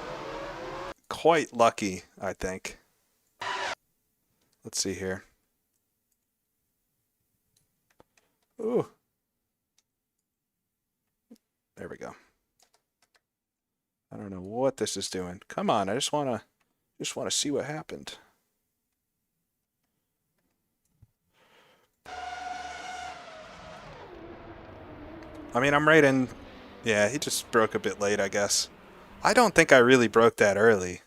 quite lucky, I think. Let's see here. Ooh. There we go. I don't know what this is doing. Come on, I just wanna see what happened. I mean, I'm right in. Yeah, he just broke a bit late, I guess. I don't think I really broke that early.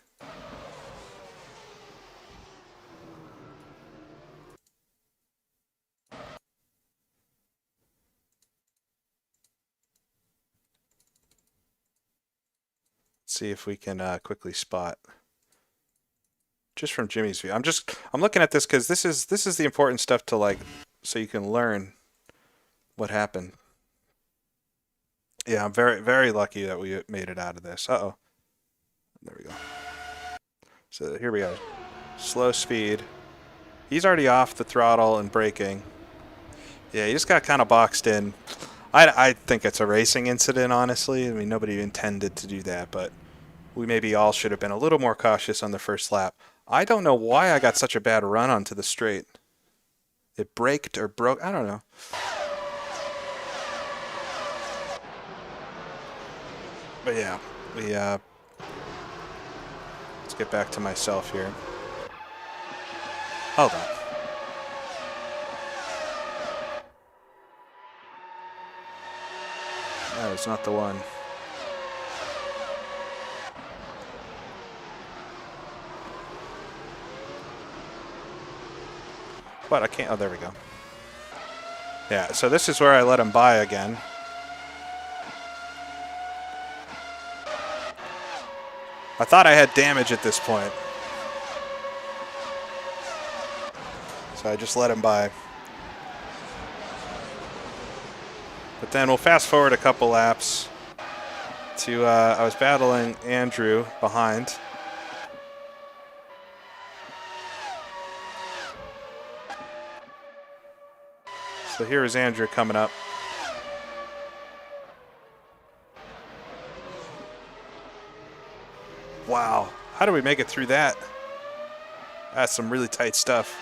See if we can quickly spot just from Jimmy's view. I'm looking at this because this is the important stuff to like, so you can learn what happened. Yeah, I'm very lucky that we made it out of this. Uh-oh. There we go. So here we go. Slow speed. He's already off the throttle and braking. Yeah, he just got kind of boxed in. I think it's a racing incident, honestly. I mean, nobody intended to do that, but we maybe all should have been a little more cautious on the first lap. I don't know why I got such a bad run onto the straight. It braked or broke. I don't know. But yeah, let's get back to myself here. Hold on. That is not the one. But I can't. Oh, there we go. Yeah, so this is where I let him by again. I thought I had damage at this point. So I just let him by. But then we'll fast forward a couple laps to, I was battling Andrew behind. So here is Andrew coming up. Wow, how do we make it through that? That's some really tight stuff.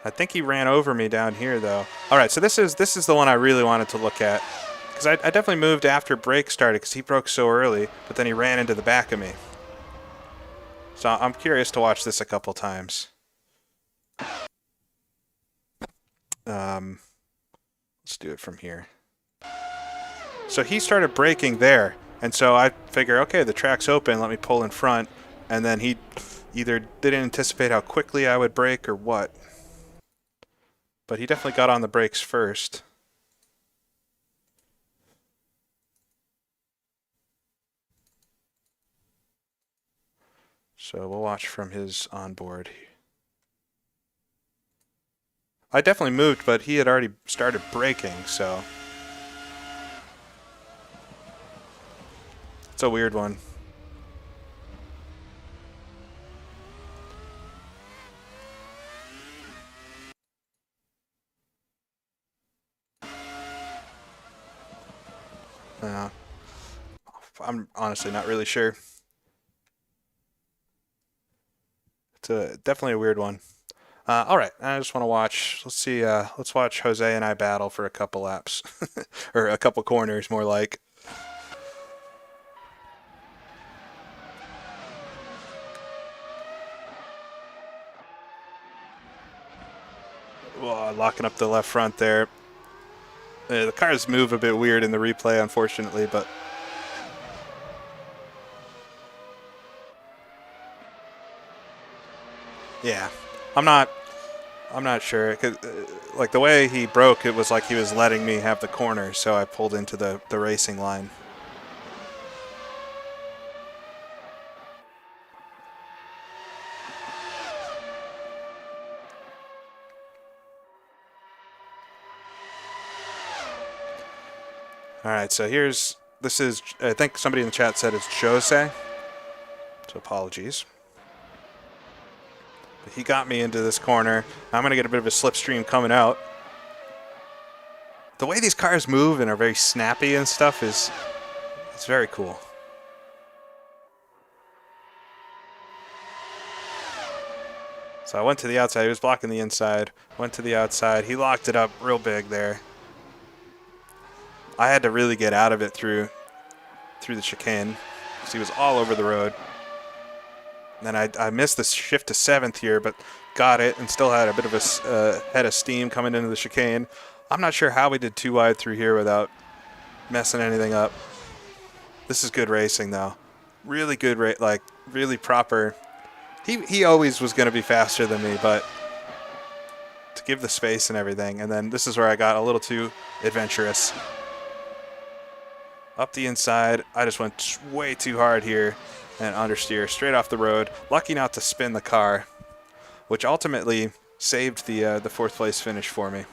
I think he ran over me down here, though. All right, so this is the one I really wanted to look at. Because I definitely moved after break started because he broke so early, but then he ran into the back of me. So I'm curious to watch this a couple times. Let's do it from here. So he started braking there, and so I figure, okay, the track's open, let me pull in front, and then he either didn't anticipate how quickly I would brake or what. But he definitely got on the brakes first. So we'll watch from his onboard. I definitely moved, but he had already started braking, so it's a weird one. I'm honestly not really sure. It's definitely a weird one. All right, I just want to watch. Let's see. Let's watch Jose and I battle for a couple laps, or a couple corners, more like. Whoa, locking up the left front there. The cars move a bit weird in the replay, unfortunately, but. Yeah, I'm not sure. 'Cause, like the way he broke, it was like he was letting me have the corner, so I pulled into the racing line. All right, so this is, I think somebody in the chat said it's Jose, so apologies. But he got me into this corner. I'm going to get a bit of a slipstream coming out. The way these cars move and are very snappy and stuff it's very cool. So I went to the outside. He was blocking the inside. Went to the outside. He locked it up real big there. I had to really get out of it through the chicane because he was all over the road. And then I missed the shift to 7th here, but got it and still had a bit of a head of steam coming into the chicane. I'm not sure how we did 2 wide through here without messing anything up. This is good racing, though. Really good like really proper. He always was going to be faster than me, but to give the space and everything. And then this is where I got a little too adventurous. Up the inside, I just went way too hard here and understeer straight off the road. Lucky not to spin the car, which ultimately saved the 4th place finish for me.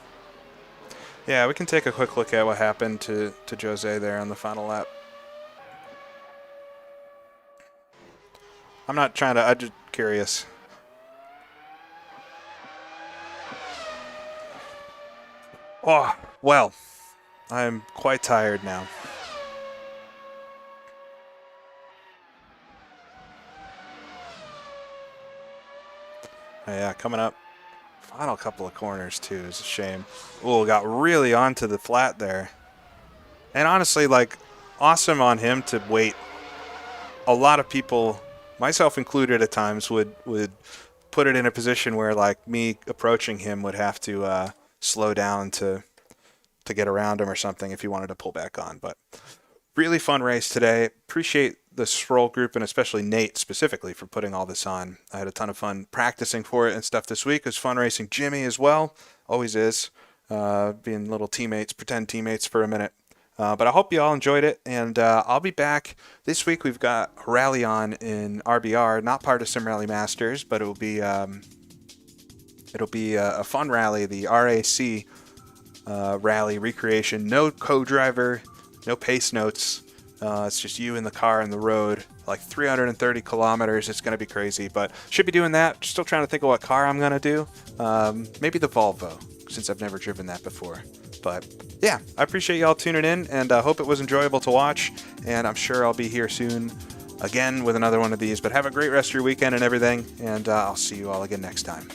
Yeah, we can take a quick look at what happened to Jose there on the final lap. I'm not trying to, I'm just curious. Oh, well, I'm quite tired now. Oh, yeah, coming up. Final couple of corners, too, is a shame. Oh, got really onto the flat there. And honestly, like, awesome on him to wait. A lot of people, myself included at times, would put it in a position where, like, me approaching him would have to slow down to get around him or something if he wanted to pull back on. But really fun race today. Appreciate the SROL group and especially Nate specifically for putting all this on. I had a ton of fun practicing for it and stuff this week. It was fun racing Jimmy as well. Always is. Being little teammates, pretend teammates for a minute. But I hope you all enjoyed it, and I'll be back. This week we've got a rally on in RBR, not part of Sim Rally Masters, but it'll be a fun rally, the RAC rally recreation. No co-driver, no pace notes. It's just you in the car and the road, like 330 kilometers. It's going to be crazy, but should be doing that. Still trying to think of what car I'm going to do. Maybe the Volvo, since I've never driven that before. But yeah, I appreciate y'all tuning in, and I hope it was enjoyable to watch. And I'm sure I'll be here soon again with another one of these. But have a great rest of your weekend and everything, and I'll see you all again next time.